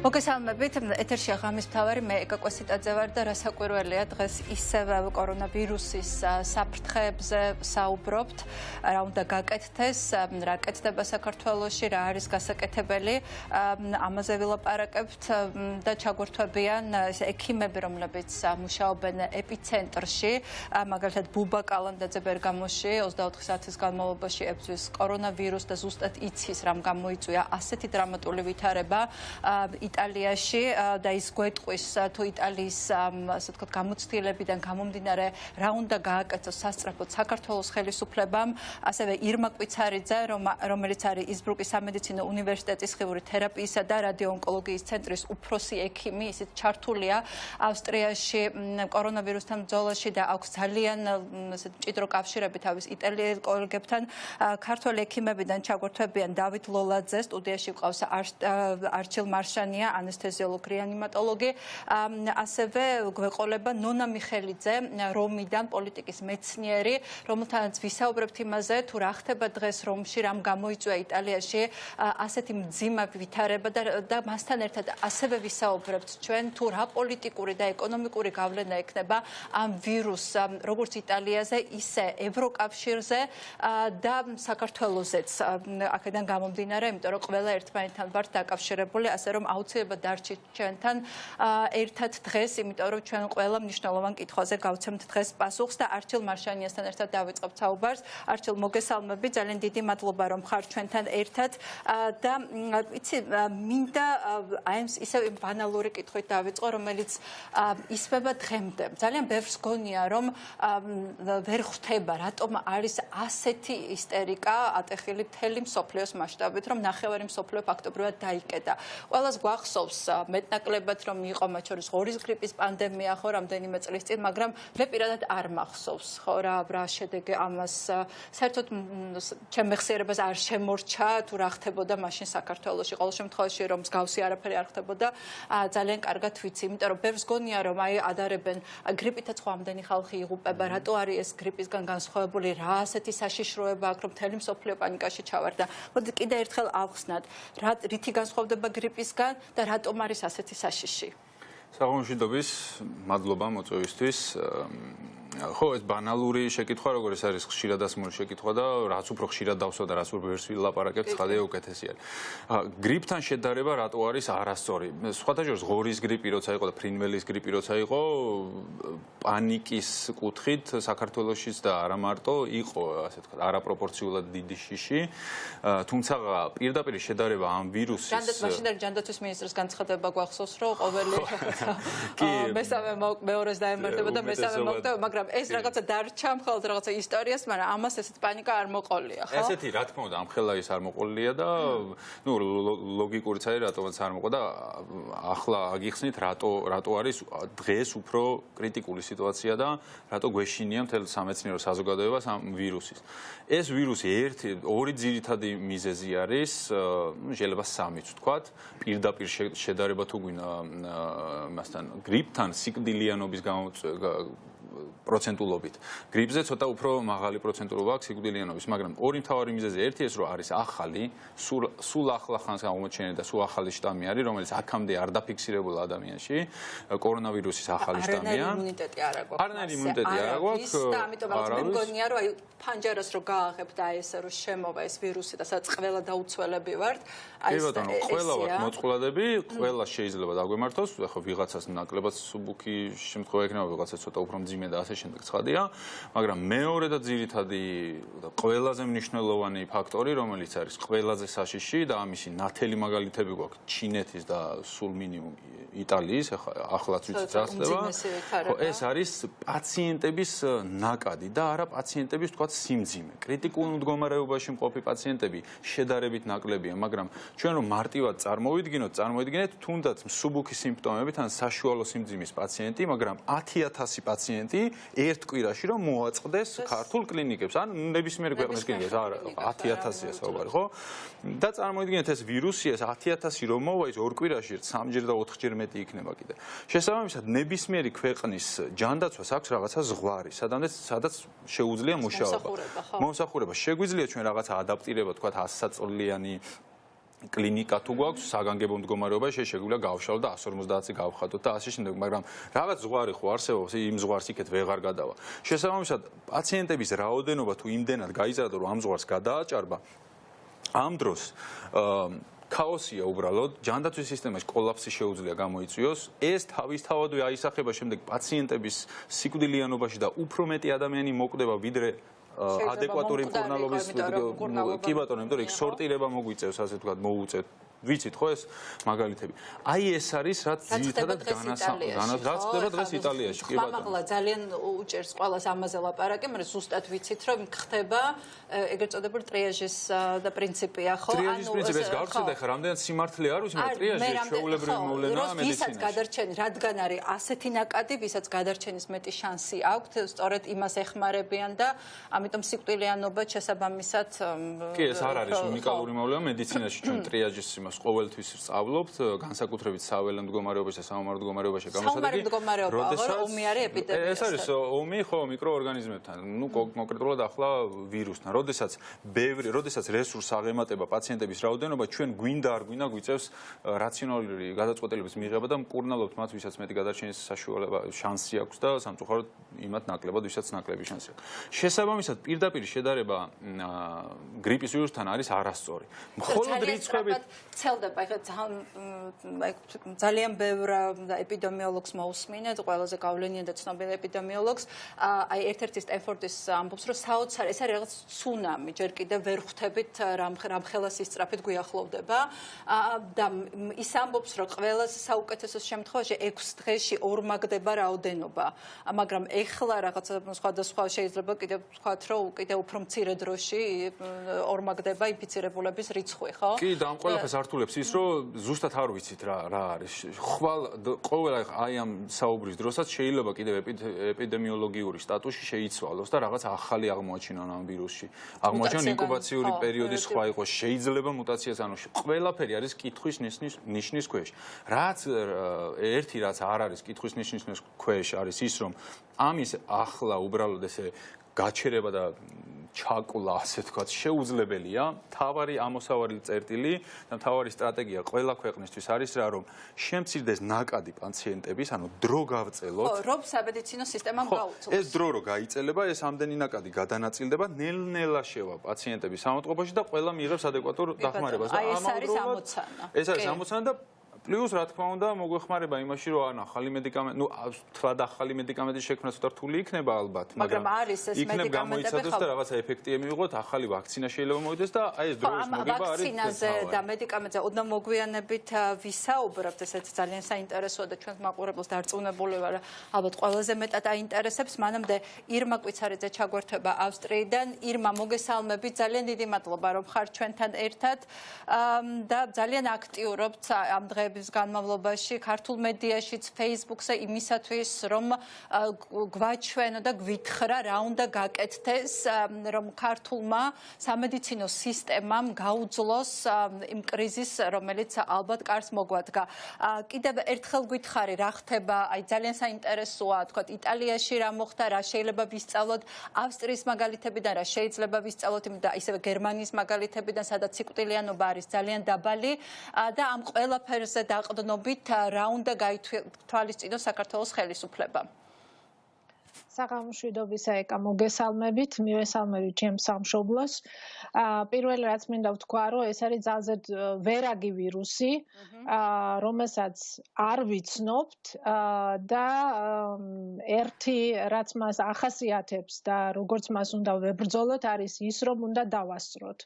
მოგესალმებით, ეთერშია ღამის მთავარი, მე ეკაკვესიტაძე ვარ და რასაკვირველია დღეს ისევ კორონავირუსის საფრთხეებზე საუბრობთ, რა უნდა გაკეთდეს, რა კეთდება საქართველოში, რა არის გასაკეთებელი, ამაზე ვილაპარაკებთ და ჩაგვერთვებიან ექიმები, რომლებიც მუშაობენ ეპიცენტრში, მაგალითად ბუბა კალანდაძე ბერგამოში 24 საათის განმავლობაში ებრძვის კორონავირუსს და ზუსტად იცის, რამ გამოიწვია ასეთი დრამატული ვითარება იტალიაში და ის გვეტყვის თუ იტალიის ასე ვთქვათ გამოცდილებიდან გამომდინარე რა უნდა გააკეთოს სასწრაფოდ საქართველოს ხელისუფლებამ, ასევე ირმა კვიცარიძე, რომელიც არის იზბრუკის სამედიცინო უნივერსიტეტის ხილური თერაპიისა და რადიოონკოლოგიის ცენტრის უფროსი ექიმი, ისიც ჩართულია ავსტრიაში კორონავირუსთან ბრძოლაში და აქვს ძალიან მჭიდრო კავშირები თავის იტალიელ კოლეგებთან. ქართველი ექიმებიდან ჩაგვერთვებიან დავით ლოლაძე, სტუდიაში ყავს არჩილ მარშანია, ანესთეზიოლოგი, რეანიმატოლოგი, ასევე გვეყოლება ნონა მიხელიძე, რომიდან პოლიტიკის მეცნიერი, რომელთანაც ვისაუბრებთ იმაზე, თუ რა ხდება დღეს რომში, რამ გამოიწვია იტალიაში ასეთი მძიმე ვითარება და მასთან ერთად ასევე ვისაუბრებთ ჩვენ, თუ რა პოლიტიკური და ეკონომიკური გავლენა ექნება ამ ვირუსს, როგორც იტალიაზე, ისე ევროკავშირზე და საქართველოსაც. აქედან გამომდინარე, იმიტომ რომ ყველა ერთმანეთთან ვართ დაკავშირებული, ასე რომ აუცილებლად დარჩით ჩვენთან ერთად დღეს, იმიტომ რომ ჩვენ ყველა მნიშვნელოვან კითხვაზე გავცემთ დღეს პასუხს და არჩილ მარშანიასთან ერთად დავიწყებთ საუბარს. არჩილ, მოგესალმები, ძალიან დიდი მადლობა რომ ხარ ჩვენთან ერთად და იცი, მინდა აი ეს ისევ ბანალური კითხვით დავიწყო, რომელიც ისმება დღემდე. ძალიან ბევრს გონია რომ ვერ ხვდება, რატომ არის ასეთი ისტერიკა ატეხილი მთელი მსოფლიოს მასშტაბით, რომ ნახევარი მსოფლიო ფაქტობრივად დაიკეტა. ყველას გვახსოვს მეტნაკლებად რომ იყო მათ შორის ღორის გრიპის პანდემია ხო რამდენიმე წლის წინ, მაგრამ მე პირადად არ მახსოვს ხო რა შედეგი ამას საერთოდ ჩემ მეხსიერებას არ შემორჩა თუ რა ხდებოდა მაშინ საქართველოში. ყოველ შემთხვევაში რომ მსგავსი არაფერი არ ხდებოდა, ძალიან კარგად ვიცი, იმიტომ რომ ბევრს გონია რომ აი ადარებენ გრიპითაც ხო ამდენი ხალხი იღუპება, რატო არის ეს გრიპისგან განსხვავებული, რა ასეთი საშიშროება აქვს რომ მთელი მსოფლიო პანიკაში ჩავარდა. მოდი კიდე ერთხელ ავხსნათ, რითი განსხვავდება გრიპისგან და რატომ არის ასეთი საშიში? საღამოშიდობის, მადლობა მოწვევისთვის. ხო, ეს ბანალური შეკითხვა, როგორც არის ხშირად ასმული შეკითხვა და რაც უფრო ხშირად დავსვა და რაც უფრო ვერს ვილაპარაკებთ, ცხადია უკეთესი არის. გრიპთან შედარება რატო არის არასწორი? სხვათა შორის ღორის გრიპი როცა იყო და ფრინველის გრიპი როცა იყო, პანიკის კუთხით საქართველოშიც და არა მარტო იყო, ასე ვთქვათ, არაპროპორციულად დიდი შიში. თუმცა პირდაპირ შედარება ამ ვირუსის მაშინ არის ჯანდაცვის მინისტრს განცხადება გვახსოვს, რომ ყოველი მესამე მეორეს დაემართება და მესამე მოხდება, მაგრამ ეს რაღაცა დარჩა მხოლოდ რაღაცა ისტორიას, მაგრამ ამას ესეთ პანიკა არ მოყოლია, ხო? ესეთი რა თქმა უნდა, ამხელა ის არ მოყოლია და ნუ ლოგიკურიც არის, რატომაც არ მოყო და ახლა აგიხსნით, რატო არის დღეს უფრო კრიტიკული სიტუაცია და რატო გვეშინია მთელ სამეცნიერო საზოგადოებას ამ ვირუსის. ეს ვირუსი ორი ძირითადი მიზეზი არის, შეიძლება სამიც ვთქვათ, პირდაპირ შედარება თუ გვინდა მასთან გრიპთან სიკვდილიანობის პროცენტულობით. გრიპზე ცოტა უფრო მაღალი პროცენტულობა აქვს სიკვდილიანობის, მაგრამ ორი მთავარი მიზეზი, ერთი ეს რომ არის ახალი, სულ ახლა ხანს აღმოჩენილი და სულ ახალი შტამი არის, რომელიც აქამდე არ დაფიქსირებულა ადამიანში, კორონავირუსის ახალი შტამია. არანაირი იმუნიტეტი არ აქვს. და ამიტომ მე მგონია რომ აი ფანჯარას რო გააღებ და აი ესე რომ შემოვა ეს ვირუსი და სადაც ყველა დაუცველები ვართ, აი ეს ყველა ვართ მოწყვლადები, ყველა შეიძლება დაგვემართოს, ხო ვიღაცას ნაკლებად სუბუქი შემთხვევა ექნება, ვიღაცას ცოტა უფრო მძიმე და ასე შემდეგ ცხადია, მაგრამ მეორე და ძირითადი და ყველაზე მნიშვნელოვანი ფაქტორი, რომელიც არის ყველაზე საშიში და ამისი ნათელი მაგალითები გვაქვს ჩინეთის და სულ მინიმუმ იტალიის, ახლაც ვიცით რა ხდება. ეს არის პაციენტების ნაკადი და არა პაციენტების თქვა სიმძიმე. კრიტიკულ მდგომარეობაში მყოფი პაციენტები შედარებით ნაკლებია, მაგრამ ჩვენ რომ მარტივად წარმოიდგინეთ თუნდაც მსუბუქი სიმპტომებით ან საშუალო სიმძიმის პაციენტი, მაგრამ 10,000 პაციენტი ერთ კვირაში რომ მოაწყდეს ქართულ კლინიკებს, ან ნებისმიერ ქვეყნის კლინიკებს, არა 10,000-ია საუბარი, ხო? და წარმოიდგინეთ ეს ვირუსი, ეს 10,000 რომ მოვა, ის ორ კვირაში 3-ჯერ და 4-ჯერ მეტი იქნება კიდე. შესაბამისად, ნებისმიერი ქვეყნის ჯანდაცვას აქვს რაღაცა ზღვარი, სადაც შეუძლია მუშაობა. მომსახურება. შეგვიძლია ჩვენ რაღაცა ადაპტირება, თქვათ 100 წლიანი კლინიკა თუ გვაქვს საგანგებო მდგომარეობა შეგვიძლია გავშალოთ და 150-ზე გავხატოთ და ასე შემდეგ, მაგრამ რაღაც ზღვარი ხო არსებობს, იმ ზღვარს იქეთ ვეღარ გადავა. შესაბამისად, პაციენტების რაოდენობა თუ იმდენად გაიზარდა, რომ ამ ზღვარს გადააჭარბა, ამ დროს ქაოსია უბრალოდ, ჯანდაცვის სისტემაში კოლაფსი შეუძლია გამოიწვიოს, ეს თავისთავადვე აისახება შემდეგ პაციენტების სიკვდილიანობაში და უფრო მეტი ადამიანი მოკვდება ვიდრე ადეკვატური მკურნალობის კი ბატონო, იმიტომ რომ იქ სორტირება მოგვიწევს, ასე ვთქვათ, მოუწევთ. ვიცით ხო ეს მაგალითები. აი ეს არის რაც ძირითადად რაც ხდება დღეს იტალიაში, კი ბატონო. ხმამაღლა ძალიან უჭერს ყველას ამაზე ლაპარაკი, მაგრამ ზუსტად ვიცით რომ ხდება ეგრეთ წოდებული ტრიაჟის და პრინციპია, ხო? ტრიაჟის პრინციპი ეს გავრცელდა ხა, რამდენად სიმართლე არ ვიცი, მაგრამ ტრიაჟი ჩვეულებრივი მოვლენაა მედიცინაში. ვისაც გადარჩენი, რადგან არის ასეთი ნაკადი, ვისაც გადარჩენის მეტი შანსი აქვთ, სწორედ იმას ეხმარებიან და ამიტომ სიკვდილიანობა შესაბამისად კი, ეს არ არის უნიკალური მოვლენა მედიცინაში, ჩვენ ტრიაჟის იმას ყოველთვის სწავლობთ, განსაკუთრებით საველე მდგომარეობაში და საომარ მდგომარეობაში გამოსადეგი. ომი არის ეპიდემია. ეს არის ომი, ხო, მიკროორგანიზმებთან, ну კონკრეტულად ახლა ვირუსთან. როდესაც რესურს აღემატება პაციენტების რაოდენობა, ჩვენ გვინდა არ გვინდა გვიწევს რაციონალური გადაწყვეტილების მიღება და მკურნალობთ მათ, ვისაც მეტი გადარჩენის საშუალება შანსი აქვს და სამწუხაროდ იმათ ნაკლებად, ვისაც ნაკლები შანსი აქვს. შესაბამისად, პირდაპირ შედარება გრიპის ვირუსთან არის არასწორი. მხოლოდ რიცხვებით ვრცელდება, ეხლა ძალიან ბევრ ეპიდემიოლოგს მოусმინეთ, ყველაზე გავლენიან და ცნობილ ეპიდემიოლოგს, აი ერთ-ერთი სტენფორდის ამბობს, რომ საოცარი, ეს არის რაღაც ცუნამი, ჯერ კიდევ ვერ ხვდებით რამ ხელას ისწრაფით გვიახლოვდება და ის ამბობს, რომ ყველაზე საუკეთესო შემთხვევაში 6 დღეში ორმაგდება რაოდენობა, მაგრამ ეხლა რაღაც სხვადასხვა შეიძლება კიდევ ვთქვათ, რომ კიდევ უფრო მცირე დროში ორმაგდება ინფიცირებულების რიცხვი, ხო? კი, და ამ ყველაფერს ართულებს ის, რომ ზუსტად არ ვიცით რა არის. ყოველ აი ამ საუბრის დროსაც შეიძლება კიდევ ეპიდემიოლოგიური სტატუსი შეიცვალოს და რაღაც ახალი აღმოაჩინონ ამ ვირუსში. აღმოაჩინონ ინკუბაციური პერიოდი სხვა იყოს, შეიძლება მუტაციას, ანუ ყველაფერი არის კითხვის ნიშნის ქვეშ. რაც არ არის კითხვის ნიშნის ქვეშ არის ის, რომ ამის ახლა უბრალოდ ესე გაჩერება და ჩაკულა, ასე ვთქვათ, შეუძლებელია. მთავარი ამოსავალი წერტილი და მთავარი სტრატეგია ყველა ქვეყნისთვის არის რა, რომ შემცირდეს ნაკადი პაციენტების, ანუ დრო გავწელოთ. ხო, რომ სამედიცინო სისტემამ გაუწევს. ეს დრო რო გაიწელება, ეს ამდენი ნაკადი გადანაწილდება, ნელ-ნელა შევა პაციენტების სამოტყობოში და ყველა მიიღებს ადეკვატურ დახმარებას. ეს არის ამოცანა. ეს არის ამოცანა და პლუს რა თქმა უნდა მოგვეხმარება იმაში, რომ ან ახალი მედიკამენტი, ну, თლად ახალი მედიკამენტის შექმნა ცოტა რთული იქნება ალბათ, მაგრამ არის ეს მედიკამენტები გამოიცადოს და რაღაცა ეფექტი ემიღოთ, ახალი ვაქცინა შეიძლება მოვიდეს და აი ეს დროის მოგება არის ვაქცინაზე და მედიკამენტზე ოდნავ მოგვიანებით ვისაუბრებთ, ესეც ძალიან საინტერესოა და ჩვენს მაყურებელს დარწმუნებული ვარ, ალბათ ყველაზე მეტად აინტერესებს. მანამდე ირმა კვიცარიძე ჩაგვერთვება ავსტრიიდან. ირმა, მოგესალმებით, ძალიან დიდი მადლობა რომ ხარ ჩვენთან ერთად და ძალიან აქტიურობთ ამ დღეების განმავლობაში ქართულ მედიაშიც, Facebook-ზე იმისათვის, რომ გვაჩვენო და გვითხრა რა უნდა გაკეთდეს, რომ ქართულმა სამედიცინო სისტემამ გაუძლოს იმ კრიზისს, რომელიც ალბათ კარს მოგვადგა. კიდევ ერთხელ გითხარი, რა ხდება, აი ძალიან საინტერესოა, თქვათ, იტალიაში რა მოხდა, რა შეიძლება ვისწავლოთ, ავსტრიის მაგალითებიდან რა შეიძლება ვისწავლოთ, და ისევე გერმანიის მაგალითებიდან, სადაც სიკვდილიანობა არის ძალიან დაბალი და ამ ყველაფერზე დაყრდნობით რა უნდა გაითვალისწინოს საქართველოს ხელისუფლებამ. საღამოშვიდობისა ეკა მოგესალმებით, მივესალმებით ჩემს სამშობლოს. პირველი რაც მინდა ვთქვა, რომ ეს არის ძალზე ვერაგი ვირუსი, რომელსაც არ ვიცნობთ და ერთი რაც მას ახასიათებს და როგორც მას უნდა ვებრძოლოთ, არის ის, რომ უნდა დავასწროთ.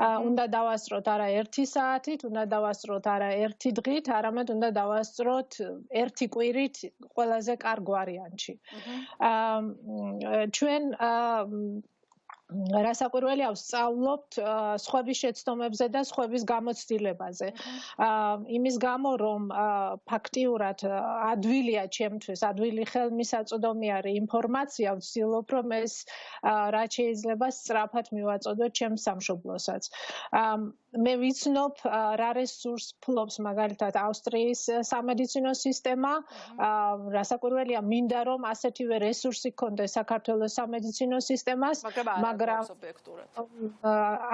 უნდა დავასწროთ არა 1 საათით, უნდა დავასწროთ არა 1 დღით, არამედ უნდა დავასწროთ 1 კვირით ყველაზე კარგ ვარიანტში. ჩვენ რასაკვირველია ვსწავლობთ სხვების შეცდომებზე და სხვების გამოცდილებაზე. იმის გამო, რომ ფაქტიურად ადვილია ჩემთვის, ადვილი ხელმისაწვდომი არის ინფორმაცია, ვცდილობ, რომ ეს რაც შეიძლება სწრაფად მივაწოდოთ ჩემს სამშობლოსაც. მე ვიცნობ რა რესურს ფლობს მაგალითად ავსტრიის სამედიცინო სისტემა, რასაკვირველია მინდა რომ ასეთივე რესურსი გქონდეს საქართველოს სამედიცინო სისტემას, მაგრამ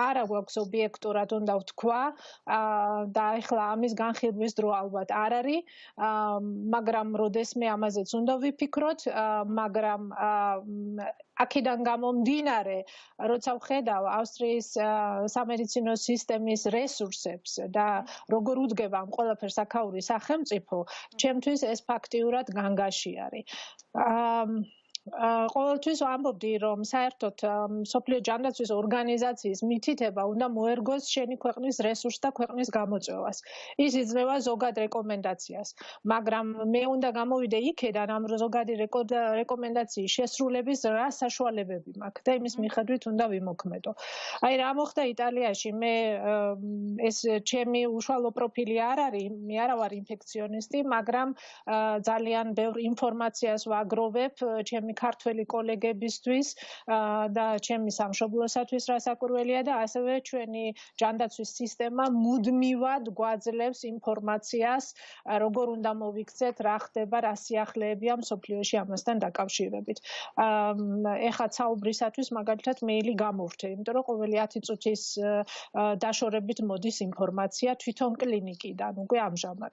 არა გვაქვს ობიექტურად უნდა ვთქვა და ახლა ამის განხილვის დრო ალბათ არ არის, მაგრამ როდესმე ამაზეც უნდა ვიფიქროთ, მაგრამ აქედან გამომდინარე, როცა ვხედავ ავსტრიის სამედიცინო სისტემის რესურსებს და როგორ უდგება ამ ყველაფერს აქაური სახელმწიფო, ჩემთვის ეს ფაქტიურად განგაში არის. ყოველთვის ვამბობდი, რომ საერთოდ მსოფლიო ჯანდაცვის ორგანიზაციის მითითება უნდა მოერგოს შენი ქვეყნის რესურს და ქვეყნის გამოწვევას. ის იძლევა ზოგად რეკომენდაციას, მაგრამ მე უნდა გამოვიდე იქედან ამ ზოგადი რეკომენდაციის შესრულების რა საშუალებები მაქვს და იმის მიხედვით უნდა ვიმოქმედო. აი რა მოხდა იტალიაში, მე ეს ჩემი უშუალო პროფილი არ არის, მე არა ვარ ინფექციონისტი, მაგრამ ძალიან ბევრ ინფორმაციას ვაგროვებ ჩემი ქართველი კოლეგებისთვის და ჩემი სამშობლოსათვის რასაკვირველია და ასევე ჩვენი ჯანდაცვის სისტემა მუდმივად გვაძლევს ინფორმაციას, როგორ უნდა მოვიქცეთ, რა ხდება, რა სიახლეებია მსოფლიოში ამასთან დაკავშირებით. ეხლა საუბრისათვის მაგალითად მეილი გამოვრთე, იმიტომ რომ ყოველი 10 წუთის დაშორებით მოდის ინფორმაცია თვითონ კლინიკიდან უკვე ამჟამად.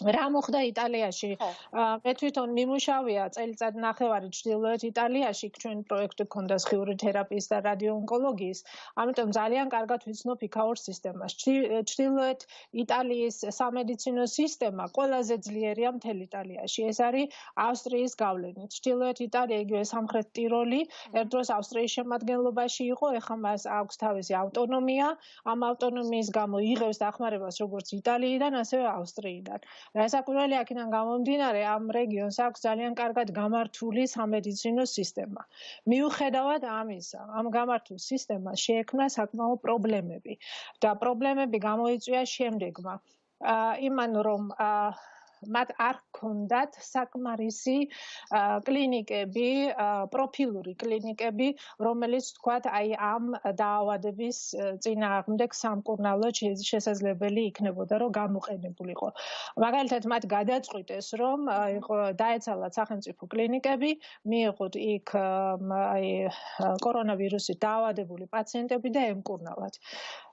რა მოხდა იტალიაში? მე თვითონ მიმუშავია წელიწად ნახევარი ჩრდილოეთ იტალიაში, ჩვენ პროექტი გქონდა სხიური თერაპიის და რადიოონკოლოგიის, ამიტომ ძალიან კარგად ვიცნობ იქაურ სისტემას. ჩრდილოეთ იტალიის სამედიცინო სისტემა ყველაზე ძლიერია მთელ იტალიაში. ეს არის ავსტრიის გავლენით. ჩრდილოეთ იტალია, იგივე სამხრეთ ტიროლი, ერთ დროს ავსტრიის შემადგენლობაში იყო, ეხლა მას აქვს თავისი ავტონომია, ამ ავტონომიის გამო იღებს დახმარებას როგორც იტალიიდან, ასევე ავსტრიიდან. რასაკვირველია, აქედან გამომდინარე, ამ რეგიონს აქვს ძალიან კარგად გამართული სამედიცინო სისტემა. მიუხედავად ამისა, ამ გამართულ სისტემას შეექმნა საკმაო პრობლემები და პრობლემები გამოიწვია შემდეგმა. იმან რომ მათ არ ჰქონდათ საკმარისი კლინიკები, პროფილური კლინიკები, რომელიც თქვათ, აი ამ დაავადების წინააღმდეგ სამკურნალოდ შესაძლებელი იქნებოდა, რომ გამოყენებულიყო. მაგალითად, მათ გადაწყვიტეს, რომ დაეცალათ სახელმწიფო კლინიკები, მიიღოთ იქ კორონავირუსით დაავადებული პაციენტები და ემკურნალათ.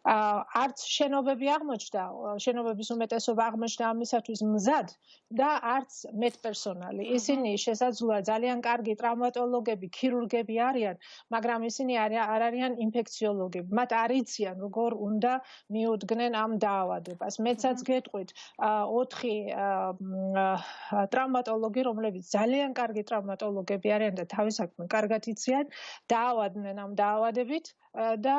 არც შენობები აღმოჩნდა, შენობების უმეტესობა აღმოჩნდა ამისათვის მზად და არც медპერსონალი. ისინი შესაძლოა ძალიან კარგი ტრავმატოლოგები, ქირურგები არიან, მაგრამ ისინი არ არიან ინფექციოლოგები. მათ არ იციან, როგორ უნდა მიუდგნენ ამ დაავადებას. მეცაც გეტყვით, 4 ტრავმატოლოგი, რომლებიც ძალიან კარგი ტრავმატოლოგები არიან და თავის საქმე კარგად იციან, დაავადდნენ ამ დაავადებით და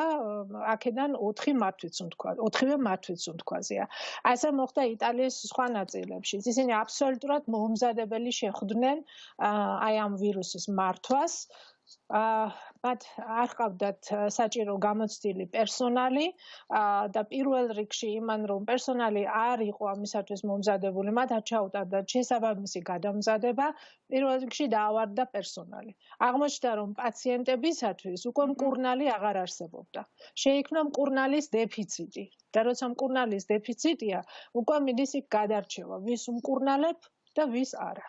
აქედან 4-ვე მართვიც უმთქვაზეა. ასე მოხდა იტალიის სხვა ნაწილებში. ისინი აბსოლუტურად მოუმზადებელი შეხვდნენ აი ამ ვირუსის მართვას. მათ არ ჰყავდათ საჭირო გამოცდილი პერსონალი და პირველ რიგში იმან რომ პერსონალი არ იყო ამისათვის მომზადებული, მათ არ ჩაუტარდათ შესაბამისი გადამზადება, პირველ რიგში დაავადდა პერსონალი. აღმოჩნდა რომ პაციენტებისათვის უკვე მკურნალი აღარ არსებობდა. შეიქმნა მკურნალის დეფიციტი და როცა მკურნალის დეფიციტია, უკვე მიდის იქ გადარჩევა, ვის უმკურნალებ და ვის არა.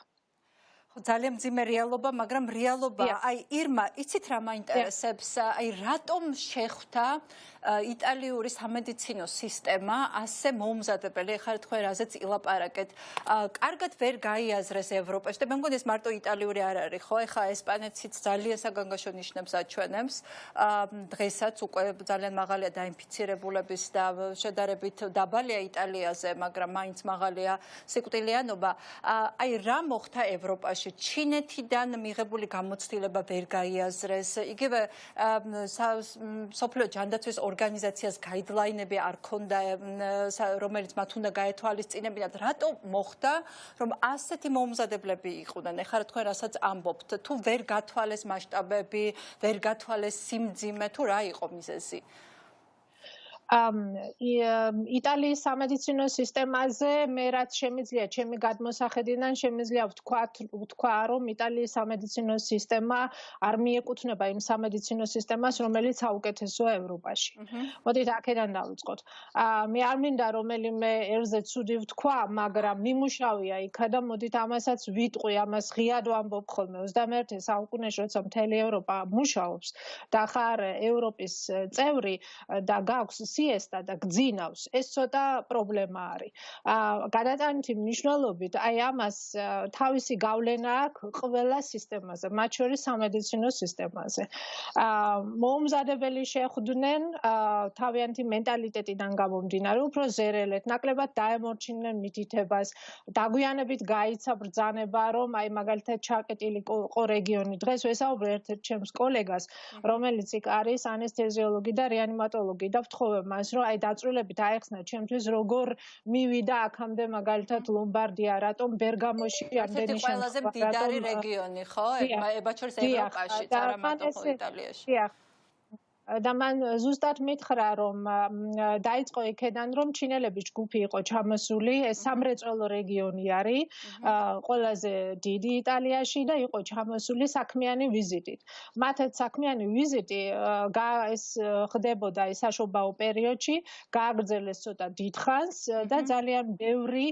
ძალიან მძიმე რეალობა, მაგრამ რეალობა, აი ირმა, იცით რა მაინტერესებს, აი რატომ შეხვდა იტალიური სამედიცინო სისტემა ასე მოუმზადებელი, ხარ თქვენ რაზეც ილაპარაკეთ. კარგად ვერ გაიაზრეს ევროპაში და მე მგონი ეს მარტო იტალიური არ არის, ხო? ეხლა ესპანეთიც ძალიან საგანგაშო ნიშნებს აჩვენებს. დღესაც უკვე ძალიან მაღალია დაინფიცირებულების და შედარებით დაბალია იტალიაზე, მაგრამ მაინც მაღალია სიკვდილიანობა. აი რა მოხდა ევროპაში? ჩინეთიდან მიღებული გამოცდილება ვერ გაიაზრეს. იგივე მსოფლიო ჯანდაცვის ორგანიზაციას გაიდლაინები არ ქონდა, რომელიც მათ უნდა გაეთვალისწინებინათ. რატო მოხდა, რომ ასეთი მოუმზადებლები იყვნენ? ეხლა თქვენ რასაც ამბობთ, თუ ვერ გათვალეს მასშტაბები, ვერ გათვალეს სიმძიმე, თუ რა იყო მიზეზი? იტალიის სამედიცინო სისტემაზე მე რაც შემიძლია ჩემი გადმოსახედიდან შემიძლია ვთქვა რომ იტალიის სამედიცინო სისტემა არ მიეკუთვნება იმ სამედიცინო სისტემას რომელიც საუკეთესოა ევროპაში. მოდით აქედან დავიწყოთ. მე არ მინდა რომელიმე ერზე ცუდი ვთქვა, მაგრამ მიმუშავია იქა და მოდით ამასაც ვიტყვი, ამას ღიად ვამბობ ხოლმე 21 საუკუნეში როცა მთელი ევროპა მუშაობს და ხარ ევროპის წევრი და გაქვს სიესტა და გძინავს, ეს ცოტა პრობლემა არის. გადატანითი მნიშვნელობით, აი ამას თავისი გავლენა აქვს ყველა სისტემაზე, მათ შორის სამედიცინო სისტემაზე. მოუმზადებელი შეხვდნენ თავიანთი მენტალიტეტიდან გამომდინარე, უფრო ზერელეთ, ნაკლებად დაემორჩინენ მითითებას, დაგვიანებით გაიცა ბრძანება, რომ აი მაგალითად ჩაკეტილი რეგიონი დღეს ვესაუბრე ერთ-ერთ ჩემს კოლეგას, რომელიც იქ არის ანესთეზიოლოგი და რეანიმატოლოგი და ვთხოვე მას, რომ აი დაწვრილებით აეხსნა ჩემთვის როგორ მივიდა აქამდე მაგალითად ლომბარდია, რატომ ბერგამოში ამდენი ყველაზე მდიდარი რეგიონი, ხო? ება შორის ევროპაში, არა მარტო იტალიაში. და მან ზუსტად მითხრა რომ დაიწყო იქედან რომ ჩინელების ჯგუფი იყო ჩამოსული, ეს სამრეწველო რეგიონი არის, ყველაზე დიდი იტალიაში და იყო ჩამოსული საქმიანი ვიზიტით. მათაც საქმიანი ვიზიტი ეს ხდებოდა საშობაო პერიოდში, გააგრძელეს ცოტა დიდხანს და ძალიან ბევრი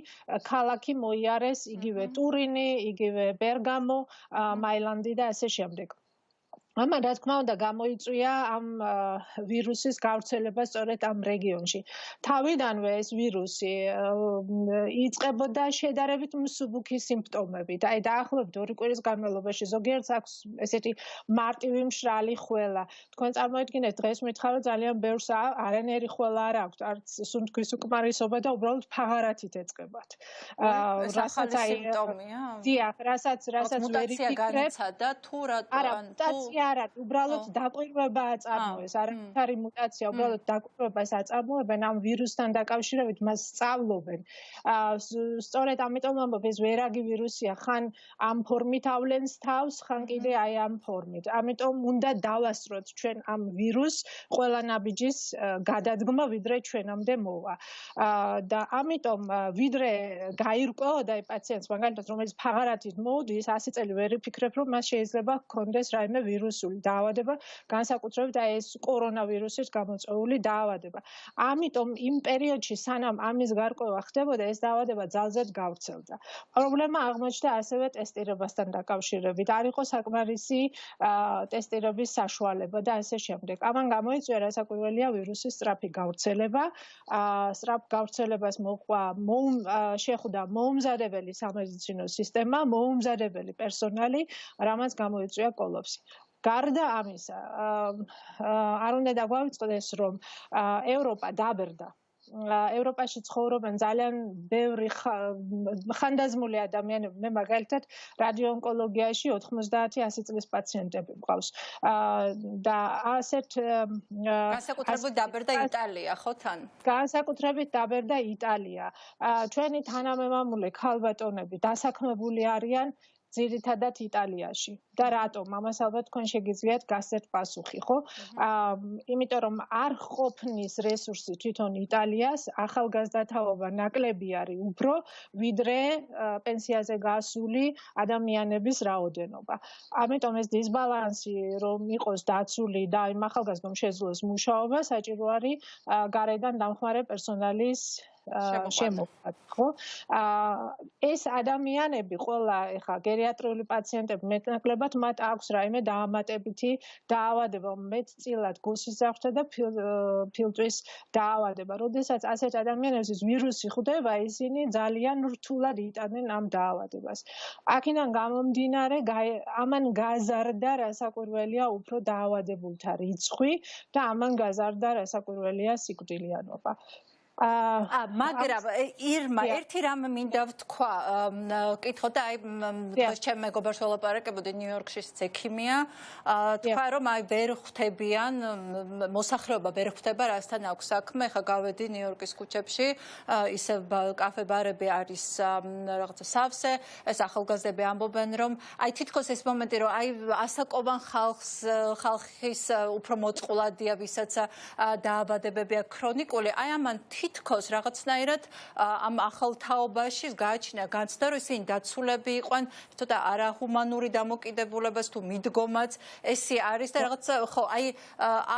ქალაქი მოიარეს, იგივე ტურინი, იგივე ბერგამო, მაილანდი და ასე შემდეგ. ამან რა თქმა უნდა გამოიწვია ამ ვირუსის გავრცელება სწორედ ამ რეგიონში. თავიდანვე ეს ვირუსი იწყებოდა შედარებით მსუბუქი სიმპტომებით. აი დაახლოებით 2 კვირის განმავლობაში ზოგიერთს აქვს ესეთი მარტივი მშრალი ხველა. თქვენ წარმოიდგინეთ დღეს მითხარო ძალიან ბევრს არანაირი ხველა არ აქვს, არც სუნთქვის უკმარისობა და უბრალოდ ფაღარათით ეწყებათ. რასაც აი სიმპტომია? დიახ, რასაც ვერ იფიქრებ და თუ რატო არა, უბრალოდ დაკვირვებაა წარმოეს, არაფერი მუტაცია, უბრალოდ დაკვირვებას აწარმოებენ ამ ვირუსთან დაკავშირებით, მას სწავლობენ. სწორედ ამიტომ ამბობ, ეს ვერაგი ვირუსია, ხან ამ ფორმით ავლენს თავს, ხან კიდე აი ამ ფორმით. ამიტომ უნდა დავასწროთ ჩვენ ამ ვირუსს ყველა ნაბიჯის გადადგმა, ვიდრე ჩვენამდე მოვა. და ამიტომ ვიდრე გაირკვეოდა პაციენტს, მაგალითად, რომელიც ფაღარათით მოუდის, 100 წელი ვერ იფიქრებ, რომ მას შეიძლება ჰქონდეს რაიმე ვირუსული დაავადება, განსაკუთრებით აი ეს კორონავირუსის გამოწვეული დაავადება. ამიტომ იმ პერიოდში, სანამ ამის გარკვევა ხდებოდა, ეს დაავადება ძალზედ გავრცელდა. პრობლემა აღმოჩნდა ასევე ტესტირებასთან დაკავშირებით. არ იყო საკმარისი ტესტირების საშუალება და ასე შემდეგ. ამან გამოიწვია რასაკვირველია ვირუსის სწრაფი გავრცელება. სწრაფ გავრცელებას შეხვდა მოუმზადებელი სამედიცინო სისტემა, მოუმზადებელი პერსონალი, რამაც გამოიწვია კოლაფსი. გარდა ამისა, არ უნდა დაგვავიწყდეს, რომ ევროპა დაბერდა. ევროპაში ცხოვრობენ ძალიან ბევრი ხანდაზმული ადამიანები. მე მაგალითად რადიოონკოლოგიაში 90-100 წლის პაციენტები მყავს. და ასეთ განსაკუთრებით დაბერდა იტალია, ხო თან? განსაკუთრებით დაბერდა იტალია. ჩვენი თანამემამულე ქალბატონები დასაქმებული არიან ძირითადად იტალიაში. და რატომ? ამას ალბათ თქვენ შეგიძლიათ გასცეთ პასუხი, ხო? იმიტომ რომ არ ყოფნის რესურსი თვითონ იტალიას, ახალგაზრდათაობა ნაკლები არის უფრო, ვიდრე პენსიაზე გასული ადამიანების რაოდენობა. ამიტომ ეს დისბალანსი რომ იყოს დაცული და იმ ახალგაზრდამ შეძლოს მუშაობა, საჭირო არის გარედან დამხმარე პერსონალის შემოყვანა, ხო? ეს ადამიანები ყველა ეხა გერიატრიული პაციენტები მეტნაკლებად მათ აქვს რაიმე დაამატებითი დაავადება, მეტწილად გულსიზრახე და ფილტვის დაავადება. როდესაც ასეთ ადამიანებს ვირუსი ხვდება, ისინი ძალიან რთულად იტანენ ამ დაავადებას. აქედან გამომდინარე, ამან გაზარდა რასაკვირველია უფრო დაავადებულთა რიცხვი და ამან გაზარდა რასაკვირველია სიკვდილიანობა. მაგრამ ირმა ერთი რამ მინდა ვთქვა კითხო და აი დღეს ჩემ მეგობარს ველაპარაკებოდი ნიუ-იორკშიც ექიმია თქვა რომ აი ვერ ხვდებიან მოსახლეობა ვერ ხვდება რასთან აქვს საქმე ხა გავედი ნიუ-იორკის ქუჩებში ისევ კაფე-ბარები არის რაღაცა სავსე ეს ახალგაზრდები ამბობენ რომ აი თითქოს ეს მომენტი რომ აი ასაკოვან ხალხის უფრო მოწყვლადია ვისაც დაავადებები აქვს ქრონიკული აი ამან თითქოს რაღაცნაირად ამ ახალ თაობაში გააჩნია განცდა რომ ისინი დაცულები იყვნენ ცოტა არაჰუმანური დამოკიდებულებას თუ მიდგომაც ესე არის და რაღაცა ხო აი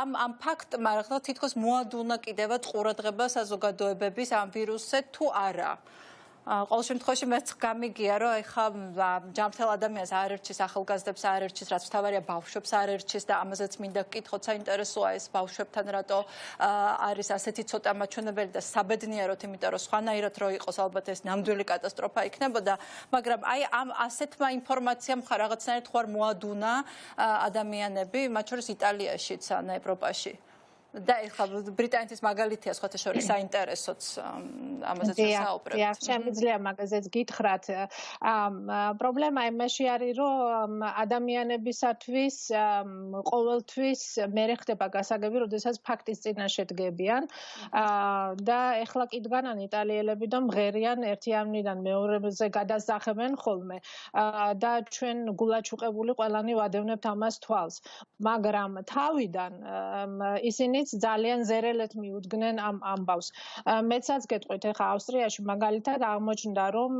ამ ფაქტმა რაღაცა თითქოს მოადუნა კიდევაც ყურადღება საზოგადოებების ამ ვირუსზე თუ არა ყოველ შემთხვევაში მეც გამიგია რომ ეხა ჯანმრთელ ადამიანს არ ერჩის ახალგაზრდებს არ ერჩის რაც მთავარია ბავშვებს არ ერჩის და ამაზეც მინდა ვკითხოთ საინტერესოა ეს ბავშვებთან რატო არის ასეთი ცოტა მაჩვენებელი და საბედნიეროდ იმიტომ რომ სხვანაირად რო იყოს ალბათ ეს ნამდვილი კატასტროფა იქნებოდა მაგრამ აი ამ ასეთმა ინფორმაციამ ხარ რაღაცნაირად ხوار მოადუნა ადამიანები მათ შორის იტალიაშიც ან ევროპაში და ეხლა ბრიტანეთის მაგალითია სხვათა შორის საინტერესოც ამაზეც ვსაუბრებთ. დიახ, შემიძლია მაგაზეც გითხრათ. პრობლემა იმაში არის, რომ ადამიანებისათვის ყოველთვის მერე ხდება გასაგები, როდესაც ფაქტის წინაშე დგებიან და ეხლა კიდგანან იტალიელები და მღერიან ერთიანიდან მეორეზე გადასახებენ ხოლმე და ჩვენ გულაჩუყებული ყველანი ვადევნებთ ამას თვალს. მაგრამ თავიდან ისინი ძალიან ზერელეთ მიუდგნენ ამ ამბავს. მეცაც გეტყვით, ეხა ავსტრიაში მაგალითად აღმოჩნდა, რომ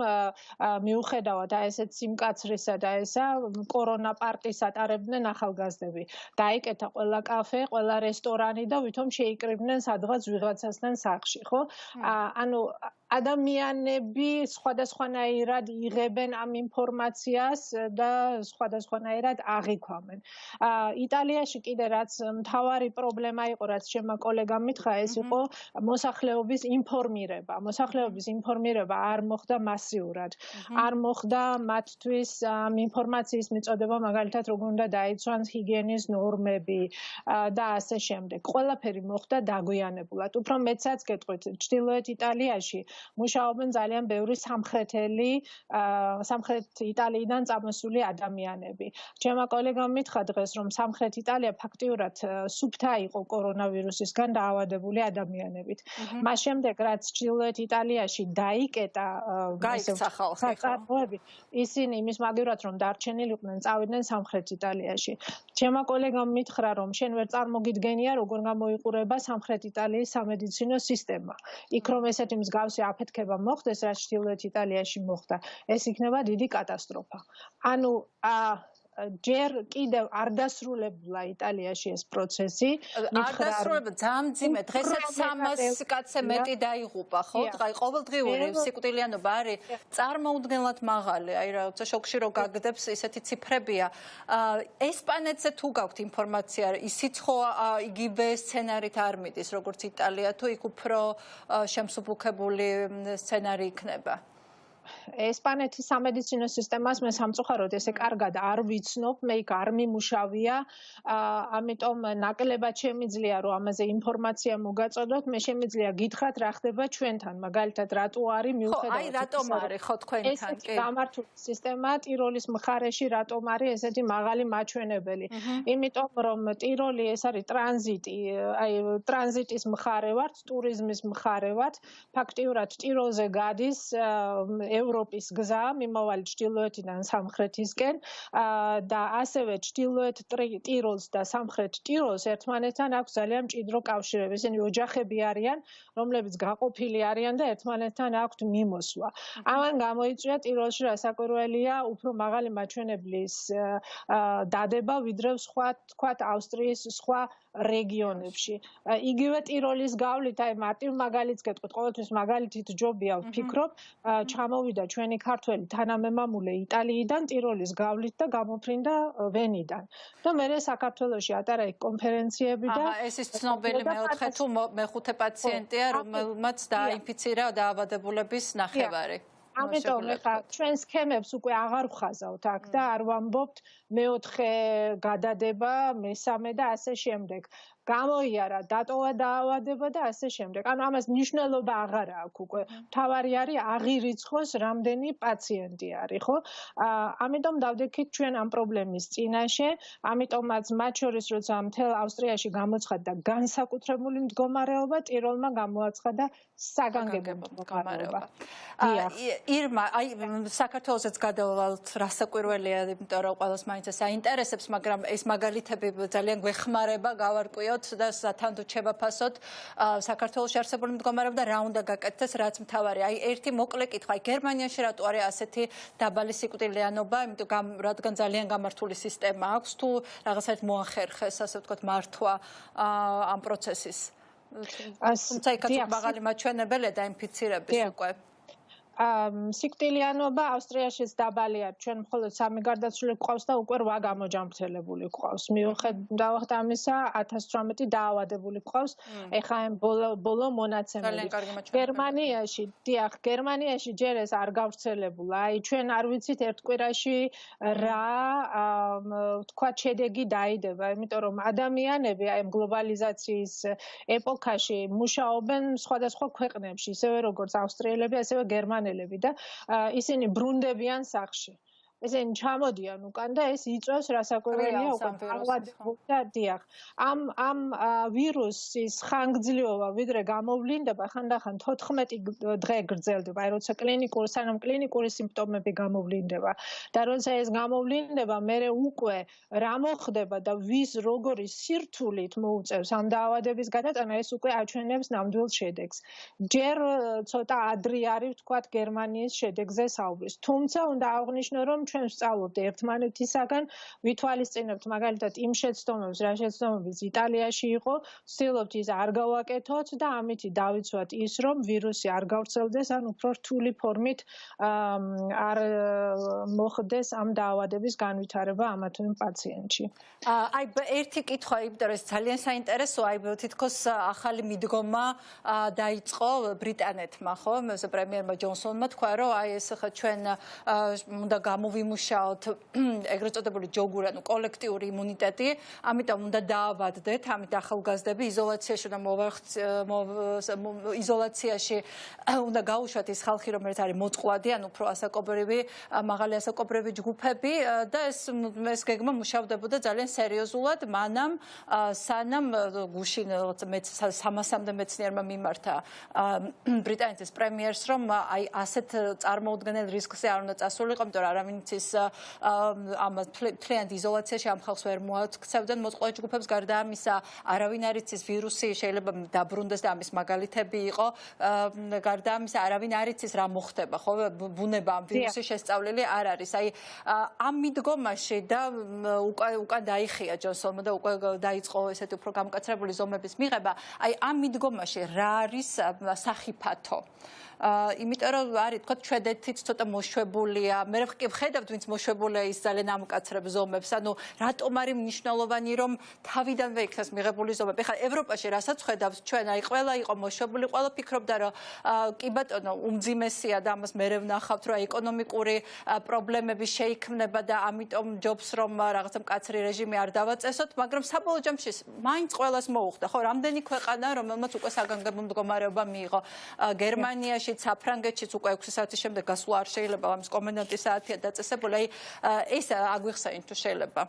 მიუხედავად ესეთ სიმკაცრისა და ესა კორონა პარტის ატარებდნენ ახალგაზრდები. დაიკეთა ყველა კაფე, ყველა რესტორანი და ვითომ შეიკრიბნენ სადღაც ვიღაცასთან სახლში, ხო? ანუ ადამიანები სხვადასხვანაირად იღებენ ამ ინფორმაციას და სხვადასხვანაირად აღიქვამენ. იტალიაში კიდე რაც მთავარი პრობლემა იყო, რაც ჩემმა კოლეგამ მითხრა, ეს იყო მოსახლეობის ინფორმირება. მოსახლეობის ინფორმირება არ მოხდა მასიურად. არ მოხდა მათთვის ამ ინფორმაციის მიწოდება, მაგალითად, როგორ უნდა დაიცვან ჰიგიენის ნორმები და ასე შემდეგ. ყველაფერი მოხდა დაგვიანებულად. უფრო მეცაც გეტყვით, ჩრდილოეთ იტალიაში მუშაობენ ძალიან ბევრი სამხრეთ იტალიიდან წამოსული ადამიანები. ჩემმა კოლეგამ მითხრა დღეს, რომ სამხრეთ იტალია ფაქტიურად სუფთა იყო კორონავირუსისგან დაავადებული ადამიანებით. მას შემდეგ, რაც ჩრდილოეთ იტალიაში დაიკეტა სახელმწიფოები, ისინი იმის მაგივრად, რომ დარჩენილიყვნენ, წავიდნენ სამხრეთ იტალიაში. ჩემმა კოლეგამ მითხრა, რომ შენ ვერ წარმოგიდგენია, როგორ გამოიყურება სამხრეთ იტალიის სამედიცინო სისტემა. იქ რომ ესეთი მსგავსი აფეთქება მოხდეს, რაც ჩრდილოეთ იტალიაში მოხდა, ეს იქნება დიდი კატასტროფა. ანუ ჯერ კიდევ არ დასრულებულა იტალიაში ეს პროცესი. არ დასრულება, ძალიან მძიმე. დღესაც 300 კაცზე მეტი დაიღუპა, ხო? აი ყოველდღიური სიკვდილიანობა არის წარმოუდგენლად მაღალი. აი რაღაცა შოკში რო გაგდებს, ესეთი ციფრებია. ესპანეთზე თუ გაქვთ ინფორმაცია, ისიც ხო იგივე სცენარით არ მიდის, როგორც იტალია, თუ იქ უფრო შემსუბუქებული სცენარი იქნება? ესპანეთის სამედიცინო სისტემას მე სამწუხაროდ ესე კარგად არ ვიცნობ, მე იქ არ მიმუშავია, ამიტომ ნაკლებად შემიძლია რომ ამაზე ინფორმაცია მოგაწოდოთ, მე შემიძლია გითხრათ რა ხდება ჩვენთან, მაგალითად რატო არის მიუხედავად აი რატომ არის ხო თქვენთან კი? გამართული სისტემა ტიროლის მხარეში რატომ არის ესეთი მაღალი მაჩვენებელი? იმიტომ რომ ტიროლი ეს არის ტრანზიტი, აი ტრანზიტის მხარე ვართ, ტურიზმის მხარე ვართ, ფაქტიურად ტიროლზე გადის ევროპის გზა მიმავალი ჩრდილოეთიდან სამხრეთისკენ და ასევე ჩრდილოეთ ტიროლს და სამხრეთ ტიროლს ერთმანეთთან აქვს ძალიან მჭიდრო კავშირები. ისინი ოჯახები არიან, რომლებიც გაყოფილი არიან და ერთმანეთთან აქვთ მიმოსვლა. ამან გამოიწვია ტიროლში რასაკვირველია უფრო მაღალი მაჩვენებლის დადება, ვიდრე სხვა თქვათ ავსტრიის სხვა რეგიონებში. იგივე ტიროლის გავლით, აი მარტივ მაგალითს გეტყვით, ყოველთვის მაგალითით ჯობია ვფიქრობ, ჩამოვიდა ჩვენი ქართველი თანამემამულე იტალიიდან ტიროლის გავლით და გამოფრინდა ვენიდან. და მერე საქართველოში ატარა იქ კონფერენციები და ეს ის ცნობილი მეოთხე თუ მეხუთე პაციენტია, რომელმაც დაინფიცირა დაავადებულების ნახევარი. ამიტომ ეხლა ჩვენ სქემებს უკვე აღარ ვხაზავთ აქ და არ ვამბობთ მეოთხე გადადება, მესამე და ასე შემდეგ. გამოიარა, დატოვა დაავადება და ასე შემდეგ. ანუ ამას მნიშვნელობა აღარ აქვს უკვე. მთავარი არის აღირიცხოს რამდენი პაციენტი არის, ხო? ამიტომ დავდექით ჩვენ ამ პრობლემის წინაშე, ამიტომაც მათ შორის როცა მთელ ავსტრიაში გამოცხადდა განსაკუთრებული მდგომარეობა, ტიროლმა გამოაცხადა საგანგებო მდგომარეობა. ირმა, აი საქართველოსაც გადავალთ რასაკვირველია, იმიტომ რომ ყველას მაინც საინტერესებს, მაგრამ ეს მაგალითები ძალიან გვეხმარება გავარკვიოთ და სათანადო შევაფასოთ საქართველოში არსებული მდგომარეობა და რა უნდა გაკეთდეს, რაც მთავარი. აი ერთი მოკლე კითხვა, აი გერმანიაში რატო არის ასეთი დაბალი სიკვდილიანობა, იმიტომ რადგან ძალიან გამართული სისტემა აქვს, თუ რაღაცაერთ მოახერხეს, ასე ვთქვათ, მართვა ამ პროცესის. თუმცა იქაც მაღალი მაჩვენებელია დაინფიცირების უკვე. სიკვდილიანობა ავსტრიაშიც დაბალია. ჩვენ მხოლოდ 3 გარდაცვლილი გვყავს და უკვე 8 გამოჯამრთელებული გვყავს. მიუხედავად ამისა, 1800 დაავადებული გვყავს. ეხლა ამ ბოლო მონაცემები. გერმანიაში ჯერ ეს არ გავრცელებულა. აი ჩვენ არ ვიცით ერთ კვირაში რა ვთქვათ შედეგი დაიდება, იმიტომ რომ ადამიანები აი გლობალიზაციის ეპოქაში მუშაობენ სხვადასხვა ქვეყნებში, ისევე როგორც ავსტრიელები, ასევე გერმანელები. და ისინი ბრუნდებიან სახლში. ესენი ჩამოდიან უკან და ეს იწვევს რასაკვირველია უკვე დაავადებულს და დიახ. ამ ვირუსის ხანგრძლივობა ვიდრე გამოვლინდება, ხანდახან 14 დღე გრძელდება, აი როცა სანამ კლინიკური სიმპტომები გამოვლინდება და როცა ეს გამოვლინდება, მერე უკვე რა მოხდება და ვის როგორი სირთულით მოუწევს ამ დაავადების გადატანა, ეს უკვე აჩვენებს ნამდვილ შედეგს. ჯერ ცოტა ადრე არის ვთქვათ გერმანიის შედეგზე საუბრის. თუმცა უნდა აღვნიშნო, რომ ჩვენ ვსწავლობთ ერთმანეთისაგან, ვითვალისწინებთ მაგალითად იმ შეცდომებს, რა შეცდომებიც იტალიაში იყო, ვცდილობთ ის არ გავაკეთოთ და ამით დავიცვათ ის, რომ ვირუსი არ გავრცელდეს, ან უფრო რთული ფორმით არ მოხდეს ამ დაავადების განვითარება ამა თუ იმ პაციენტში. აი ერთი კითხვა, იმიტომ რომ ეს ძალიან საინტერესოა, აი თითქოს ახალი მიდგომა დაიწყო ბრიტანეთმა, ხო? პრემიერმა ჯონსონმა თქვა, რომ აი ეს ხა ჩვენ უნდა გამოვიმუშაოთ ეგრეთ წოდებული ჯოგური, ანუ კოლექტიური იმუნიტეტი, ამიტომ უნდა დაავადდეთ, ამით ახალგაზრდები იზოლაციაში უნდა იზოლაციაში უნდა გაუშვათ ის ხალხი, რომელიც არის მოწყვლადი, ანუ უფრო ასაკობრივი, მაღალი ასაკობრივი ჯგუფები და ეს გეგმა მუშავდებოდა ძალიან სერიოზულად, მანამ სანამ გუშინ 300-მდე მეცნიერმა მიმართა ბრიტანეთის პრემიერს, რომ აი ასეთ წარმოუდგენელ რისკზე არ უნდა წასულიყო, იმიტომ რომ არავინ იცის ამ მთლიანად იზოლაციაში ამ ხალხს ვერ მოაქცევდნენ მოწყვლადი ჯგუფებს, გარდა ამისა არავინ არ იცის ვირუსი შეიძლება დაბრუნდეს და ამის მაგალითები იყო, გარდა ამისა არავინ არ იცის რა მოხდება, ხო? ბუნება ამ ვირუსის შესწავლილი არ არის. აი ამ მიდგომაში და უკან დაიხია ჯონსონმა და უკვე დაიწყო ესეთი უფრო გამკაცრებული ზომების მიღება. აი ამ მიდგომაში რა არის სახიფათო? იმიტომ რომ არის თქვა შვედეთიც ცოტა მოშვებულია, მე ვხედავთ ვინც მოშვებულია ის ძალიან ამკაცრებ ზომებს, ანუ რატომ არის მნიშვნელოვანი რომ თავიდანვე იქნას მიღებული ზომები. ხა ევროპაში რასაც ვხედავთ ჩვენ, აი ყველა იყო მოშვებული, ყველა ფიქრობდა რომ კი ბატონო უმძიმესია და ამას მე ვნახავთ რომ ეკონომიკური პრობლემები შეიქმნება და ამიტომ ჯობს რომ რაღაცა მკაცრი რეჟიმი არ დავაწესოთ, მაგრამ საბოლოო ჯამში მაინც ყველას მოუხდა, ხო, რამდენი ქვეყანა რომელმაც უკვე საგანგებო მდგომარეობა მიიღო. გერმანიაში საფრანგეთშიც უკვე 6 საათის შემდეგ გასვლა არ შეიძლება, ამის კომენდანტის საათია დაწესებული. აი ეს აგვიხსენით თუ შეიძლება.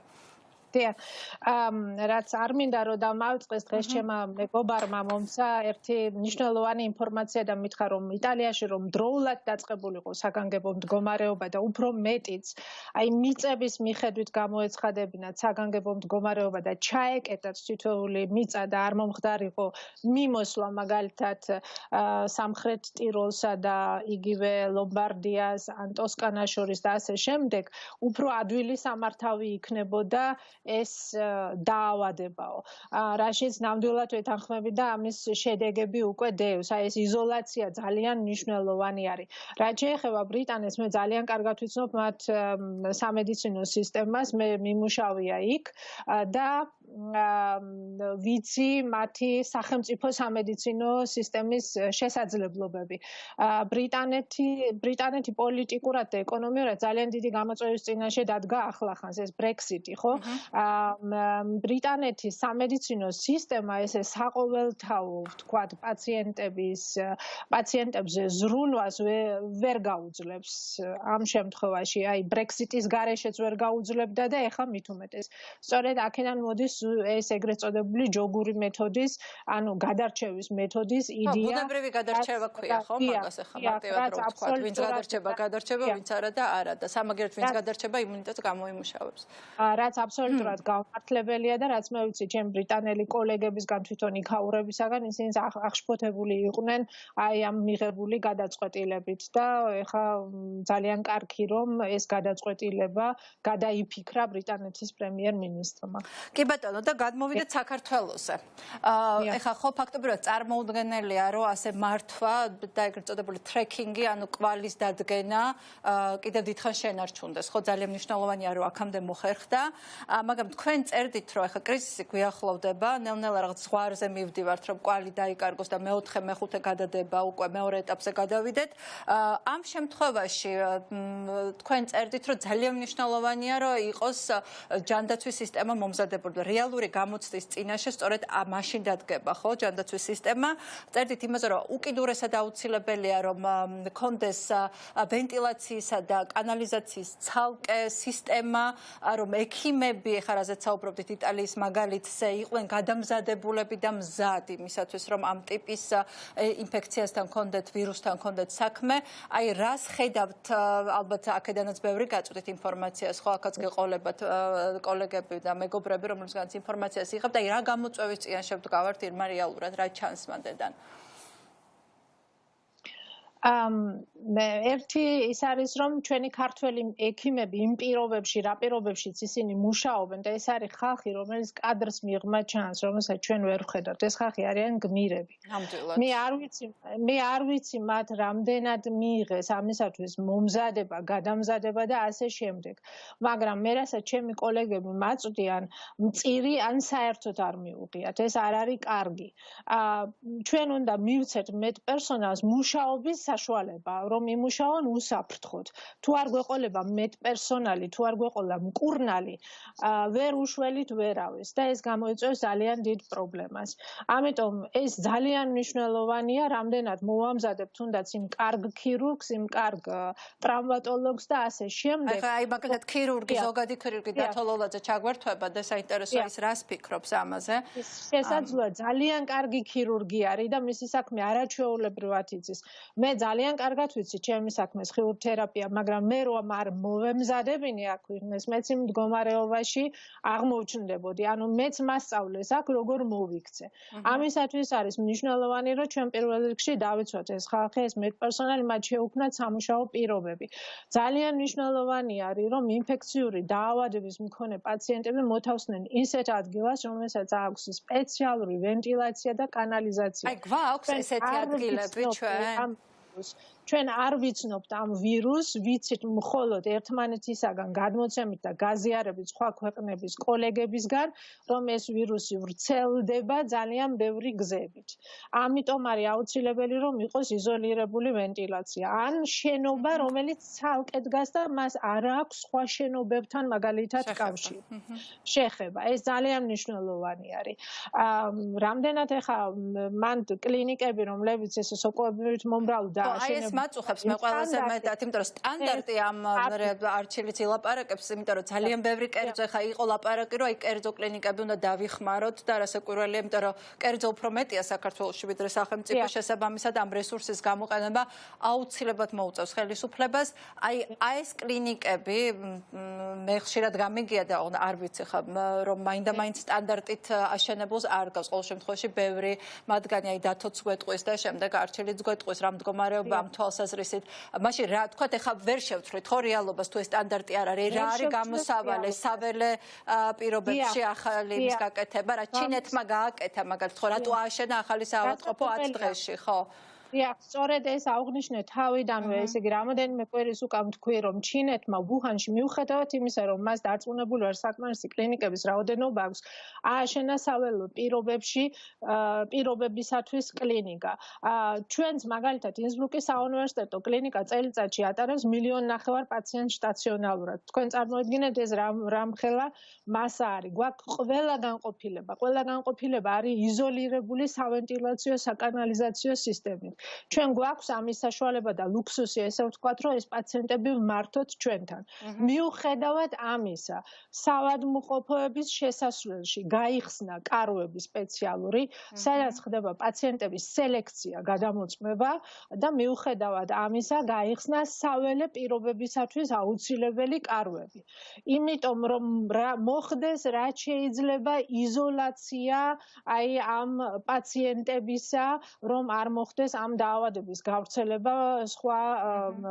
რაც არ მინდა რომ დამავიწყდეს დღეს ჩემმა მეგობარმა მომცა ერთი მნიშვნელოვანი ინფორმაცია და მითხრა რომ იტალიაში რომ დროულად დაწყებულიყო საგანგებო მდგომარეობა და უფრო მეტიც აი მიწების მიხედვით გამოეცხადებინათ საგანგებო მდგომარეობა და ჩაეკეტათ თითოეული მიწა და არ მომხდარიყო მიმოსვლა მაგალითად სამხრეთ ტიროლსა და იგივე ლომბარდიას ან ტოსკანას შორის და ასე შემდეგ უფრო ადვილი სამართავი იქნებოდა ეს დაავადებაო. რაშიც ნამდვილად ვეთანხმები და ამის შედეგები უკვე დევს. აი ეს იზოლაცია ძალიან მნიშვნელოვანი არის. რაც შეეხება ბრიტანეთს, მე ძალიან კარგად ვიცნობ მათ სამედიცინო სისტემას, მე მიმუშავია იქ და ვიცი მათი სახელმწიფო სამედიცინო სისტემის შესაძლებლობები. ბრიტანეთი პოლიტიკურად და ეკონომიურად ძალიან დიდი გამოწვევის წინაშე დადგა ახლახანს ეს Brexit-ი, ხო? ბრიტანეთის სამედიცინო სისტემა ესე საყოველთაო, ვთქვათ, პაციენტებზე ზრუნვას ვერ გაუძლებს ამ შემთხვევაში. აი Brexit-ის გარეშეც ვერ გაუძლებდა და ეხლა მით უმეტეს. სწორედ აქედან მოდის ეს ეგრეთ წოდებული ჯოგური მეთოდის, ანუ გადარჩევის მეთოდის იდეა. ბუნებრივი გადარჩევა ქვია, ხო? მაგას ეხლა მარტივად რო ვთქვათ, ვინც გადარჩება, ვინც არა და არა და სამაგერად ვინც გადარჩება, იმუნიტეტს გამოიმუშავებს. რაც აბსოლუტურად გამართლებელია და რაც მე ვიცი ჩემ ბრიტანელი კოლეგებისგან თვითონ იქაურებისაგან, ისინი აღშფოთებული იყვნენ აი ამ მიღებული გადაწყვეტილებით და ეხლა ძალიან კარგი რომ ეს გადაწყვეტილება გადაიფიქრა ბრიტანეთის პრემიერ-მინისტრმა. კი ბატონო და გადმოვიდეთ საქართველოსზე. ეხლა ხო ფაქტობრივად წარმოუდგენელია რომ ასე მართვა და ეგრეთ წოდებული ტრეკინგი, ანუ კვალის დადგენა კიდევ დიდხანს შენარჩუნდეს. ხო ძალიან მნიშვნელოვანია რომ აქამდე მოხერხდა, მაგრამ თქვენ წერდით რომ ეხლა კრიზისი გვიახლოვდება, ნელ-ნელა რაღაც ზღვარზე მივდივართ რომ კვალი დაიკარგოს და მეოთხე, მეხუთე გადადება უკვე მეორე ეტაპზე გადავიდეთ. ამ შემთხვევაში თქვენ წერდით რომ ძალიან მნიშვნელოვანია რომ იყოს ჯანდაცვის სისტემა მომზადებული. რეალური გამოცდის წინაშე სწორედ მაშინ დადგება, ხო, ჯანდაცვის სისტემა. წერდით იმაზე რომ უკიდურესად აუცილებელია რომ კონდეს ვენტილაციისა და კანალიზაციის ცალკე სისტემა, რომ ექიმები, ეხლა რაზეც საუბრობდით იტალიის მაგალითზე, იყვნენ გადამზადებულები და მზად იმისათვის რომ ამ ტიპის ინფექციასთან კონდეთ, ვირუსთან კონდეთ საქმე. აი რას ხედავთ, ალბათ აქედანაც ბევრი გაწვდით ინფორმაციას, ხო, აქაც გეყოლებათ კოლეგები და მეგობრები, რომლებსგანაც ინფორმაციას იღებთ, აი რა გამოწვევის წინაშე ვდგავართ ირმა რეალურად, რა ჩანს მანდედან? ერთი ის არის რომ ჩვენი ქართველი ექიმები იმ პირობებში, რა პირობებშიც ისინი მუშაობენ და ეს არის ხალხი, რომელიც კადრს მიღმა ჩანს, რომელსაც ჩვენ ვერ ვხედავთ. ეს ხალხი არიან გმირები. მე არ ვიცი მათ რამდენად მიიღეს ამისათვის მომზადება, გადამზადება და ასე შემდეგ. მაგრამ მე რასაც ჩემი კოლეგები მაწვდიან, მწირი ან საერთოდ არ მიუღიათ. ეს არ არის კარგი. ჩვენ უნდა მივცეთ მეტ პერსონალს მუშაობის საშუალება, რომ იმუშაონ უსაფრთხოდ. თუ არ გვეყოლება მეტ პერსონალი, თუ არ გვეყოლა მკურნალი, ვერ უშველით ვერავის და ეს გამოიწვევს ძალიან დიდ პრობლემას. ამიტომ ეს ძალიან მნიშვნელოვანია, რამდენად მოვამზადებთ თუნდაც იმ კარგ ქირურგს, იმ კარგ ტრავმატოლოგს და ასე შემდეგ. ახლა აი მაგალითად ქირურგი, ზოგადი ქირურგი დათოლოლაძე ჩაგვერთვება და საინტერესოა ის რას ფიქრობს ამაზე. შესაძლოა ძალიან კარგი ქირურგი არის და მისი საქმე არაჩვეულებრივად იცის. მე ძალიან კარგად ვიცი ჩემი საქმეს ხიურთერაპია, მაგრამ მე რომ არ მოვემზადებინე აქ ვიღნეს, მეც იმ მდგომარეობაში აღმოჩნდებოდი. ანუ მეც მასწავლეს აქ როგორ მოვიქცე. ამისათვის არის მნიშვნელოვანი, რომ ჩვენ პირველ რიგში დავიცვათ ეს ხალხი, ეს მედპერსონალი, მათ შეუქმნათ სამუშაო პირობები. ძალიან მნიშვნელოვანი არის, რომ ინფექციური დაავადების მქონე პაციენტები მოთავსდნენ ისეთ ადგილას, რომელსაც აქვს სპეციალური ვენტილაცია და კანალიზაცია. აი გვაქვს ესეთი ადგილები ჩვენ? ჩვენ არ ვიცნობთ ამ ვირუსს, ვიცით მხოლოდ ერთმანეთისაგან გადმოცემით და გაზიარებით სხვა ქვეყნების კოლეგებისგან, რომ ეს ვირუსი ვრცელდება ძალიან ბევრი გზებით. ამიტომ არის აუცილებელი, რომ იყოს იზოლირებული ვენტილაცია. ან შენობა, რომელიც ცალკე დგას და მას არ აქვს სხვა შენობებთან მაგალითად კავშირი. შეხება. ეს ძალიან მნიშვნელოვანი არის. რამდენად ეხა მან კლინიკები, რომლებიც ეს სოკოებით მომრავლდა აი ეს მაწუხებს მე ყველაზე მეტად, იმიტომ რომ სტანდარტი ამ არჩილიც ილაპარაკებს, იმიტომ რომ ძალიან ბევრი კერძო ეხა იყო ლაპარაკი, რომ აი კერძო კლინიკები უნდა დავიხმაროთ და რასაკვირველია, იმიტომ რომ კერძო უფრო მეტია საქართველოში ვიდრე სახელმწიფო, შესაბამისად ამ რესურსის გამოყენება აუცილებლად მოუწევს ხელისუფლებას. აი ეს კლინიკები მე ხშირად გამიგია და არ ვიცი ხა რომ მაინდა-მაინც სტანდარტით აშენებულს არ გავს. ყოველ შემთხვევაში ბევრი მათგანი აი დათოც გვეტყვის და შემდეგ არჩილიც გვეტყვის რა მდგომარეობა ამ თვალსაზრისით. მაშინ რა თქვათ, ეხლა ვერ შევთვლით ხო რეალობას თუ ეს სტანდარტი არ არის, რა არის გამოსავალი საველე პირობებში ახალი იმის გაკეთება, რა ჩინეთმა გააკეთა მაგალითად, ხო რატო ააშენა ახალი საავადმყოფო 10 დღეში, ხო? დიახ, სწორედ ეს აღვნიშნე თავიდანვე, ესე იგი, რამოდენიმე კვირის უკან თქვი, რომ ჩინეთმა ვუჰანში მიუხედავად იმისა, რომ მას დარწმუნებული არ საკმარისი კლინიკების რაოდენობა აქვს, ააშენა საველო პირობებისათვის კლინიკა. ჩვენც მაგალითად ინსბრუკის საუნივერსიტეტო კლინიკა წელიწადში ატარებს 1,5 მილიონ პაციენტს სტაციონალურად. თქვენ წარმოიდგინეთ ეს რამხელა მასა არის. გვაქვს ყველა განყოფილება არის იზოლირებული სავენტილაციო საკანალიზაციო სისტემით. ჩვენ გვაქვს ამის საშუალება და ლუქსუსი, ესე ვთქვათ, რომ ეს პაციენტები ვმართოთ ჩვენთან. მიუხედავად ამისა, საავადმყოფოების შესასვლელში გაიხსნა კარვები სპეციალური, სადაც ხდება პაციენტების სელექცია, გადამოწმება და მიუხედავად ამისა, გაიხსნა საველე პირობებისათვის აუცილებელი კარვები. იმიტომ რომ მოხდეს რაც შეიძლება იზოლაცია ამ პაციენტებისა, რომ არ მოხდეს ამ დაავადების გავრცელება სხვა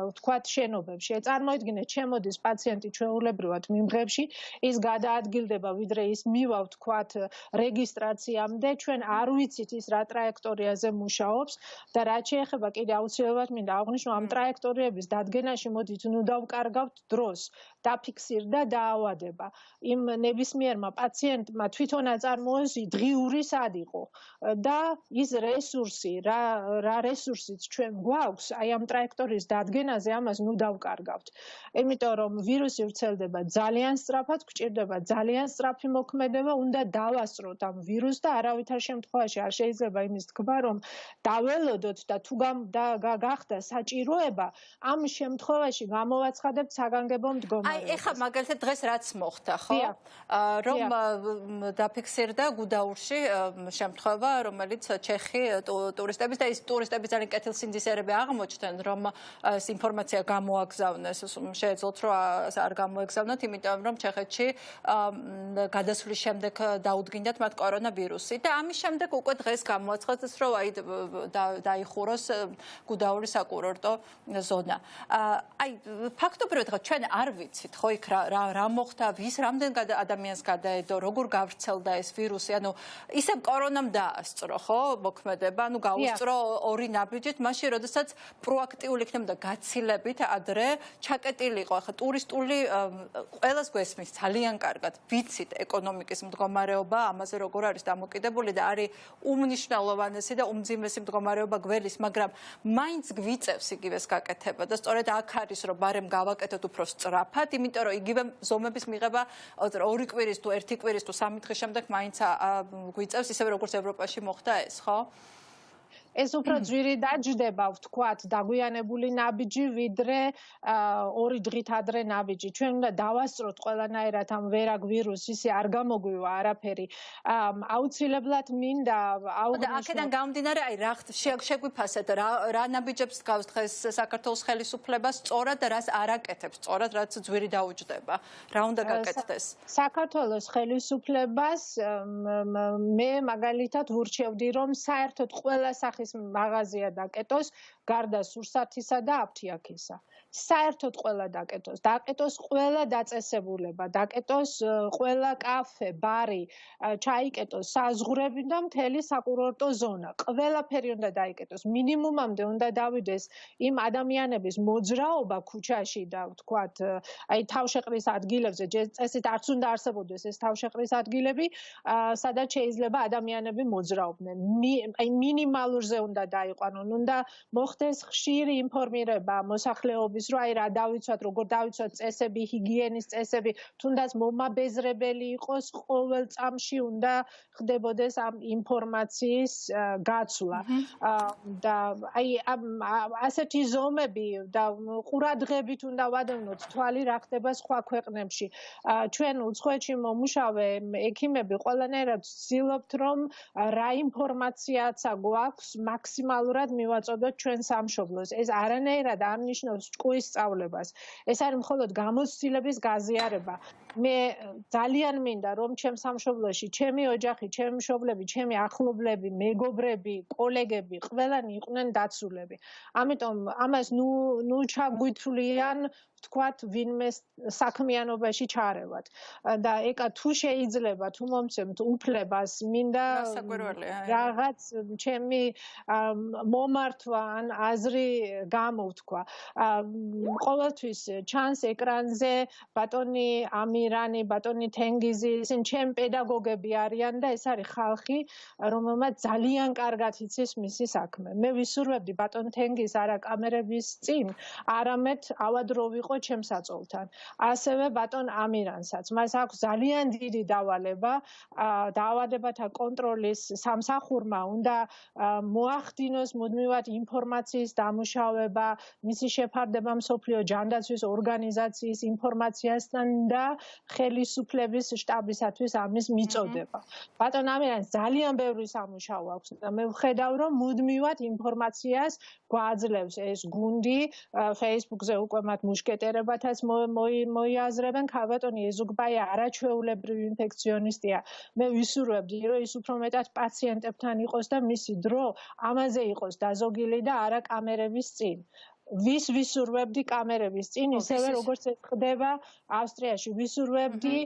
ვთქვათ შენობებში. წარმოიდგინეთ, შემოდის პაციენტი ჩვეულებრივად მიმღებში, ის გადაადგილდება, ვიდრე ის მივა ვთქვათ რეგისტრაციამდე, ჩვენ არ ვიცით ის რა ტრაექტორიაზე მუშაობს და რაც შეეხება კიდე აუცილებლად მინდა აღვნიშნო ამ ტრაექტორიების დადგენაში მოდით ნუ დავკარგავთ დროს, დაფიქსირდა დაავადება. იმ ნებისმიერმა პაციენტმა თვითონ აწარმოოს დღიური სად იყო და ის რესურსი, რა რესურსიც ჩვენ გვაქვს, აი ამ ტრაექტორიის დადგენაზე ამას ნუ დავკარგავთ. იმიტომ რომ ვირუსი ვრცელდება ძალიან სწრაფად, გვჭირდება ძალიან სწრაფი მოქმედება, უნდა დავასწროთ ამ ვირუსს და არავითარ შემთხვევაში არ შეიძლება იმის თქვა, რომ დაველოდოთ და თუ გახდა საჭიროება, ამ შემთხვევაში გამოვაცხადებთ საგანგებო მდგომარეობას. აი, ეხლა მაგალითად დღეს რაც მოხდა, ხო? რომ დაფიქსირდა გუდაურში შემთხვევა, რომელიც ჩეხი ტურისტების და ის ტურისტები ძალიან კეთილსინდისერები აღმოჩნდნენ, რომ ეს ინფორმაცია გამოაგზავნეს, შეეძლოთ რომ არ გამოეგზავნოთ, იმიტომ რომ ჩეხეთში გადასვლის შემდეგ დაუდგინდათ მათ კორონავირუსი და ამის შემდეგ უკვე დღეს გამოაცხადეს, რომ აი დაიხუროს გუდაურის საკურორტო ზონა. აი ფაქტობრივად ჩვენ არ ვიცით, ხო, იქ რა მოხდა, ვის რამდენ ადამიანს გადაედო, როგორ გავრცელდა ეს ვირუსი, ანუ ისევ კორონამ დაასწრო, ხო, მოქმედება, ანუ გაუსწრო ორი ნაბიჯით, მაშინ როდესაც პროაქტიული იქნებოდა გაცილებით ადრე ჩაკეტილი იყო, ახლა ტურისტული ყველას გვესმის ძალიან კარგად, ვიცით ეკონომიკის მდგომარეობა, ამაზე როგორ არის დამოკიდებული და არის უმნიშვნელოვანესი და უმძიმესი მდგომარეობა გველის, მაგრამ მაინც გვიწევს იგივეს გაკეთება და სწორედ აქ არის რომ ბარემ გავაკეთოთ უფრო სწრაფად, იმიტომ რომ იგივე ზომების მიღება 2 კვირის თუ 1 კვირის თუ 3 დღის შემდეგ მაინც გვიწევს, ისევე როგორც ევროპაში მოხდა ეს, ხო? ეს უფრო ძვირი დაჯდება, ვთქვათ, დაგვიანებული ნაბიჯი, ვიდრე 2 დღით ადრე ნაბიჯი. ჩვენ უნდა დავასწროთ ყველანაირად ამ ვერაგ ვირუსს, ისე არ გამოგვივა არაფერი. აუცილებლად მინდა და აქედან გამომდინარე, აი რა შეგვიფასეთ, რა ნაბიჯებს გავს დღეს საქართველოს ხელისუფლება სწორად და რას არ აკეთებს, სწორად რაც ძვირი დაუჯდება. რა უნდა გაკეთდეს? საქართველოს ხელისუფლებას მე მაგალითად ვურჩევდი, რომ საერთოდ ყველა სახის მაღაზია დაკეტოს, გარდა სურსათისა და აფთიაქისა. საერთოდ ყველა დაკეტოს ყველა დაწესებულება, დაკეტოს ყველა კაფე, ბარი, ჩაიკეტოს საზღვრები და მთელი საკურორტო ზონა. ყველაფერი უნდა დაიკეტოს. მინიმუმამდე უნდა დავიდეს იმ ადამიანების მოძრაობა ქუჩაში და ვთქვათ, აი თავშეყრის ადგილებზე, წესით არც უნდა არსებობდეს ეს თავშეყრის ადგილები, სადაც შეიძლება ადამიანები მოძრაობდნენ. აი მინიმალურზე უნდა დაიყვანონ, უნდა მოხდეს ხშირი ინფორმირება მოსახლეობის, რომ აი რა დავიცვათ, როგორ დავიცვათ წესები, ჰიგიენის წესები, თუნდაც მომაბეზრებელი იყოს, ყოველ წამში უნდა ხდებოდეს ამ ინფორმაციის გაცვლა. და აი ასეთი ზომები და ყურადღებით უნდა ვადევნოთ თვალი რა ხდება სხვა ქვეყნებში. ჩვენ უცხოეთში მომუშავე ექიმები ყველანაირად ვცდილობთ, რომ რა ინფორმაციაცა გვაქვს, მაქსიმალურად მივაწოდოთ ჩვენ სამშობლოს. ეს არანაირად არ ნიშნავს ჭკუის სწავლებას. ეს არის მხოლოდ გამოცდილების გაზიარება. მე ძალიან მინდა, რომ ჩემ სამშობლოში, ჩემი ოჯახი, ჩემი მშობლები, ჩემი ახლობლები, მეგობრები, კოლეგები, ყველანი იყვნენ დაცულები. ამიტომ ამას ნუ ჩაგვითვლიან ვთქვათ, ვინმე საქმიანობაში ჩარევად. და ეკა თუ შეიძლება თუ მომცემთ უფლებას, მინდა რაღაც ჩემი მომართვა ან აზრი გამოვთქვა. ყოველთვის ჩანს ეკრანზე ბატონი ამირანი, ბატონი თენგიზი, ისინი ჩემი პედაგოგები არიან და ეს არის ხალხი, რომელმაც ძალიან კარგად იცის მისი საქმე. მე ვისურვებდი ბატონ თენგიზს არა კამერების წინ, არამედ ავადრო ვიყო ჩემს საწოლთან. ასევე ბატონ ამირანსაც. მას აქვს ძალიან დიდი დავალება, დაავადებათა კონტროლის სამსახურმა უნდა მოახდინოს მუდმივად ინფორმაციის დამუშავება, მისი შეფარდება მსოფლიო ჯანდაცვის ორგანიზაციის ინფორმაციასთან და ხელისუფლების შტაბისათვის ამის მიწოდება. ბატონ ამირანს ძალიან ბევრი სამუშაო აქვს და მე ვხედავ, რომ მუდმივად ინფორმაციას გვაძლევს ეს გუნდი, Facebook-ზე უკვე მათ მუშკეტერებათაც მოიაზრებენ, ქალბატონი ეზუგბაია არაჩვეულებრივი ინფექციონისტია. მე ვისურვებდი, რომ ის უფრო მეტად პაციენტებთან იყოს და მისი დრო ამაზე იყოს დაზოგილი და არა კამერების წინ. ვის ვისურვებდი კამერების წინ, ისევე როგორც ეს ხდება ავსტრიაში, ვისურვებდი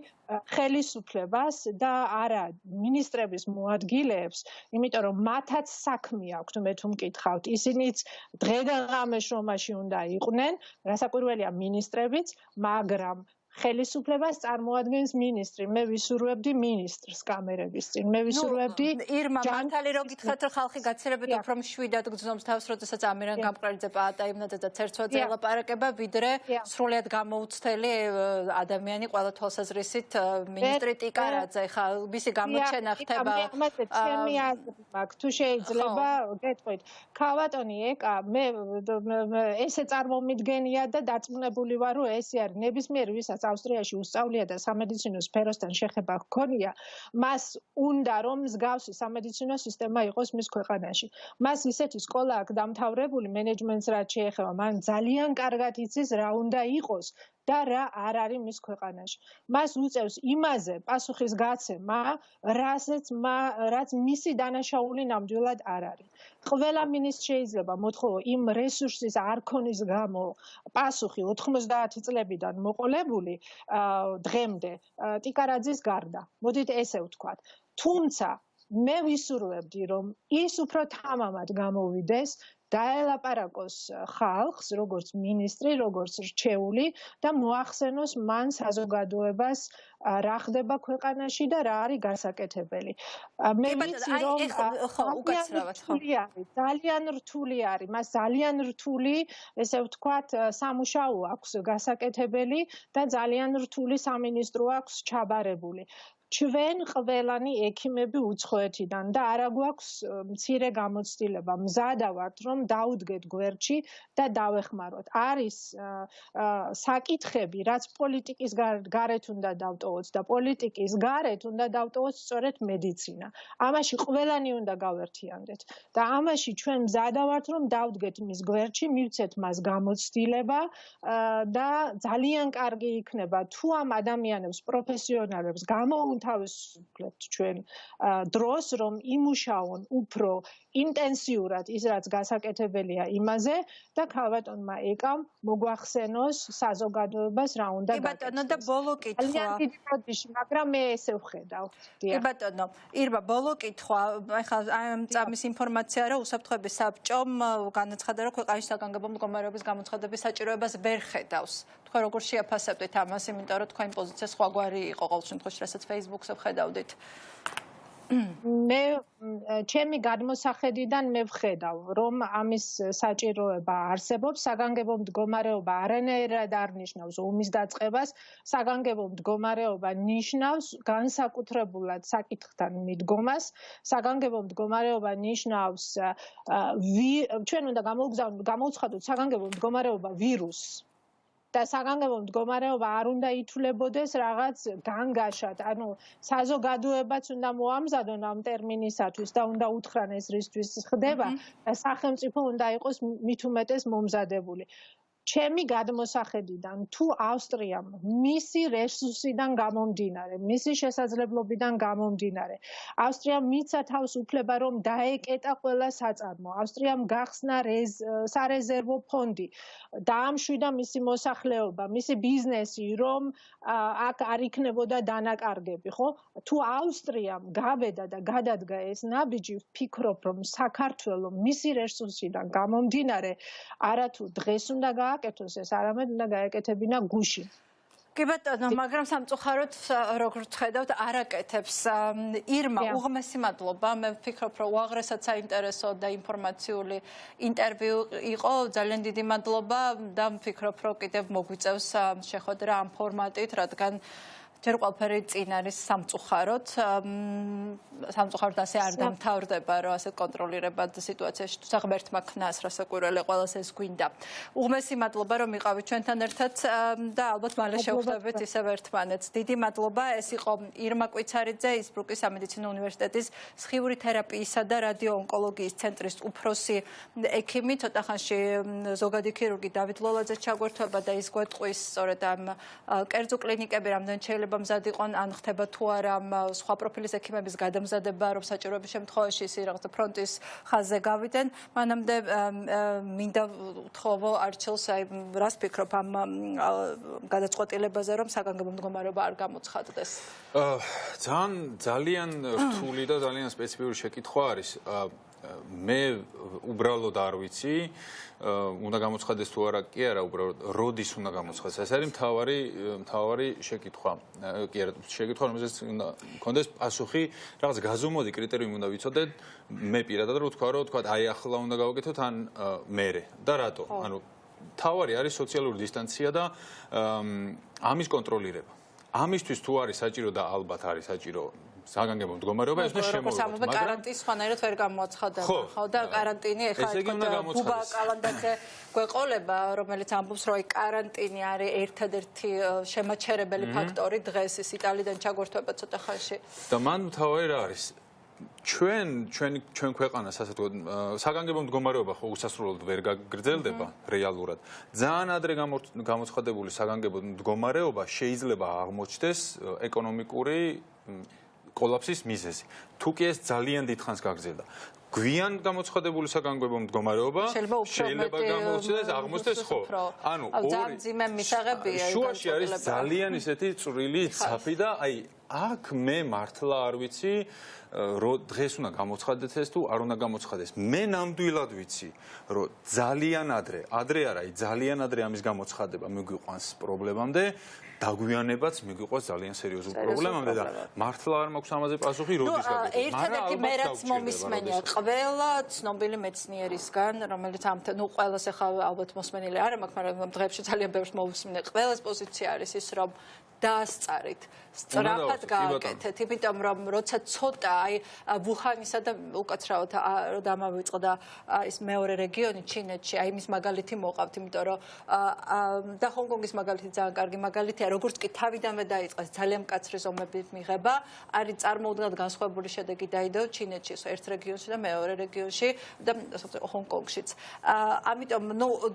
ხელისუფლებას და არა მინისტრების მოადგილეებს, იმიტომ რომ მათაც საქმე აქვთ, მე თუ მკითხავთ, ისინიც დღე და ღამე შრომაში უნდა იყვნენ, რასაკვირველია მინისტრებიც, მაგრამ ხელისუფლებას წარმოადგენს მინისტრი. მე ვისურვებდი მინისტრს კამერების წინ. მე ვისურვებდი ირმა მართალი რომ გითხრათ რომ ხალხი გაცილებით უფრო მშვიდად გძნობს თავს, როდესაც ამირან გამყრელიძე პაატაიმნაძე და ცერცვაძე ელაპარაკება, ვიდრე სრულიად გამოუცდელი ადამიანი ყველა თვალსაზრისით მინისტრი ტიკარაძე. ხა მისი გამოჩენა ხდება. ჩემი აზრი მაქვს, თუ შეიძლება გეტყვით. ქალბატონი ეკა, მე ესე წარმომიდგენია და დარწმუნებული ვარ, რომ ესე არის ნებისმიერ ვისაც ავსტრიაში უსწავლია და სამედიცინო სფეროსთან შეხება ჰქონია, მას უნდა რომ მსგავსი სამედიცინო სისტემა იყოს მის ქვეყანაში. მას ისეთი სკოლა აქვს დამთავრებული მენეჯმენტს რაც შეეხება, მან ძალიან კარგად იცის რა უნდა იყოს და რა არ არის მის ქვეყანაში. მას უწევს იმაზე პასუხის გაცემა, რაც მისი დანაშაული ნამდვილად არ არის. ყველა მინისტრს შეიძლება მოთხოვო იმ რესურსის არქონის გამო პასუხი 90 წლებიდან მოყოლებული დღემდე ტიკარაძის გარდა. მოდით ესე ვთქვათ. თუმცა მე ვისურვებდი რომ ის უფრო თამამად გამოვიდეს დაელაპარაკოს ხალხს, როგორც მინისტრი, როგორც რჩეული და მოახსენოს მან საზოგადოებას რა ხდება ქვეყანაში და რა არის გასაკეთებელი. მე ვიცი რომ ძალიან რთული არის, მას ძალიან რთული, ესე ვთქვათ, სამუშაო აქვს გასაკეთებელი და ძალიან რთული სამინისტრო აქვს ჩაბარებული. ჩვენ ყველანი ექიმები უცხოეთიდან და არა გვაქვს მცირე გამოცდილება. მზადა ვართ რომ დავუდგეთ გვერდში და დავეხმაროთ. არის საკითხები, რაც პოლიტიკის გარეთ უნდა დავტოვოთ და პოლიტიკის გარეთ უნდა დავტოვოთ სწორედ მედიცინა. ამაში ყველანი უნდა გავერთიანდეთ და ამაში ჩვენ მზადა ვართ რომ დავუდგეთ მის გვერდში, მივცეთ მას გამოცდილება და ძალიან კარგი იქნება თუ ამ ადამიანებს პროფესიონალებს თავისუფლებთ ჩვენ დროს რომ იმუშაონ უფრო ინტენსიურად ის რაც გასაკეთებელია იმაზე და ქალბატონმა ეკამ მოგვახსენოს საზოგადოებას რა უნდა გაკეთდეს. ბატონო და ბოლო კითხვა. ძალიან დიდი პროდიში, მაგრამ მე ესე ვხედავ. ბატონო, ირმა ბოლო კითხვა. ახლა ამ წამის ინფორმაცია რა უსაფრთხოების საბჭომ განაცხადა რომ ქვეყანის საგანგებო მდგომარეობის გამოცხადების საჭიროებას ვერ ხედავს. თქვენ როგორ შეაფასებთ ამას, იმიტომ რომ თქვენი პოზიცია სხვაგვარი იყო ყოველ შემთხვევაში, რასაც Facebook-ზე ვხედავდით. მე ჩემი გადმოსახედიდან მე ვხედავ, რომ ამის საჭიროება არსებობს, საგანგებო მდგომარეობა არანაირად არ ნიშნავს ომის დაწყებას, საგანგებო მდგომარეობა ნიშნავს განსაკუთრებულად საკითხთან მიდგომას, საგანგებო მდგომარეობა ნიშნავს ჩვენ უნდა გამოვცხადოთ საგანგებო მდგომარეობა ვირუსს. და საგანგებო მდგომარეობა არ უნდა ითვლებოდეს რაღაც განგაშად, ანუ საზოგადოებაც უნდა მოამზადონ ამ ტერმინისათვის და უნდა უთხრან ეს რისთვის ხდება და სახელმწიფო უნდა იყოს მით უმეტეს მომზადებული. ჩემი გადმოსახედიდან თუ ავსტრიამ მისი რესურსიდან გამომდინარე, მისი შესაძლებლობიდან გამომდინარე, ავსტრიამ მიცა თავისუფლება რომ დაეკეტა ყველა საწარმო, ავსტრიამ გახსნა სარეზერვო ფონდი, დაამშვიდა მისი მოსახლეობა, მისი ბიზნესი, რომ აქ არ იქნებოდა დანაკარგები, ხო? თუ ავსტრიამ გავედა და გადადგა ეს ნაბიჯი, ვფიქრობ, რომ საქართველო მისი რესურსიდან გამომდინარე, არათუ დღეს უნდა გააკეთოს ეს, არამედ უნდა გაეკეთებინა გუში. კი ბატონო, მაგრამ სამწუხაროდ როგორც ხედავთ, არ აკეთებს. ირმა, უღმესი მადლობა. მე ვფიქრობ, რომ უაღრესად საინტერესო და ინფორმაციული ინტერვიუ იყო. ძალიან დიდი მადლობა და ვფიქრობ, რომ კიდევ მოგვიწევს შეხვედრა ამ ფორმატით, რადგან ჯერ ყველაფერი წინ არის სამწუხაროდ. სამწუხაროდ ასე არ დამთავრდება, რომ ასე კონტროლირებად სიტუაციაში თუ ღმერთმა ქნას, რასაკვირველი ყველას ეს გვინდა. უღმესი მადლობა, რომ იყავით ჩვენთან ერთად და ალბათ მალე შევხვდებით ისევ ერთმანეთს. დიდი მადლობა. ეს იყო ირმა კვიცარიძე, ინსბრუკის სამედიცინო უნივერსიტეტის სხიური თერაპიისა და რადიოონკოლოგიის ცენტრის უფროსი ექიმი. ცოტა ხანში ზოგადი ქირურგი დავით ლოლაძე ჩაგვერთვება და ის გვეტყვის სწორედ ამ კერძო კლინიკები რამდენ შეიძლება მზად იყვნენ, ან ხდება თუ არა სხვა პროფილის ექიმების გადამზადება, რომ საჭიროების შემთხვევაში ისინი რაღაცა ფრონტის ხაზზე გავიდნენ. მანამდე მინდა ვთხოვო არჩილს, აი რას ფიქრობ ამ გადაწყვეტილებაზე, რომ საგანგებო მდგომარეობა არ გამოცხადდეს? ძალიან რთული და ძალიან სპეციფიკური შეკითხვა არის. მე უბრალოდ არ ვიცი, უნდა გამოცხადდეს თუ არა, კი არა, უბრალოდ როდის უნდა გამოცხადდეს. ეს არის მთავარი შეკითხვა. კი არა, შეკითხვა, რომელზეც უნდა მქონდეს პასუხი, რაღაც გაზომოდი კრიტერიუმი უნდა ვიცოდეთ. მე პირადად რო ვთქვა, აი ახლა უნდა გავაკეთოთ ან მერე და რატო? ანუ მთავარი არის სოციალური დისტანცია და ამის კონტროლირება. ამისთვის თუ არის საჭირო და ალბათ არის საჭირო საგანგებო მდგომარეობა, ეს უნდა შემოვიდეს, მაგრამ კარანტინის სხვანაირად ვერ გამოაცხადება, ხო და კარანტინი ეხლა ბუბა კალანდაძე გვეყოლება, რომელიც ამბობს, რომ აი კარანტინი არის ერთადერთი შემაჩერებელი ფაქტორი დღეს ის იტალიიდან ჩაგვერთვება ცოტა ხანში. და მან მთავარი რა არის? ჩვენ ქვეყანას ასე ვთქვათ, საგანგებო მდგომარეობა ხო უსასრულოდ ვერ გაგრძელდება რეალურად. ძალიან ადრე გამოცხადებული საგანგებო მდგომარეობა შეიძლება აღმოჩნდეს ეკონომიკური კოლაფსის მიზეზი. თუ კი ეს ძალიან დიდხანს გაგრძელდა. გვიან გამოცხადებული საგანგებო მდგომარეობა შეიძლება გამოჩნდეს აღმოჩნდეს ხო? ანუ ძამძიმე მისაღებია. შუაში არის ძალიან ისეთი წვრილი ძაფი და აი აქ მე მართლა არ ვიცი რომ დღეს უნდა გამოცხადდეს ეს თუ არ უნდა გამოცხადდეს. მე ნამდვილად ვიცი რომ ძალიან ადრე არა, ძალიან ადრე ამის გამოცხადება მიგვიყვანს პრობლემამდე. დაგვიანებაც მიგვიყვანს ძალიან სერიოზულ პრობლემამდე და მართლა არ მაქვს ამაზე პასუხი, როდის გაგეთო. ერთადერთი მე რაც მომისმენია ყველა ცნობილი მეცნიერისგან, რომელიც ყველას ახლა ალბათ მოსმენილი არ მაქვს, მაგრამ დღეებში ძალიან ბევრს მომისმენია. ყველას პოზიცია არის ის, რომ დაასწარით, სწრაფად გააკეთეთ, იმიტომ რომ როცა ცოტა აი ვუჰანისა და უკაცრავად დამავიწყდა ის მეორე რეგიონი ჩინეთში, აი მის მაგალითი მოყავთ, იმიტომ რომ და ჰონკონგის მაგალითი ძალიან კარგი მაგალითია, როგორც კი თავიდანვე დაიწყეს ძალიან მკაცრი ზომებით მიღება, არის წარმოუდგენლად განსხვავებული შედეგი დაიდო ჩინეთში, ერთ რეგიონში და მეორე რეგიონში და ჰონკონგშიც. ამიტომ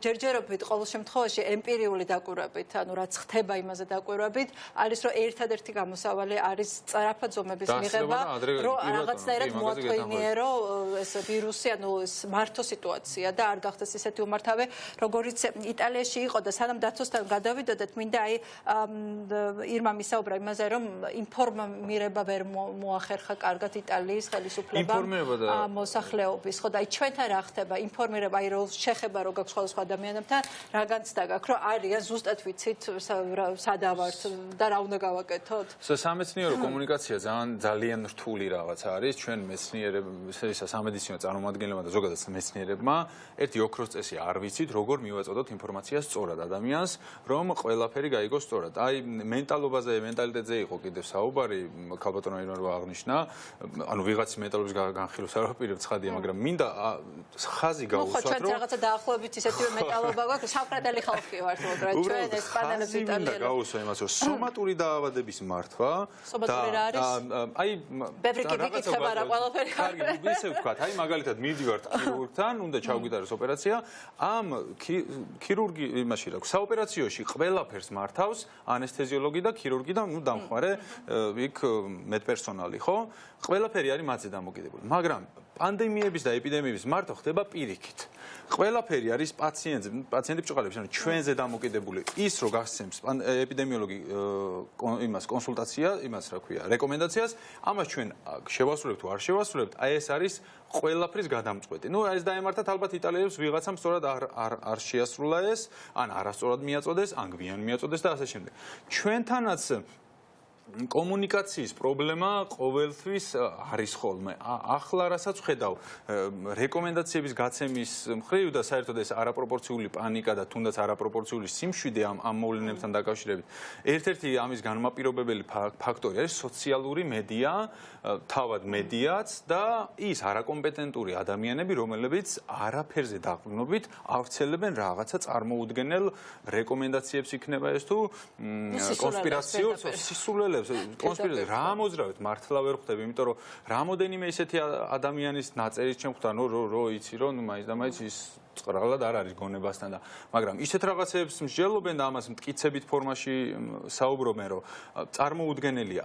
ჯერჯერობით ყოველ შემთხვევაში ემპირიული დაკვირვებით, ანუ რაც ხდება იმაზე დაკვირვებით, არის რომ ერთადერთი გამოსავალი არის სწრაფად ზომების მიღება, რომ რაღაცნაირად მოათხოვინიერო ეს ვირუსი, ანუ ეს მართო სიტუაცია და არ გახდეს ისეთი უმართავე, როგორიც იტალიაში იყო და სანამ დაცვასთან გადავიდოდეთ, მინდა აი ირმა მისაუბრა იმაზე, რომ ინფორმირება ვერ მოახერხა კარგად იტალიის ხელისუფლებამ მოსახლეობის, ხო და აი ჩვენთან რა ხდება, ინფორმირება, აი რომ შეხება რო გაქვს სხვადასხვა ადამიანებთან, რა განცდა გაქვს, რომ არიან ზუსტად ვიცით სადავართ და რა უნდა გავაკეთოთ? სამეცნიერო კომუნიკაცია ძალიან რთული რაღაც არის. ჩვენ მეცნიერებისა სამედიცინო წარმომადგენლებმა და ზოგადად მეცნიერებმა ერთი ოქროს წესი არ ვიცით, როგორ მივაწოდოთ ინფორმაციას სწორად ადამიანს, რომ ყველაფერი გაიგოს სწორად. აი მენტალობაზე, მენტალიტეტზე იყო კიდევ საუბარი, ქალბატონმა ირმარვა აღნიშნა, ანუ ვიღაცის მენტალობის განხილვას არ ვაპირებ ცხადია, მაგრამ მინდა ხაზი გაუსვათ, რომ ჩვენ რაღაცა დაახლოებით ისეთივე მენტალობა გვაქვს, საფრადალი ხალხი ვართ, მაგრამ ჩვენ ეს პანელებს იტალიელებს. გაუსვა იმას, რომ სომატური დაავადების მართვა სომატური რა არის? აი ბევრი კი მიკითხება რა ყველაფერი. კარგი, ისე ვთქვათ, აი მაგალითად მივიდივართ ქირურგთან, უნდა ჩავგვიტაროს ოპერაცია, ამ ქირურგი იმაში რა გვაქვს, საოპერაციოში ყველაფერს მართავს ანესთეზიოლოგი და ქირურგი და ნუ დამხმარე იქ მედპერსონალი, ხო? ყველაფერი არის მათზე დამოკიდებული, მაგრამ პანდემიების და ეპიდემიების მართვა ხდება პირიქით. ყველაფერი არის პაციენტი ბჭყალებს, ანუ ჩვენზე დამოკიდებული. ის რო გასცემს ეპიდემიოლოგი იმას კონსულტაცია, იმას რა ქვია, რეკომენდაციას, ამას ჩვენ შევასრულებთ თუ არ შევასრულებთ, აი ეს არის ყველაფრის გადამწყვეტი. ნუ ეს დაემართათ ალბათ იტალიელებს ვიღაცამ სწორად არ შეასრულა ეს, ან არასწორად მიაწოდეს, ან გვიან მიაწოდეს და ასე შემდეგ. ჩვენთანაც კომუნიკაციის პრობლემა ყოველთვის არის ხოლმე. ახლა რასაც ვხედავ რეკომენდაციების გაცემის მხრივ და საერთოდ ეს არაპროპორციული პანიკა და თუნდაც არაპროპორციული სიმშვიდე ამ მოვლენებთან დაკავშირებით. ერთ-ერთი ამის განმაპირობებელი ფაქტორი არის სოციალური მედია, თავად მედიაც და ის არაკომპეტენტური ადამიანები, რომლებიც არაფერზე დაყრდნობით ავრცელებენ რაღაცა წარმოუდგენელ რეკომენდაციებს იქნება ეს თუ კონსპირაციებს, სისულელებს კონსპირაციას რა მოძრავეთ მართლა ვერ ხვდები, იმიტომ რომ რამოდენიმე ისეთი ადამიანის ნაწერით შემხვდა, რო იცი რომ მაინც და მაინც ის წრალად არ არის გონებასთან და მაგრამ ისეთ რაღაცებს მსჯელობენ და ამას მტკიცებით ფორმაში საუბრობენ, რომ წარმოუდგენელია.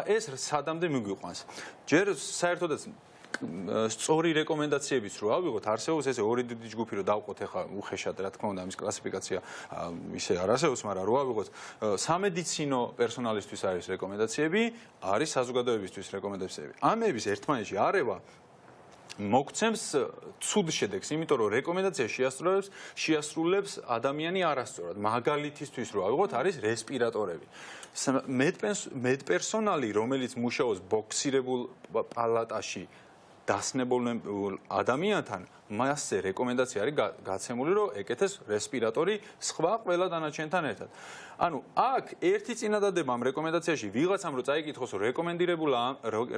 ეს სადამდე მიგვიყვანს. ჯერ საერთოდაც სწორი რეკომენდაციებიც რო ავიღოთ, არსებობს ესე ორი დიდი ჯგუფი რო დავყოთ ახლა უხეშად, რა თქმა უნდა, ამის კლასიფიკაცია ისე არ არსებობს, მაგრამ რო ავიღოთ სამედიცინო პერსონალისთვის არის რეკომენდაციები, არის საზოგადოებისთვის რეკომენდაციები. ამების ერთმანეთში არევა მოგცემს ცუდ შედეგს, იმიტომ რომ რეკომენდაცია შეასრულებს ადამიანი არასწორად. მაგალითისთვის რო ავიღოთ, არის რესპირატორები. მედპერსონალი, რომელიც მუშაობს ბოქსირებულ პალატაში დასნებულ ადამიანთან, მასზე რეკომენდაცია არის გაცემული, რომ ეკეთეს რესპირატორი სხვა ყველა დანარჩენთან ერთად. ანუ აქ ერთი წინადადება ამ რეკომენდაციაში ვიღაცამ რო წაიკითხოს, რომ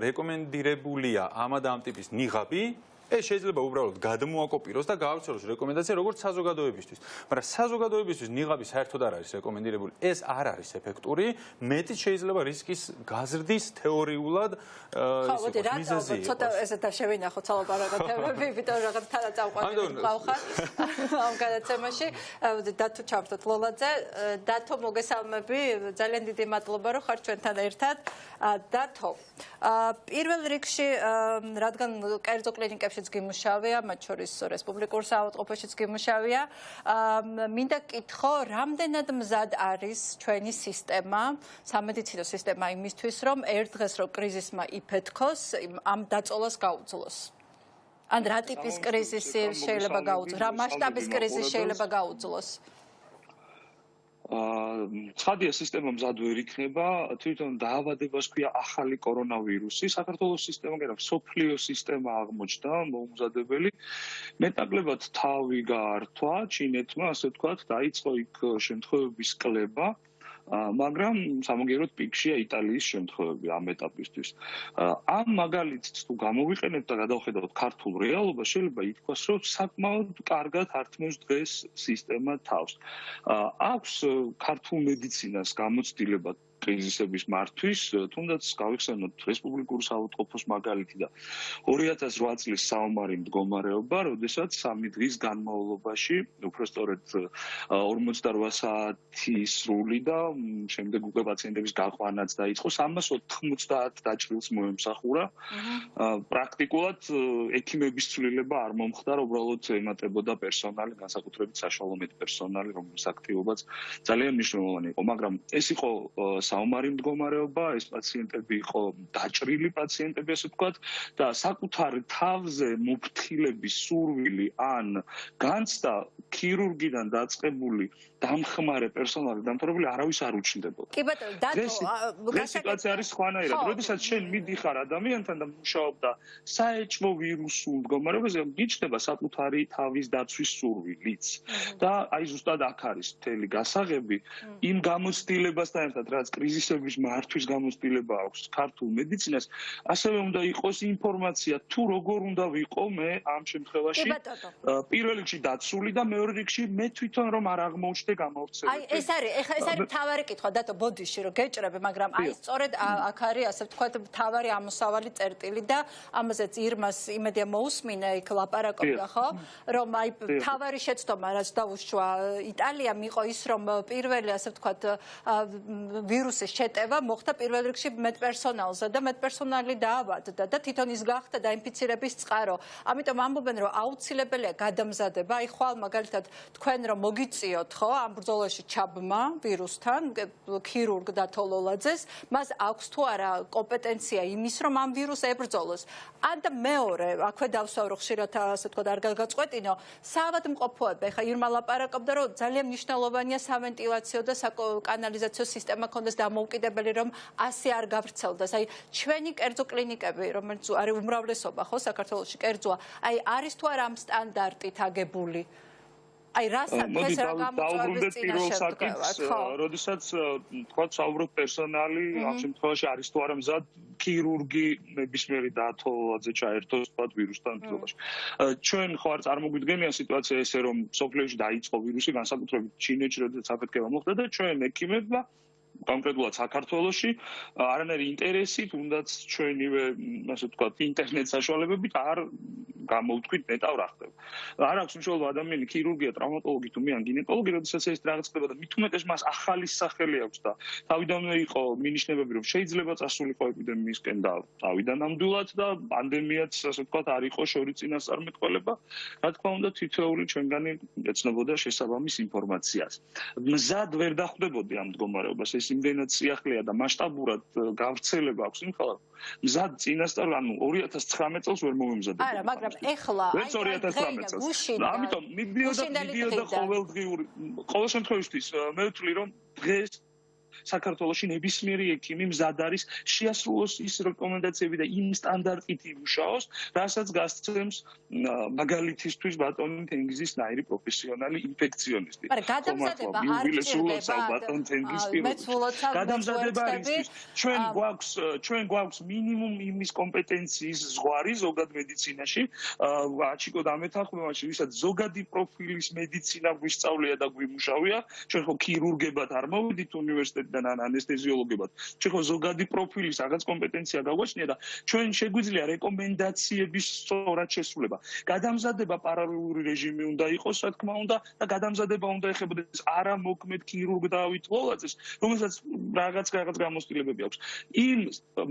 რეკომენდირებულია ამ და ამ ტიპის ნიღაბი, ეს შეიძლება უბრალოდ გადმოაკოპიროს და გაავრცელოს რეკომენდაცია როგორც საზოგადოებისთვის. მაგრამ საზოგადოებისთვის ნიღაბი საერთოდ არ არის რეკომენდირებული. ეს არ არის ეფექტური, მეტიც შეიძლება რისკის გაზრდის თეორიულად მიზეზი იყოს. ცოტა ესე დავშევინახოთ სალაპარაკო თემები, იმიტომ რომ რაღაც თანაც ავყვანებით მყავხარ ამ გადაცემაში. დათო ჩავთოთ ლოლაძე, დათო მოგესალმები, ძალიან დიდი მადლობა რომ ხარ ჩვენთან ერთად. დათო, პირველ რიგში რადგან კერძო კლინიკებშიც გიმუშავია, მათ შორის რესპუბლიკურ საავადმყოფოშიც გიმუშავია, მინდა გკითხო, რამდენად მზად არის ჩვენი სისტემა, სამედიცინო სისტემა იმისთვის, რომ ერთ დღეს რო კრიზისმა იფეთქოს, ამ დაწოლას გაუძლოს. ან რა ტიპის კრიზისი შეიძლება გაუძლოს, რა მასშტაბის კრიზისი შეიძლება გაუძლოს? ცხადია სისტემა მზად ვერ იქნება, თვითონ დაავადებას ქვია ახალი კორონავირუსი, საქართველოს სისტემა კი არა, მსოფლიო სისტემა აღმოჩნდა მოუმზადებელი. მეტნაკლებად თავი გაართვა ჩინეთმა, ასე ვთქვათ, დაიწყო იქ შემთხვევების კლება. მაგრამ სამაგიეროდ პიკშია იტალიის შემთხვევები ამ ეტაპისთვის. ამ მაგალითს თუ გამოვიყენებთ და გადავხედავთ ქართულ რეალობას, შეიძლება ითქვას, რომ საკმაოდ კარგად ართმევს დღეს სისტემა თავს. აქვს ქართულ მედიცინას გამოცდილება კრიზისების მართვის, თუნდაც გავიხსენოთ რესპუბლიკურ საავადმყოფოს მაგალითი და 2008 წლის საომარი მდგომარეობა, როდესაც 3 დღის განმავლობაში, უბრალოდ 48 საათი სრული და შემდეგ უკვე პაციენტების გაყვანაც დაიწყო, 390 დაჭრილს მოემსახურა. პრაქტიკულად ექიმების ცვლილება არ მომხდარა, უბრალოდ ემატებოდა პერსონალი, განსაკუთრებით საშუალო მედპერსონალი, რომლის აქტივობაც ძალიან მნიშვნელოვანი იყო, მაგრამ ეს იყო საომარი მდგომარეობა, ეს პაციენტები იყო დაჭრილი პაციენტები, ასე ვთქვათ, და საკუთარ თავზე მოფრთხილების სურვილი ან განცდა ქირურგიდან დაწყებული დამხმარე პერსონალი დამთავრებული არავის არ უჩნდებოდა. კი ბატონო, ეს სიტუაცია არის სხვანაირად. როდესაც შენ მიდიხარ ადამიანთან და მუშაობ და საეჭვო ვირუსულ მდგომარეობაზე, გიჩნდება საკუთარი თავის დაცვის სურვილიც. და აი ზუსტად აქ არის მთელი გასაღები იმ გამოცდილებასთან ერთად, რაც კრიზისების მართვის გამოცდილება აქვს ქართულ მედიცინას, ასევე უნდა იყოს ინფორმაცია თუ როგორ უნდა ვიყო მე ამ შემთხვევაში პირველ რიგში დაცული და მეორე რიგში მე თვითონ რომ არ აღმოჩნდე გამავრცელებელი. აი ეს არის მთავარი კითხვა დათო ბოდიში რომ გეჭრები, მაგრამ აი სწორედ აქ არის ასე ვთქვათ მთავარი ამოსავალი წერტილი და ამაზეც ირმას იმედია მოусმინე იქ ლაპარაკობდა ხო რომ აი მთავარი შეცდომა რაც დაუშვა იტალიამ იყო ის რომ პირველი ასე ვთქვათ ვირუსის შეტევა მოხდა პირველ რიგში მედპერსონალზე და მედპერსონალი დაავადდა და თვითონ ის გახდა დაინფიცირების წყარო. ამიტომ ამბობენ რომ აუცილებელია გადამზადება. აი ხვალ მაგალითად თქვენ რომ მოგიწიოთ ხო ამ ბრძოლაში ჩაბმა ვირუსთან ქირურგ და თოლოლაძეს, მას აქვს თუ არა კომპეტენცია იმის რომ ამ ვირუსს ებრძოლოს. ან და მეორე, აქვე დავსვავრო ხშირად ასე ვთქვათ არ გაგაწყვეტინო, საავადმყოფოები, ხა ირმა ლაპარაკობდა რომ ძალიან მნიშვნელოვანია სავენტილაციო და საკანალიზაციო სისტემა ქონდეს დამოუკიდებელი რომ ასე არ გავრცელდეს. აი ჩვენი კერძო კლინიკები, რომელიც არის უმრავლესობა ხო საქართველოში კერძოა, აი არის თუ არა ამ სტანდარტით აგებული? აი მოდი დავუბრუნდეთ პირველ საკითხს, როდესაც თქვა საუბრობ პერსონალი, ამ შემთხვევაში არის თუ არა მზად ქირურგი ნებისმიერი დათოლაძე ჩაერთოს თქვა ვირუსთან ბრძოლაში. ჩვენ ხო არ წარმოგვიდგენია სიტუაცია ესე რომ სოფლიოში დაიწყო ვირუსი, განსაკუთრებით ჩინეთში, როდესაც აფეთქება მოხდა და ჩვენ ექიმებმა კონკრეტულად საქართველოში არანაირი ინტერესი, თუნდაც ჩვენივე, ასე ვთქვათ, ინტერნეტ საშუალებებით არ გამოვთქვით ნეტავ რა ხდება. არ აქვს მნიშვნელობა ადამიანი ქირურგია, ტრaumatologi თუ მე ან გინეკოლოგი, როდესაც ეს რაღაც ხდება და მით უმეტეს მას ახალი სახელი აქვს და თავიდანვე იყო მინიშნებები, რომ შეიძლება წასულიყო ეპიდემიისკენ და თავიდან ნამდვილად და პანდემიაც, ასე ვთქვათ, არ იყო შორის წინასწარმეტყველება. რა თქმა უნდა, თითოეული ჩვენგანი ეცნობოდა შესაბამის ინფორმაციას. მზად ვერ დახვდებოდი ამ მდგომარეობას. ეს იმდენად სიახლეა და მასშტაბურად გავრცელება აქვს იმ ხალხ. მზად წინასწარ, ანუ 2019 წელს ვერ მომემზადებოდი. არა, მაგრამ ეხლა აი 2019 წელს. ამიტომ მიდიოდა ყოველდღიური ყოველ შემთხვევაში მე ვთვლი რომ დღეს საქართველოში ნებისმიერი ექიმი მზად არის შეასრულოს ის რეკომენდაციები და იმ სტანდარტით იმუშაოს, რასაც გასცემს მაგალითისთვის ბატონი თენგიზის ნაირი პროფესიონალი ინფექციონისტი. გადამზადება არ ჭირდება ბატონ თენგიზის პირობებში. გადამზადება არის ჩვენ გვაქვს მინიმუმ იმის კომპეტენციის ზღვარი ზოგად მედიცინაში, აჩიკო დამეთანხმებაში, ვისაც ზოგადი პროფილის მედიცინა გვისწავლია და გვიმუშავია, ჩვენ ხო ქირურგებად არ მოვიდით უნივერსიტეტში და ანესთეზიოლოგებად. ჩვენ ხო ზოგადი პროფილის რაღაც კომპეტენცია გაგვაჩნია და ჩვენ შეგვიძლია რეკომენდაციების სწორად შესრულება. გადამზადება პარალელური რეჟიმი უნდა იყოს, რა თქმა უნდა, და გადამზადება უნდა ეხებოდეს არა მოქმედ ქირურგ დავით ლოლაძეს, რომელსაც რაღაც გამოცდილებები აქვს. იმ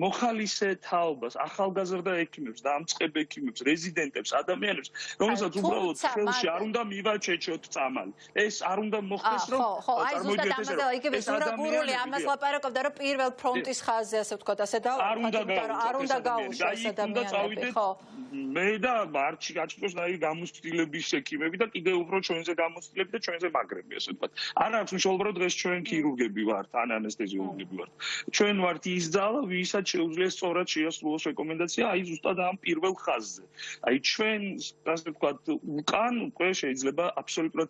მოხალისე თაობას, ახალგაზრდა ექიმებს, დამწყებ ექიმებს, რეზიდენტებს, ადამიანებს, რომელსაც უბრალოდ ხელში არ უნდა მივაჩეჩოთ წამალი. ეს არ უნდა მოხდეს, რომ წარმოვიდგინეთ ეს რომ იგივე ზურაბურული ამას ლაპარაკობდა რომ პირველ ფრონტის ხაზზე ასე ვთქვათ, ასე არ უნდა გაუშვას ეს ადამიანები, ხო? მე და მარჩი გაჭროს ნაირი გამოცდილების ექიმები და კიდევ უფრო ჩვენზე გამოცდილები და ჩვენზე მაგრები, ასე ვთქვათ. არ აქვს მნიშვნელობა რომ დღეს ჩვენ ქირურგები ვართ, ან ანესთეზიოლოგები ვართ. ჩვენ ვართ ის ძალა, ვისაც შეუძლია სწორად შეასრულოს რეკომენდაცია, აი ზუსტად ამ პირველ ხაზზე. აი ჩვენ, ასე ვთქვათ, უკან უკვე შეიძლება აბსოლუტურად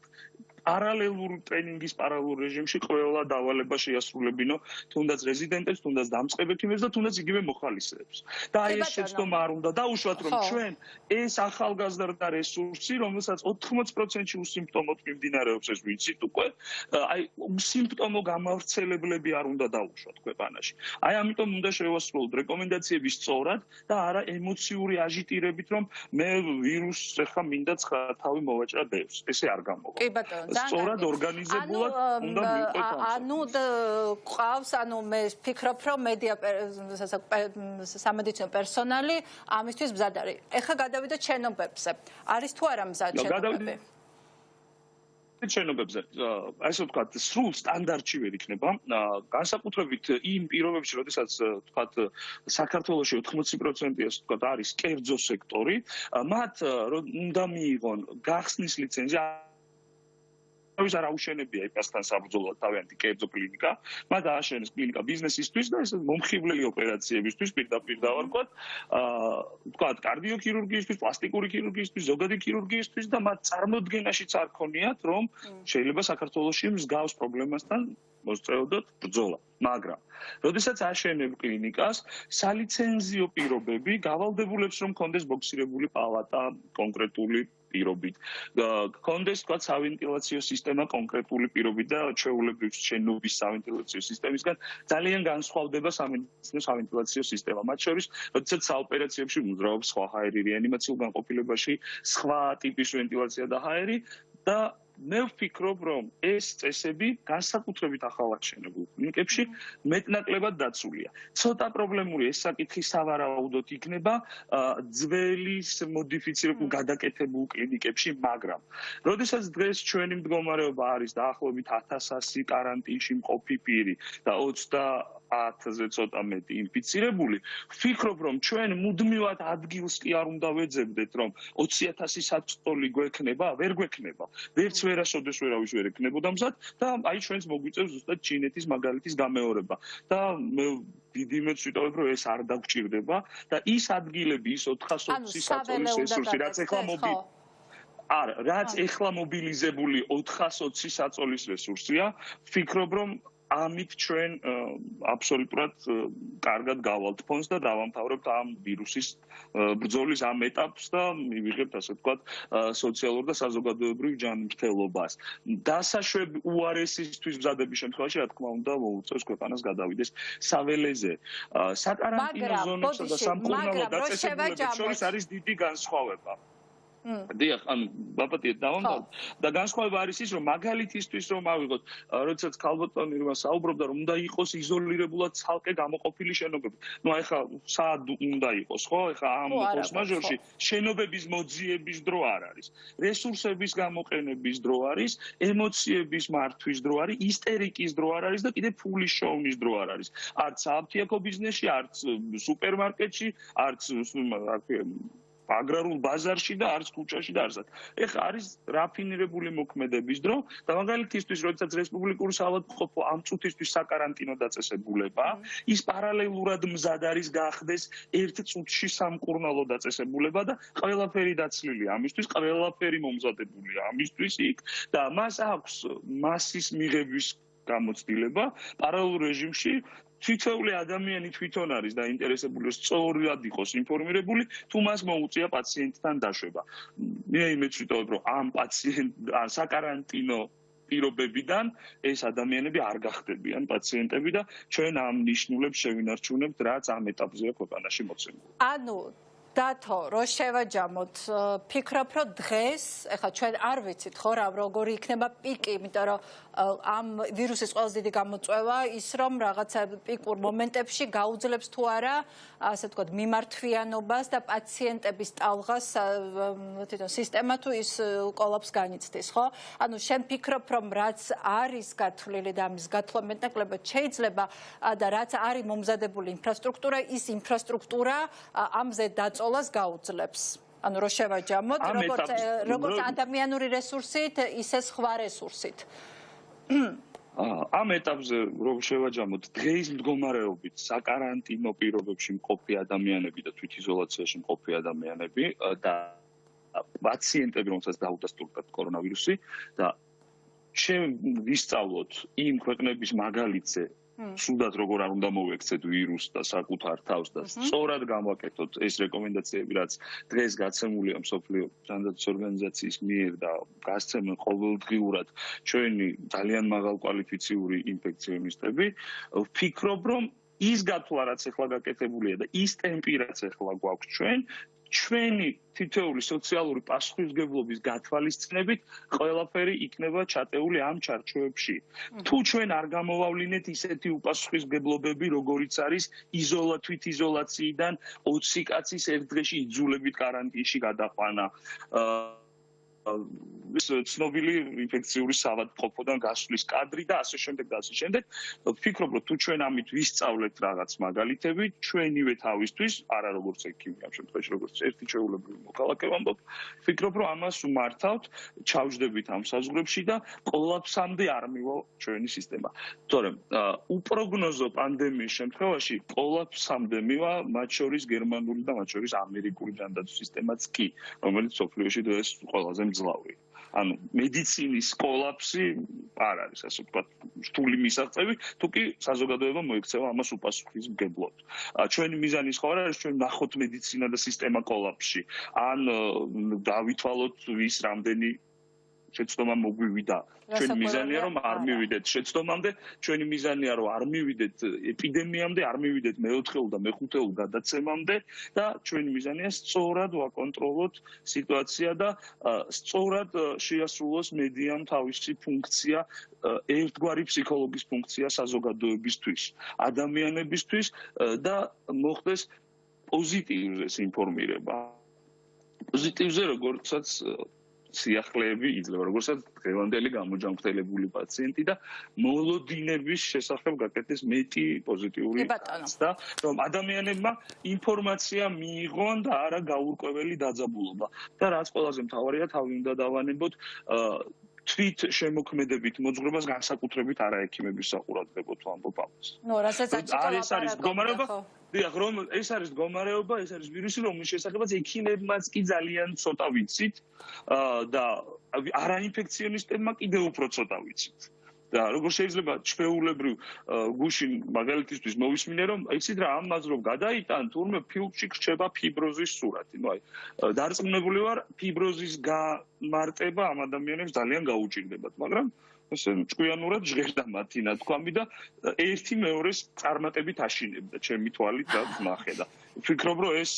პარალელურ ტრენინგის პარალელურ რეჟიმში ყველა დავალება შეასრულებინო, თუნდაც რეზიდენტებს, თუნდაც დამწყებ ექიმებს და თუნდაც იგივე მოხალისეებს. და აი ეს შეცდომა არ უნდა დაუშვათ, რომ ჩვენ ეს ახალგაზრდა რესურსი, რომელსაც 80%-ში უსიმპტომოდ მიმდინარეობს, ეს ვიცით უკვე, აი უსიმპტომო გამავრცელებლები არ უნდა დაუშვათ ქვეყანაში. აი ამიტომ უნდა შევასრულოთ რეკომენდაციები სწორად და არა ემოციური აჟიტირებით, რომ მე ვირუსს ახლა მინდა თავი მოვაჭრა დევს. ესე არ გამოვა. კი ბატონო, სწორად ორგანიზებულად უნდა მივყვეთ ამ. ანუ ყავს, ანუ მე ვფიქრობ, რომ მედია სამედიცინო პერსონალი ამისთვის მზად არის. ეხლა გადავიდეთ შენობებზე. არის თუ არა მზად შენობები? შენობებზე ასე ვთქვათ, სრულ სტანდარტში ვერ იქნება. განსაკუთრებით იმ პირობებში, როდესაც ვთქვათ, საქართველოში 80%-ი ასე ვთქვათ არის კერძო სექტორი, მათ უნდა მიიღონ გახსნის ლიცენზია. ის არ აუშენებია იპასთან საბრძოლოდ თავიანთი კერძო კლინიკა, მათ ააშენეს კლინიკა ბიზნესისთვის და ეს მომხიბვლელი ოპერაციებისთვის პირდაპირ დავარქვათ, ვთქვათ, კარდიოქირურგიისთვის, პლასტიკური ქირურგიისთვის, ზოგადი ქირურგიისთვის და მათ წარმოდგენაშიც არ ქონიათ, რომ შეიძლება საქართველოში მსგავს პრობლემასთან მოსწეოდოთ ბრძოლა. მაგრამ, როდესაც აშენებ კლინიკას, სალიცენზიო პირობები გავალდებულებს, რომ კონდეს ბოქსირებული პალატა კონკრეტული პირობით. კონდეს თქვა სავენტილაციო სისტემა კონკრეტული პირობით და ჩვეულებრივ შენობის სავენტილაციო სისტემისგან ძალიან განსხვავდება სამედიცინო სავენტილაციო სისტემა. მათ შორის, როდესაც საოპერაციებში მოძრაობს სხვა ჰაერი, რეანიმაციულ განყოფილებაში სხვა ტიპის ვენტილაცია და ჰაერი და მე ვფიქრობ, რომ ეს წესები განსაკუთრებით ახალ აღშენებულ კლინიკებში მეტნაკლებად დაცულია. ცოტა პრობლემური ეს საკითხი სავარაუდოდ იქნება ძველის მოდიფიცირებულ გადაკეთებულ კლინიკებში, მაგრამ როდესაც დღეს ჩვენი მდგომარეობა არის დაახლოებით 1100 каранტინში მყოფი პირი და 20,000-ზე ცოტა მეტი ინფიცირებული, ვფიქრობ, რომ ჩვენ მუდმივად ადგილს კი არ უნდა ვეძებდეთ, რომ 20,000 საწოლი გვექნება, ვერ გვექნება. ვერც ვერასოდეს ვერავის ვერ ექნებოდა მზად და აი ჩვენს მოგვიწევს ზუსტად ჩინეთის მაგალითის გამეორება და მე დიდი იმედს ვიტოვებ, რომ ეს არ დაგჭირდება და ის ადგილები, ის 420 საწოლის რესურსი, რაც ეხლა მობილიზებული 420 საწოლის რესურსია, ვფიქრობ, რომ ამით ჩვენ აბსოლუტურად კარგად გავალთ ფონს და დავამთავრებთ ამ ვირუსის ბრძოლის ამ ეტაპს და მივიღებთ ასე ვთქვათ სოციალურ და საზოგადოებრივ ჯანმრთელობას. დასაშვებ უარესისთვის მზადების შემთხვევაში, რა თქმა უნდა, მოუწევს ქვეყანას გადავიდეს საველეზე. საკარანტინო ზონებსა და სამკურნალო დაწესებულებებს შორის არის დიდი განსხვავება. დიახ, ანუ ბაპატიეთ დავამთავროთ და განსხვავება არის ის, რომ მაგალითისთვის რომ ავიღოთ, როდესაც ქალბატონი როა საუბრობდა, რომ უნდა იყოს იზოლირებულად ცალკე გამოყოფილი შენობები. ნუ ეხლა სად უნდა იყოს, ხო? ეხლა ამ ფორს მაჟორში შენობების მოძიების დრო არ არის. რესურსების გამოყენების დრო არის, ემოციების მართვის დრო არის, ისტერიკის დრო არ არის და კიდე ფულის შოვნის დრო არ არის. არც აფთიაქო ბიზნესში, არც სუპერმარკეტში, არც აგრარულ ბაზარში და არც ქუჩაში და არცად. ეხლა არის რაფინირებული მოქმედების დრო და მაგალითისთვის, როდესაც რესპუბლიკური საავადმყოფო ამ წუთისთვის საკარანტინო დაწესებულება, ის პარალელურად მზად არის გახდეს ერთ წუთში სამკურნალო დაწესებულება და ყველაფერი დაცლილია ამისთვის, ყველაფერი მომზადებულია ამისთვის იქ და მას აქვს მასის მიღების გამოცდილება პარალელურ რეჟიმში თითოეული ადამიანი თვითონ არის დაინტერესებული, რომ სწორად იყოს ინფორმირებული, თუ მას მოუწია პაციენტთან დაშვება. მე იმედს ვიტოვებ, რომ ამ საკარანტინო პირობებიდან ეს ადამიანები არ გახდებიან პაციენტები და ჩვენ ამ ნიშნულებს შევინარჩუნებთ, რაც ამ ეტაპზეა ქვეყანაში მოცემული. ანუ დათო, რო შევაჯამოთ, ფიქრობ, რომ დღეს, ეხლა ჩვენ არ ვიცით ხო რა, როგორი იქნება პიკი, იმიტომ რომ ამ ვირუსის ყველაზე დიდი გამოწვევა ის, რომ რაღაცა პიკურ მომენტებში გაუძლებს თუ არა, ასე ვთქვათ, მიმართვიანობას და პაციენტების ტალღას თვითონ სისტემა თუ ის კოლაპს განიცდის, ხო? ანუ შენ ფიქრობ, რომ რაც არის გათვლილი და ამის გათვლა მეტნაკლებად შეიძლება და რაც არის მომზადებული ინფრასტრუქტურა, ის ინფრასტრუქტურა ამზე დაწოლას გაუძლებს. ანუ რო შევაჯამოთ, როგორც ადამიანური რესურსით, ისე სხვა რესურსით. ამ ეტაპზე რომ შევაჯამოთ, დღეის მდგომარეობით საკარანტინო პირობებში მყოფი ადამიანები და თვითიზოლაციაში მყოფი ადამიანები და პაციენტები, რომელსაც დაუდასტურდათ კორონავირუსი და შევისწავლოთ იმ ქვეყნების მაგალითზე, სუდად როგორ არ უნდა მოვექცეთ ვირუსს და საკუთარ თავს და სწორად გამოვაკეთოთ ეს რეკომენდაციები, რაც დღეს გაცემულია მსოფლიო ჯანდაცვის ორგანიზაციის მიერ და გასცემენ ყოველდღიურად ჩვენი ძალიან მაღალკვალიფიციური ინფექციონისტები, ვფიქრობ, რომ ის გათვლა, რაც ახლა გაკეთებულია და ის ტემპი, რაც ახლა გვაქვს ჩვენი თითოეული სოციალური პასუხისმგებლობის გათვალისწინებით ყველაფერი იქნება ჩატეული ამ ჩარჩოებში. თუ ჩვენ არ გამოვავლინეთ ისეთი უპასუხისმგებლობები, როგორიც არის თვითიზოლაციიდან 20 კაცის ერთ დღეში იძულებით კარანტინში გადაყვანა, ის ცნობილი ინფექციური საავადმყოფოდან გასვლის კადრი და ასე შემდეგ და ასე შემდეგ. ვფიქრობ, რომ თუ ჩვენ ამით ვისწავლეთ რაღაც მაგალითები, ჩვენივე თავისთვის, არა როგორც ექიმი ამ შემთხვევაში, როგორც ერთი ჩვეულებრივი მოქალაქე ვამბობ, ვფიქრობ, რომ ამას უმართავთ, ჩავჯდებით ამ საზღვრებში და კოლაფსამდე არ მივა ჩვენი სისტემა. თორემ უპროგნოზო პანდემიის შემთხვევაში კოლაფსამდე მივა მათ შორის გერმანული და მათ შორის ამერიკული ჯანდაცვის სისტემაც კი, რომელიც მსოფლიოში დღეს ყველაზე მძლავრი. ანუ მედიცინის კოლაფსი არ არის, ასე ვთქვათ, რთული მისაღწევი, თუ კი საზოგადოება მოიქცევა ამას უპასუხისმგებლოდ. ჩვენი მიზანი ხო არ არის ჩვენ ნახოთ მედიცინა და სისტემა კოლაფსში, ან დავითვალოთ ვის რამდენი შეცდომა მოგვივიდა. ჩვენი მიზანია რომ არ მივიდეთ შეცდომამდე, ჩვენი მიზანია რომ არ მივიდეთ ეპიდემიამდე, არ მივიდეთ მეოთხეულ და მეხუთეულ გადაცემამდე და ჩვენი მიზანია სწორად ვაკონტროლოთ სიტუაცია და სწორად შეასრულოს მედიამ თავისი ფუნქცია, ერთგვარი ფსიქოლოგის ფუნქცია საზოგადოებისთვის, ადამიანებისთვის და მოხდეს პოზიტივზე ინფორმირება. პოზიტივზე როგორცაც სიახლეები იძლევა, როგორცაც დღევანდელი გამოჯანმრთელებული პაციენტი და მოლოდინების შესახებ გაკეთდეს მეტი პოზიტიური და რომ ადამიანებმა ინფორმაცია მიიღონ და არა გაურკვეველი დაძაბულობა. და რაც ყველაზე მთავარია, თავი უნდა დავანებოთ თვით შემოქმედებით მოძღვრებას განსაკუთრებით არაექიმების საყურადღებოდ ვამბობ ამას. ნუ რასაც არის მდგომარეობა დიახ, რომ ეს არის მდგომარეობა, ეს არის ვირუსი, რომლის შესახებაც ექიმებმაც კი ძალიან ცოტა ვიცით და არაინფექციონისტებმა კიდევ უფრო ცოტა ვიცით. და როგორ შეიძლება ჩვეულებრივ გუშინ მაგალითისთვის მოვისმინე, რომ იცით რა, ამას რომ გადაიტან, თურმე ფილმში გრჩება ფიბროზის სურათი. ნუ აი, დარწმუნებული ვარ, ფიბროზის გამარტება ამ ადამიანებს ძალიან გაუჭირდებათ, მაგრამ ესე ჭკვიანურად ჟღერდა მათი ნათქვამი და ერთი მეორეს წარმატებით აშინებდა ჩემი თვალით და ნახე და ვფიქრობ, რომ ეს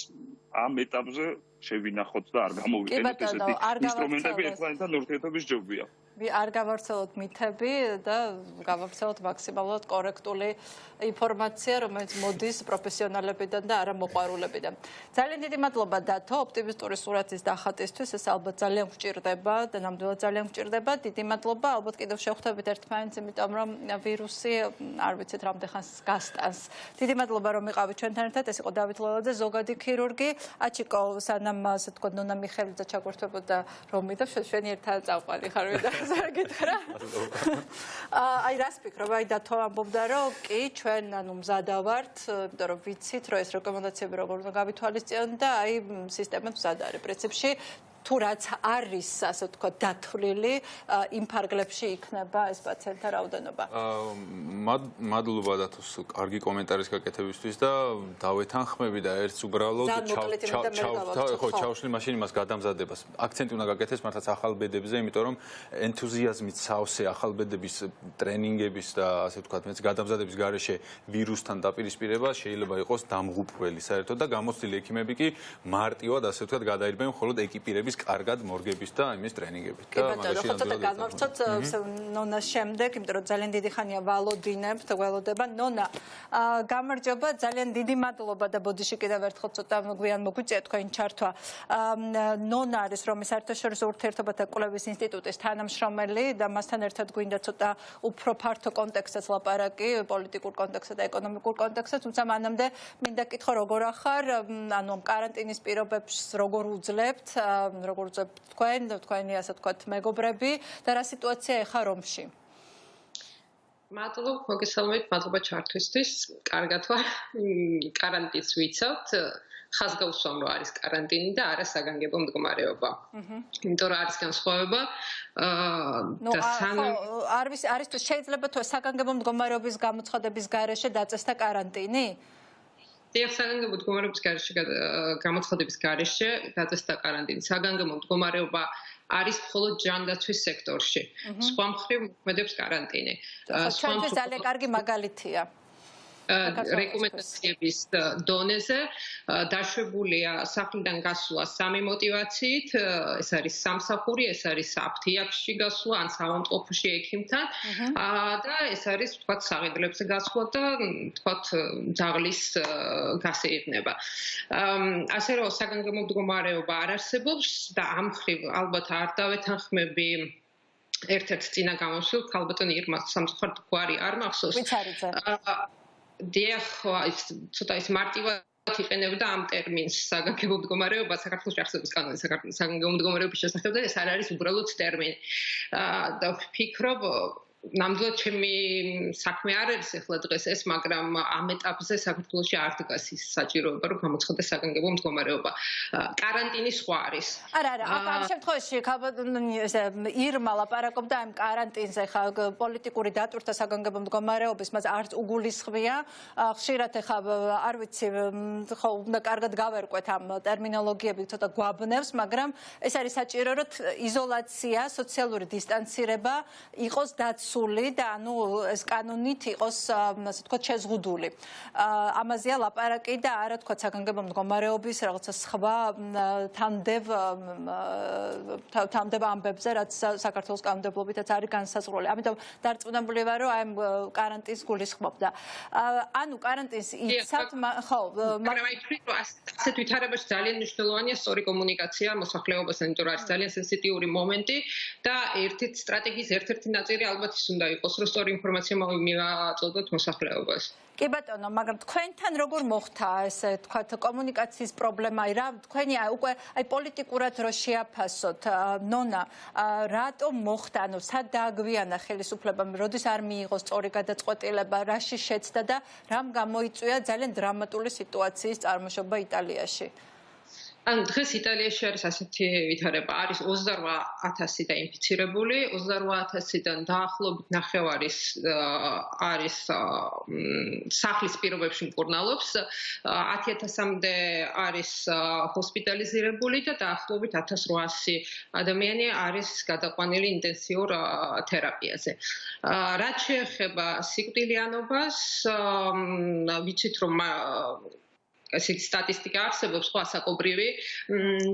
ამ ეტაპზე შევინახოთ და არ გამოვიყენოთ ესეთი ინსტრუმენტები ერთმანეთთან ურთიერთობის ჯობია. არ გავავრცელოთ მითები და გავავრცელოთ მაქსიმალურად კორექტული ინფორმაცია, რომელიც მოდის პროფესიონალებიდან და არა მოყვარულებიდან. ძალიან დიდი მადლობა დათო, ოპტიმისტური სურათის დახატისთვის, ეს ალბათ ძალიან გვჭირდება და ნამდვილად ძალიან გვჭირდება. დიდი მადლობა, ალბათ კიდევ შევხვდებით ერთმანეთს, იმიტომ რომ ვირუსი არ ვიცით რამდენ ხანს გასტანს. დიდი მადლობა რომ იყავით ჩვენთან ერთად, ეს იყო დავით ლოლაძე, ზოგადი ქირურგი, აჩიკო სანამ ასე თქვა ნონა მიხელიძე ჩაგვერთვებოდა რომი და ჩვენი ერთად წავყვანი ხარ ვიდა. აი რას ფიქრობ, აი დათო ამბობდა რომ კი ჩვენ ანუ მზადა ვართ, იმიტომ რომ ვიცით რომ ეს რეკომენდაციები როგორ უნდა გავითვალისწინოთ და აი სისტემა მზად არის პრინციპში თუ რაც არის ასე ვთქვათ დათვლილი იმ ფარგლებში იქნება ეს პაციენტთა რაოდენობა. მადლობა დათოს კარგი კომენტარის გაკეთებისთვის და დავეთანხმები და ერთს უბრალოდ ჩავშლი მაშინ იმას გადამზადებას. აქცენტი უნდა გაკეთდეს მართლაც ახალ ბედებზე, იმიტომ რომ ენთუზიაზმით სავსე ახალ ბედების ტრენინგების და ასე ვთქვათ მეც გადამზადების გარეშე ვირუსთან დაპირისპირება შეიძლება იყოს დამღუპველი საერთოდ და გამოცდილი ექიმები კი მარტივად ასე ვთქვათ გადაირბენ მხოლოდ ეკიპირების კარგად მორგების და იმის ტრენინგებით და მაგაში ცოტა გამარცხოთ ნონას შემდეგ, იმიტომ რომ ძალიან დიდი ხანია ვალოდინებთ, ველოდება. ნონა, გამარჯობა, ძალიან დიდი მადლობა და ბოდიში კიდევ ერთხელ ცოტა გვიან მოგვიწია თქვენი ჩართვა. ნონა არის რომის საერთაშორისო ურთიერთობათა კვლევის ინსტიტუტის თანამშრომელი და მასთან ერთად გვინდა ცოტა უფრო ფართო კონტექსტსაც ლაპარაკი, პოლიტიკურ კონტექსტსა და ეკონომიკურ კონტექსტსაც, თუმცა მანამდე მინდა კითხო როგორ ახარ, ანუ კარანტინის პირობებს როგორ უძლებთ, როგორ უძლებთ თქვენი ასე ვთქვათ მეგობრები და რა სიტუაცია ეხა რომში? მადლობა, მოგესალმებით, მადლობა ჩართვისთვის. კარგად ვარ. კარანტინს ვიცავთ. ხაზგაუსვამ რომ არის კარანტინი და არა საგანგებო მდგომარეობა. იმიტომ რომ არის განსხვავება და არის თუ შეიძლება თუ საგანგებო მდგომარეობის გამოცხადების გარეშე დაწესდა კარანტინი? დიახ, საგანგებო მდგომარეობის გარეშე გამოცხადების გარეშე დაწესდა კარანტინი. საგანგებო მდგომარეობა არის მხოლოდ ჯანდაცვის სექტორში. სხვა მხრივ მოქმედებს კარანტინი. ჩვენთვის ძალიან კარგი მაგალითია. რეკომენდაციების დონეზე დაშვებულია სახლიდან გასვლა 3 მოტივაციით, ეს არის სამსახური, ეს არის აფთიაქში გასვლა ან საავადმყოფოში ექიმთან და ეს არის თქვათ საყიდლებზე გასვლა და თქვათ ძაღლის გასეირნება. ასე რომ საგანგებო მდგომარეობა არ არსებობს და ამ მხრივ ალბათ არ დავეთანხმები ერთ-ერთ წინა გამოსვლილ ქალბატონ ირმას სამწუხაროდ გვარი არ მახსოვს. ვიც არის ეს? დიახ, ცოტა ის მარტივად იყენებდა ამ ტერმინს საგანგებო მდგომარეობა საქართველოს არსებობს კანონი საგანგებო მდგომარეობის შესახებ და ეს არ არის უბრალოდ ტერმინი. და ვფიქრობ ნამდვილად ჩემი საქმე არ არის ახლა დღეს ეს, მაგრამ ამ ეტაპზე საქართველოში არ დგას ის საჭიროება, რომ გამოცხადდეს საგანგებო მდგომარეობა. კარანტინი სხვა არის. არა, ამ შემთხვევაში ირმა ლაპარაკობდა ამ კარანტინზე, ხა პოლიტიკური დატვირთვა საგანგებო მდგომარეობის, მას არც უგულისხმია. ხშირად ხა არ ვიცი, ხო უნდა კარგად გავერკვეთ ამ ტერმინოლოგიები, ცოტა გვაბნევს, მაგრამ ეს არის საჭირო, რომ იზოლაცია, სოციალური დისტანცირება იყოს და ანუ ეს კანონით იყოს ასე თქვა შეზღუდული. ამაზეა ლაპარაკი და არა თქვა საგანგებო მდგომარეობის რაღაცა სხვა თანდება ამბებზე, რაც საქართველოს კანონმდებლობითაც არის განსაზღვრული. ამიტომ დარწმუნებული ვარ, რომ ამ კარანტინს გულისხმობდა. ანუ კარანტინს იცავთ, ხო, მაგრამ ასეთ ვითარებაში ძალიან მნიშვნელოვანია სწორი კომუნიკაცია მოსახლეობასთან, იმიტომ რომ არის ძალიან სენსიტიური მომენტი და სტრატეგიის ერთ-ერთი ნაწილი ალბათ ის უნდა იყოს, რომ სწორი ინფორმაცია მივაწოდოთ მოსახლეობას. კი ბატონო, მაგრამ თქვენთან როგორ მოხდა ესე თქვათ კომუნიკაციის პრობლემა? რა თქვენი უკვე პოლიტიკურად რო შეაფასოთ, ნონა, რატომ მოხდა, ანუ სად დააგვიანა ხელისუფლებამ, როდის არ მიიღო სწორი გადაწყვეტილება, რაში შეცდა და რამ გამოიწვია ძალიან დრამატული სიტუაციის წარმოშობა იტალიაში? ანუ დღეს იტალიაში არის ასეთი ვითარება, არის 28,000 დაინფიცირებული, 28,000-დან დაახლოებით 900 არის სახლის პირობებში მკურნალობს, 10,000-მდე არის ჰოსპიტალიზირებული და დაახლოებით 1,800 ადამიანი არის გადაყვანილი ინტენსიურ თერაპიაზე. რაც შეეხება სიკვდილიანობას, ვიცით რომ ესეთი სტატისტიკა არსებობს, სხვა საკობრივი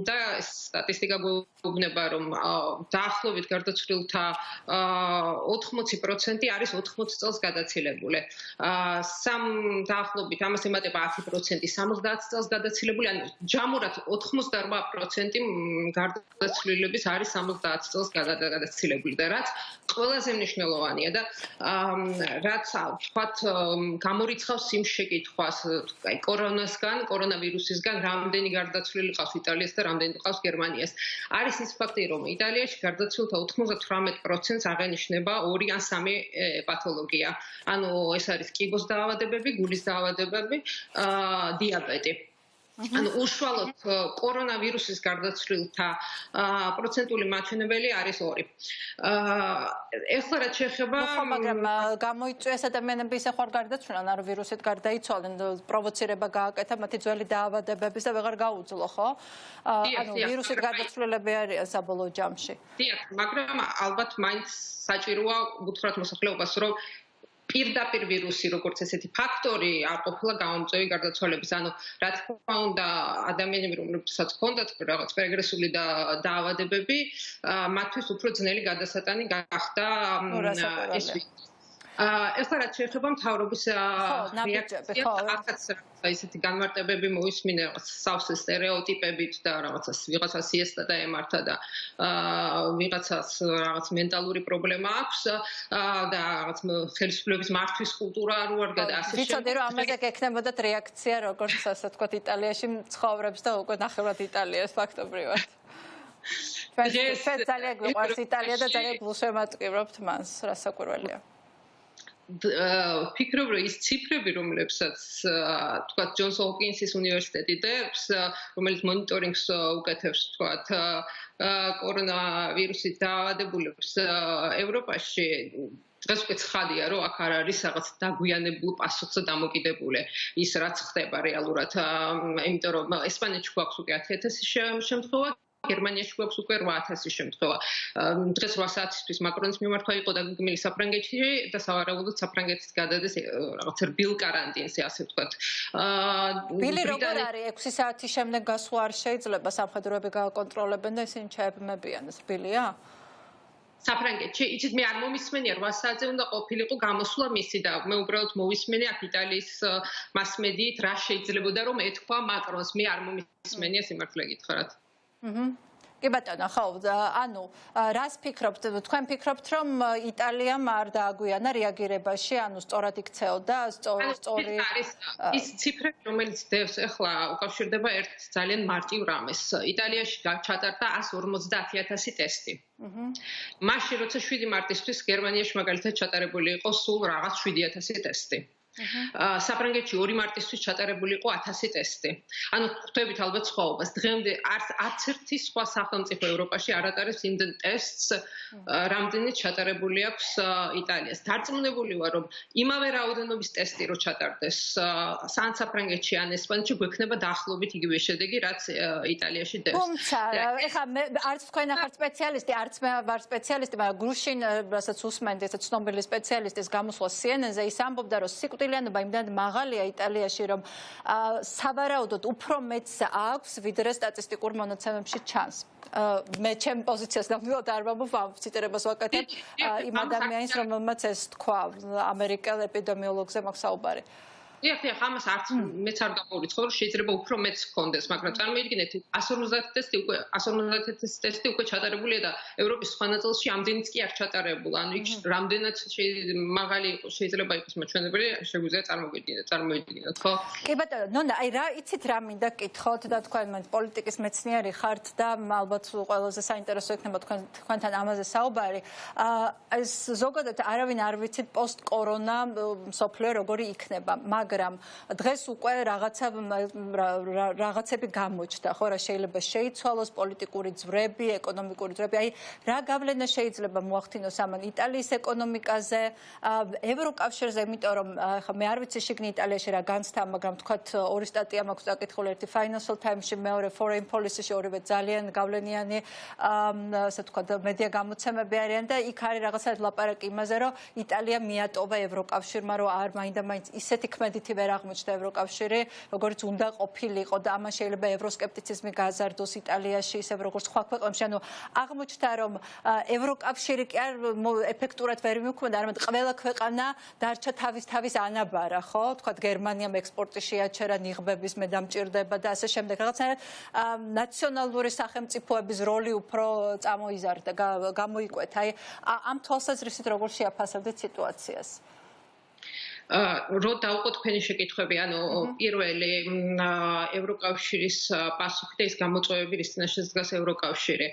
და სტატისტიკა გვეუბნება, რომ დაახლოებით გარდაცვლილთა 80% არის 80 წელს გადაცილებული. დაახლოებით ამას ემატება 10% 70 წელს გადაცილებული, ანუ ჯამურად 88% გარდაცვლილების არის 70 წელს გადაცილებული და რაც ყველაზე მნიშვნელოვანია და რაც თქვათ გამორიცხავს იმ შეკითხვას, კორონავირუსისგან რამდენი გარდაცვლილი ყავს იტალიას და რამდენი ყავს გერმანიას. არის ის ფაქტი, რომ იტალიაში გარდაცვლილთა 98%-ს აღენიშნება 2 ან 3 პათოლოგია. ანუ ეს არის კიბოს დაავადებები, გულის დაავადებები, დიაბეტი. ანუ უშუალოდ კორონავირუსის გარდაცვლილთა პროცენტული მაჩვენებელი არის 2. ეხლა რაც შეეხება მაგრამ გამოიწვია ეს ადამიანები ისე ხარ გარდაცვლილან, არ ვირუსით გარდაიცვალნენ, პროვოცირება გააკეთა მათი ძველი დაავადებების და ვეღარ გაუძლო, ხო? ანუ ვირუსით გარდაცვლილები არიან საბოლოო ჯამში. დიახ, მაგრამ ალბათ მაინც საჭიროა უთხრათ მოსახლეობას, რომ პირდაპირ ვირუსი, როგორც ესეთი ფაქტორი არ ყოფილა გამომწვევი გარდაცვალების. ანუ რა თქმა უნდა, ადამიანები, რომლებსაც ჰქონდათ რაღაც პრეგრესული დაავადებები, მათთვის უფრო ძნელი გადასატანი გახდა ეს ეხლა რაც შეეხება მთავრობის რეაქციას, ისეთი განმარტებები მოისმინე სავსე სტერეოტიპებით და რაღაცას ვიღაცა სიესტა და ემართა და ვიღაცას რაღაც მენტალური პრობლემა აქვს და რაღაც ხელისუფლების მართვის კულტურა არ უარგა და ასე ვიცოდი რომ ამაზე გექნებოდათ რეაქცია როგორც ასე ვთქვათ იტალიაში ცხოვრებს და უკვე ნახევრად იტალიას ფაქტობრივად. ჩვენ ძალიან გვიყვარს იტალია და ძალიან გულშემატკივრობთ მას, რასაკვირველია. ვფიქრობ, რომ ის ციფრები, რომლებსაც თქვათ ჯონს ჰოპკინსის უნივერსიტეტი დებს, რომელიც მონიტორინგს უკეთებს, თქვათ კორონავირუსით დაავადებულებს ევროპაში, დღეს უკვე ცხადია, რომ აქ არ არის რაღაც დაგვიანებულ პასუხზე დამოკიდებული ის, რაც ხდება რეალურად, იმიტომ რომ ესპანეთში გვაქვს უკვე 10,000 შემთხვევა, გერმანიაში გვაქვს უკვე 8000 შემთხვევა. დღეს 8 საათისთვის მაკრონის მიმართვა იყო და გმირი საფრანგეთში და სავარაუდოდ საფრანგეთის გადადეს რაღაც რბილ კარანტინზე, ასე ვთქვათ. ბილი როგორ არის 6 საათის შემდეგ გასვლა არ შეიძლება სამხედროები გააკონტროლებენ და ისინი ჩაებმებიან ეს ბილია? საფრანგეთში იცით მე არ მომისმენია 8 საათზე უნდა ყოფილიყო გამოსვლა მისი და მე უბრალოდ მოვისმენე აქ იტალიის მასმედიით რა შეიძლებოდა რომ ეთქვა მაკრონს მე არ მომისმენია სიმართლე გითხრათ. კი ბატონო, ხო, ანუ რას ფიქრობთ? თქვენ ფიქრობთ რომ იტალიამ არ დააგვიანა რეაგირებაში, ანუ სწორად იქცეოდა, სწორი ის ციფრები, რომელიც დევს ახლა უკავშირდება ერთ ძალიან მარტივ რამეს. იტალიაში ჩატარდა 150,000 ტესტი. მაშინ როცა 7 მარტისთვის გერმანიაში მაგალითად ჩატარებული იყო სულ რაღაც 7,000 ტესტი. საფრანგეთში 2 მარტისთვის ჩატარებული იყო 1000 ტესტი. ანუ ხვდებით ალბათ სხვაობას. დღემდე არც ერთი სხვა სახელმწიფო ევროპაში არ ატარებს იმდენ ტესტს, რამდენიც ჩატარებული აქვს იტალიას. დარწმუნებული ვარ, რომ იმავე რაოდენობის ტესტი რო ჩატარდეს ან საფრანგეთში, ან ესპანეთში გვექნება დაახლოებით იგივე შედეგი, რაც იტალიაში დევს. თუმცა, ეხლა მე არც თქვენ ახართ სპეციალისტი, არც მე ვარ სპეციალისტი, მაგრამ გუშინ, რასაც უსმენთ, ეს ცნობილი სპეციალისტის გამოსვლა CNN-ზე, ის ამბობდა, რომ სიკვდილიანობა იმდენად მაღალია იტალიაში, რომ სავარაუდოდ უფრო მეც აქვს, ვიდრე სტატისტიკურ მონაცემებში ჩანს. მე ჩემ პოზიციას ნამდვილად არ ვამბობ, ციტირებას ვაკეთებ იმ ადამიანს, რომელმაც ეს თქვა, ამერიკელ ეპიდემიოლოგზე მაქვს საუბარი. ეხლა ამას არც მეც არ გამოვიწყო, რომ შეიძლება უფრო მეც ჰქონდეს, მაგრამ წარმოიდგინეთ 150 ტესტი უკვე ჩატარებულია და ევროპის სხვა ნაწილში ამდენიც კი არ ჩატარებულა. ანუ იქ რამდენად მაღალი შეიძლება იყოს მაჩვენებელი, შეგვიძლია წარმოიდგინოთ, ხო? კი ბატონო, ნონა, აი რა იცით რა მინდა გკითხოთ და თქვენ პოლიტიკის მეცნიერი ხართ და ალბათ ყველაზე საინტერესო იქნება თქვენთან ამაზე საუბარი. ეს ზოგადად არავინ არ ვიცით პოსტ-კორონა მსოფლიო როგორი იქნება, მაგრამ დღეს უკვე რაღაცები გამოჩნდა, ხო, რა შეიძლება შეიცვალოს პოლიტიკური ძვრები, ეკონომიკური ძვრები. აი, რა გავლენა შეიძლება მოახდინოს ამან იტალიის ეკონომიკაზე, ევროკავშირზე, იმიტომ რომ ხა მე არ ვიცი შიგნით იტალიაში რა განცდა, მაგრამ თქვათ ორი სტატია მაქვს დაკითხული, ერთი Financial Times-ში, მეორე Foreign Policy-ში, ორივე ძალიან გავლენიანი, ასე ვთქვათ, მედია გამოცემები არიან და იქ არის რაღაცა ლაპარაკი იმაზე, რომ იტალია მიატოვა ევროკავშირმა, რომ არ მაინდა-მაინც ისეთი ქმედითი ვერ აღმოჩნდა ევროკავშირი, როგორც უნდა ყოფილიყო და ამან შეიძლება ევროსკეპტიციზმი გააზარდოს იტალიაში, ისევ როგორც სხვა ქვეყნებში. ანუ აღმოჩნდა, რომ ევროკავშირი კი არ ეფექტურად ვერ მიუქმედა, არამედ ყველა ქვეყანა დარჩა თავის ანაბარა, ხო? თქვათ გერმანიამ ექსპორტი შეაჩერა, ნიღბების მე დამჭირდება და ასე შემდეგ. რაღაცნაირად ნაციონალური სახელმწიფოების როლი უფრო წამოიზარდა, გამოიკვეთა. აი, ამ თვალსაზრისით როგორ შეაფასებდით სიტუაციას? რო დავყო თქვენი შეკითხვები, ანუ პირველი ევროკავშირის პასუხი და ის გამოწვევები, რის წინაშე დგას ევროკავშირი.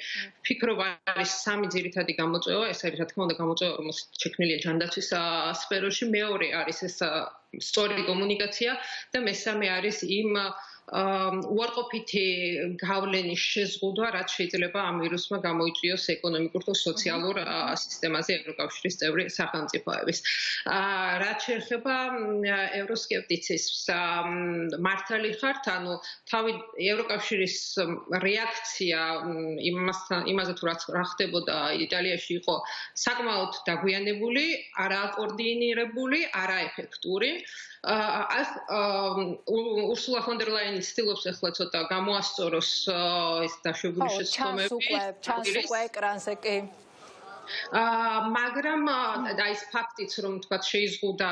ფიქრობ არის სამი ძირითადი გამოწვევა, ეს არის რა თქმა უნდა გამოწვევა, რომელიც შექმნილია ჯანდაცვის სფეროში, მეორე არის ეს სწორი კომუნიკაცია და მესამე არის იმ უარყოფითი გავლენის შეზღუდვა, რაც შეიძლება ამ ვირუსმა გამოიწვიოს ეკონომიკურ და სოციალურ სისტემაზე ევროკავშირის წევრი სახელმწიფოების. რაც შეეხება ევროსკეპტიციზმს, მართალი ხართ, ანუ თავი ევროკავშირის რეაქცია იმაზე თუ რა ხდებოდა იტალიაში იყო საკმაოდ დაგვიანებული, არაკოორდინირებული, არაეფექტური. Ursula von der Leyen ცდილობს ახლა ცოტა გამოასწოროს ეს დაშვებული შეცდომები. ჩანს უკვე ეკრანზე კი. მაგრამ ის ფაქტიც რომ თქვა შეიზღუდა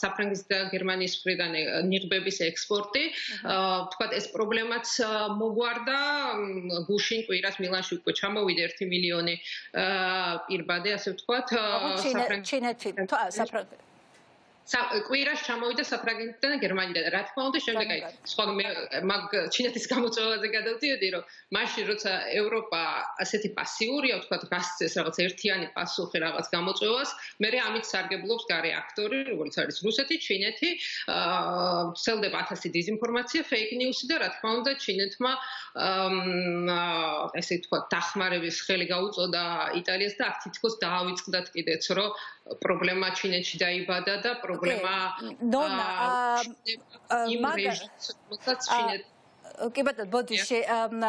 საფრანგეთის და გერმანიის მხრიდან ნიღბების ექსპორტი, თქვა ეს პრობლემაც მოგვარდა გუშინ კვირას მილანში უკვე ჩამოვიდა 1 მილიონი პირბადე, ასე ვთქვათ, ჩინეთი, საფრანგეთი კვირას ჩამოვიდა საფრანგეთიდან და გერმანიიდან. რა თქმა უნდა, შემდეგ აი სხვა მაგ ჩინეთის გამოწვევაზე გადავდიოდი, რომ მაშინ როცა ევროპა ასეთი პასიურია, ვთქვათ, გასცეს რაღაც ერთიანი პასუხი რაღაც გამოწვევას, მე ამით სარგებლობს გარე აქტორი, როგორც არის რუსეთი, ჩინეთი, ვრცელდება 1000 დიზინფორმაცია, fake news-ი და რა თქმა უნდა, ჩინეთმა ესე ვთქვათ, დახმარების ხელი გაუწოდა იტალიას და აქ თითქოს დაავიწყდათ კიდეც, რომ პრობლემა ჩინეთში დაიბადა და კი ბატონო, ბოდიში,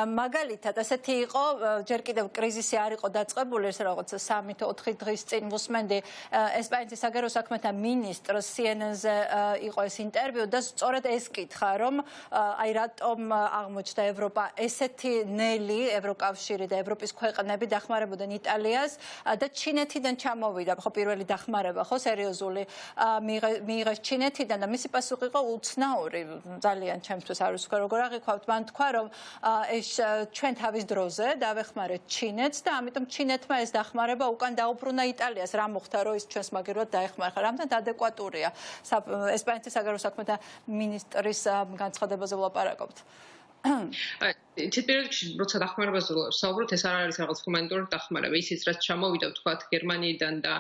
მაგალითად, ასეთი იყო, ჯერ კიდევ კრიზისი არ იყო დაწყებული, ეს რაღაც 3-4 დღის წინ ვუსმენდი ესპანეთის საგარეო საქმეთა მინისტრს CNN-ზე იყო ეს ინტერვიუ და სწორედ ეს კითხა, რომ აი რატომ აღმოჩნდა ევროპა ესეთი ნელი, ევროკავშირი და ევროპის ქვეყნები დახმარებოდნენ იტალიას და ჩინეთიდან ჩამოვიდა, ხო პირველი დახმარება, ხო სერიოზული მიიღეს ჩინეთიდან და მისი პასუხი იყო უცნაური, ძალიან ჩემთვის არ ვიცი როგორ აღიქვამთ, მან თქვა რომ ეს ჩვენ თავის დროზე დავეხმარეთ ჩინეთს და ამიტომ ჩინეთმა ეს დახმარება უკან დაუბრუნა იტალიას. რა მოხდა რომ ის ჩვენს მაგერად დაეხმარა? რამდენად ადეკვატურია ესპანეთის საგარეო საქმეთა მინისტრის განცხადებაზე ვლაპარაკობთ? თითქმის როცა დახმარებაზე საუბრობთ, ეს არ არის რაღაც ჰუმანიტარული დახმარება, ისიც რაც ჩამოვიდა ვთქვათ გერმანიიდან და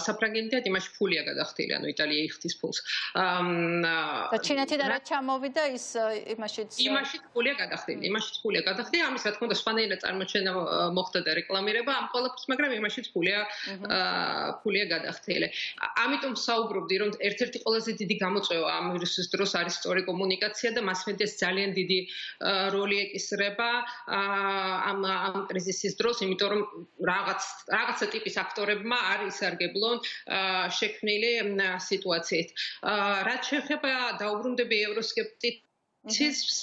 საფრანგეთიდან იმაში ფულია გადახდილი, ანუ იტალია იხდის ფულს. და ჩინეთიდან რაც ჩამოვიდა ის იმაშიც ფულია გადახდილი, ამის რა თქმა უნდა სხვანაირად წარმოჩენა მოხდა და რეკლამირება ამ ყველაფერს, მაგრამ იმაშიც ფულია გადახდილი. ამიტომ საუბრობდი, რომ ერთ-ერთი ყველაზე დიდი გამოწვევა ამ ვირუსის დროს არის სწორი კომუნიკაცია და მასმედიას ძალიან დიდი როლი ეკისრება ამ კრიზისის დროს, იმიტომ რომ რაღაცა ტიპის აქტორებმა არ ისარგებლონ შექმნილი სიტუაციით. რაც შეეხება დაუბრუნდები ევროსკეპტიციზმს,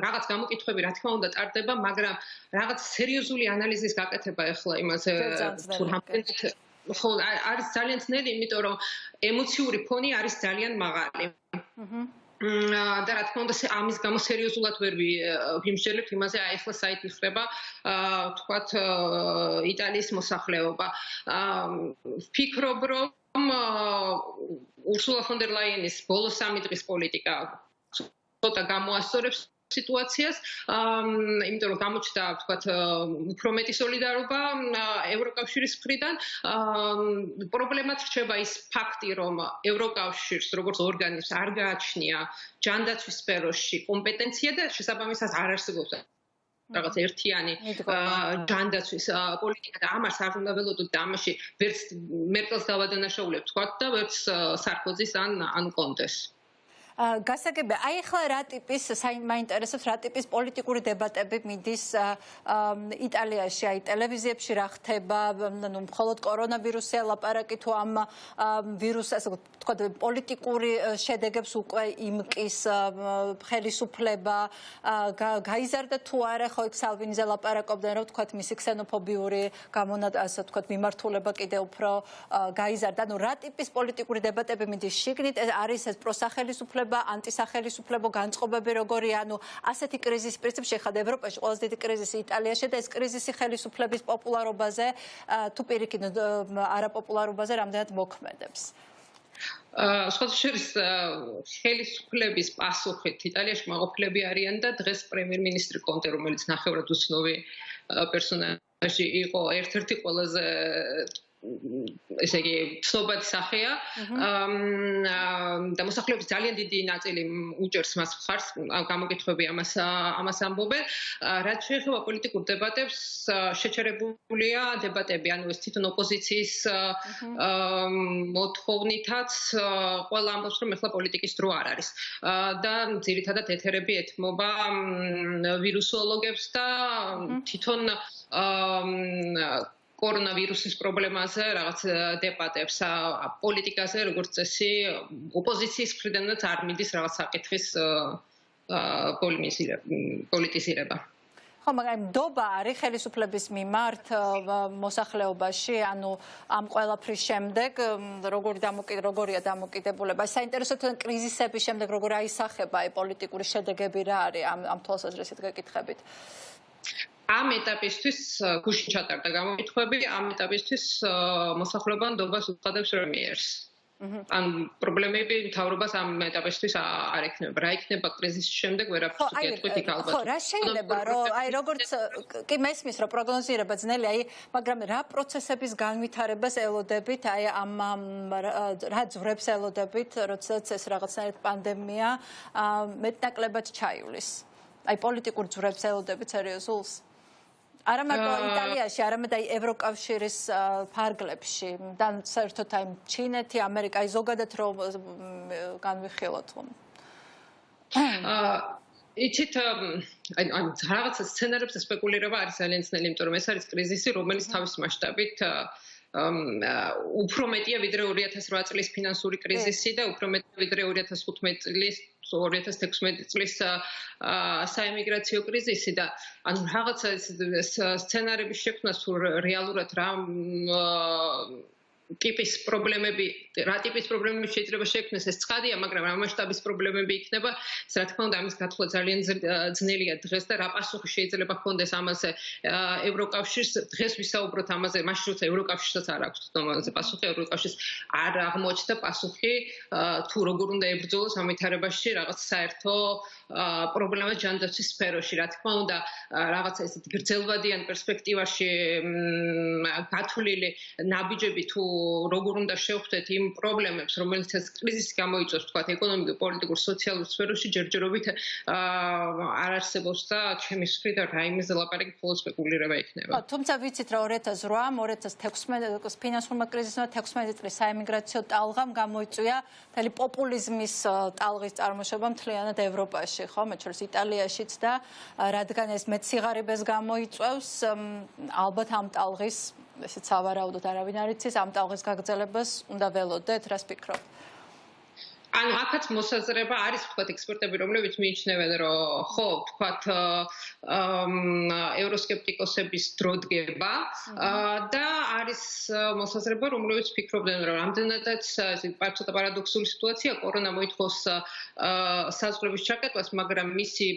რაღაც გამოკითხვები რა თქმა უნდა ტარდება, მაგრამ რაღაც სერიოზული ანალიზის გაკეთება ახლა იმაზე თუ რამდენად ხო არის ძალიან ძნელი, იმიტომ რომ ემოციური ფონი არის ძალიან მაღალი. და რა თქმა უნდა ამის გამო სერიოზულად ვერ ვიმსჯელებთ იმაზე, აი ახლა საით იხრება ვთქვათ იტალიის მოსახლეობა. ვფიქრობ, რომ ურსულა ფონ დერ ლაიენის ბოლო 3 დღის პოლიტიკა ცოტა გამოასწორებს სიტუაციას, იმიტომ რომ გამოჩნდა ვთქვათ უფრო მეტი სოლიდარობა ევროკავშირის მხრიდან. პრობლემად რჩება ის ფაქტი, რომ ევროკავშირს როგორც ორგანიზმს არ გააჩნია ჯანდაცვის სფეროში კომპეტენცია და შესაბამისად არ არსებობს რაღაც ერთიანი ჯანდაცვის პოლიტიკა და ამას არ უნდა ველოდოთ და ამაში ვერც მერკელს დავადანაშაულებ ვთქვათ და ვერც სარკოზის ან კონტეს. გასაგებია, აი ახლა რა ტიპის მაინტერესებს რა ტიპის პოლიტიკური დებატები მიდის იტალიაში, აი ტელევიზიებში რა ხდება, ну მხოლოდ კორონავირუსია ლაპარაკი თუ ამ ვირუსს თქვა პოლიტიკური შედეგებს უკვე იმკის ხელისუფლება გაიზარდა თუ არა, ხო იქ სალვინიზე ლაპარაკობდნენ რომ თქვა მისი ქსენოფობიური ასე თქვა მიმართულება კიდევ უფრო გაიზარდა, ну რა ტიპის პოლიტიკური დებატები მიდის შიგნით, არის ეს პროსახელისუფლება ანტისახელისუფლებო განწყობები როგორია, ანუ ასეთი კრიზისი პრინციპში ხარ ევროპაში ყველაზე დიდი კრიზისი იტალიაში და ეს კრიზისი ხელისუფლების პოპულარობაზე თუ პირიქით არაპოპულარობაზე რამდენად მოქმედებს. სხვათა შორის ხელისუფლების პასუხით იტალიაში მაყოფილები არიან და დღეს პრემიერ-მინისტრი კონტე, რომელიც ნახევრად უცნობი პერსონაჟი იყო, ერთ-ერთი ყველაზე ესე იგი ცნობადი სახეა და მოსახლეობის ძალიან დიდი ნაწილი უჭერს მას მხარს, გამოკითხვები ამას ამბობენ. რაც შეეხება პოლიტიკურ დებატებს, შეჩერებულია დებატები, ანუ ეს თვითონ ოპოზიციის მოთხოვნითაც ყველა ამბობს, რომ ახლა პოლიტიკის დრო არ არის და ძირითადად ეთერები ეთმობა ვირუსოლოგებს და თვითონ კორონავირუსის პრობლემაზე რაღაც დებატებს, პოლიტიკაზე როგორც წესი ოპოზიციის მხრიდანაც არ მიდის რაღაც საკითხის პოლიტიზირება. ხო, მაგრამ ნდობა არის ხელისუფლების მიმართ მოსახლეობაში, ანუ ამ ყველაფრის შემდეგ როგორია დამოკიდებულება. საინტერესოა კრიზისების შემდეგ როგორ აისახება პოლიტიკური შედეგები რა არის ამ თვალსაზრისით გეკითხებით. ამ ეტაპისთვის გუშინ ჩატარდა გამოკითხვები, ამ ეტაპისთვის მოსახლეობა ნდობას უხადებს პრემიერს. ან პრობლემები მთავრობას ამ ეტაპისთვის არ ექნება. რა იქნება კრიზისის შემდეგ, ვერაფერს უთქვით იქ ალბათ. ხო, რა შეიძლება, რომ აი როგორც კი მესმის, რომ პროგნოზირება ძნელი, აი, მაგრამ რა პროცესების განვითარებას ელოდებით, აი ამ რა ძვრებს ელოდებით, როდესაც ეს რაღაცნაირად პანდემია მეტნაკლებად ჩაივლის. აი პოლიტიკურ ძვრებს ელოდებით სერიოზულს? არა მარტო იტალიაში, არამედ აი ევროკავშირის ფარგლებში და საერთოდ აი ჩინეთი, ამერიკა, აი ზოგადად რომ განვიხილოთ. იცით, ანუ რაღაცა სცენარებზე სპეკულირება არის ძალიან ძნელი, იმიტომ რომ ეს არის კრიზისი, რომელიც თავის მასშტაბით უფრო მეტია ვიდრე 2008 წლის ფინანსური კრიზისი და უფრო მეტია ვიდრე 2015 წლის 2016 წლის საემიგრაციო კრიზისი და ანუ რაღაცა სცენარების შექმნა სულ რეალურად რა ტიპის პრობლემები შეიძლება შექმნეს ეს ცხადია, მაგრამ რა მასშტაბის პრობლემები იქნება, რა თქმა უნდა ამის გათვლა ძალიან ძნელია დღეს და რა პასუხი შეიძლება ჰქონდეს ამაზე ევროკავშირს დღეს ვისაუბროთ ამაზე, მაშინ როცა ევროკავშირსაც არ აქვს თვითონ პასუხი, ევროკავშირს არ აღმოჩნდა პასუხი თუ როგორ უნდა ებრძოლოს ამ ვითარებაში რაღაც საერთო პრობლემა ჯანდაცვის სფეროში, რა თქმა უნდა რაღაცა ესეთ გრძელვადიან პერსპექტივაში გათვლილი ნაბიჯები თუ როგორ უნდა შევხვდეთ იმ პრობლემებს, რომელიც ეს კრიზისი გამოიწვევს, თქვათ, ეკონომიკურ, პოლიტიკურ, სოციალურ სფეროში ჯერჯერობით არ არსებობს და ჩემი მხრიდან რაიმეზე ლაპარაკი მხოლოდ სპეკულირება იქნება. თუმცა ვიცით, რომ 2008-2016 ფინანსურმა კრიზისმა 16 წლის საემიგრაციო ტალღამ გამოიწვია მთელი პოპულიზმის ტალღის წარმოშობა მთლიანად ევროპაში, ხო, მათ შორის იტალიაშიც და რადგან ეს მეციღარიბეს გამოიწვევს, ალბათ ამ ტალღის ესეც ავარაუდოდ არავინ არ იცის, ამ ტალღის გაგრძელებას უნდა ველოდეთ, რას ფიქრობთ? ანუ აქაც მოსაზრება არის, ვთქვათ, ექსპერტები, რომლებიც მიიჩნევენ, რომ ხო, ვთქვათ, ევროსკეპტიკოსების დრო დგება და არის მოსაზრება, რომლებიც ფიქრობდნენ, რომ რამდენადაც ცოტა პარადოქსული სიტუაცია, კორონა მოითხოვს საზღვრების ჩაკეტვას, მაგრამ მისი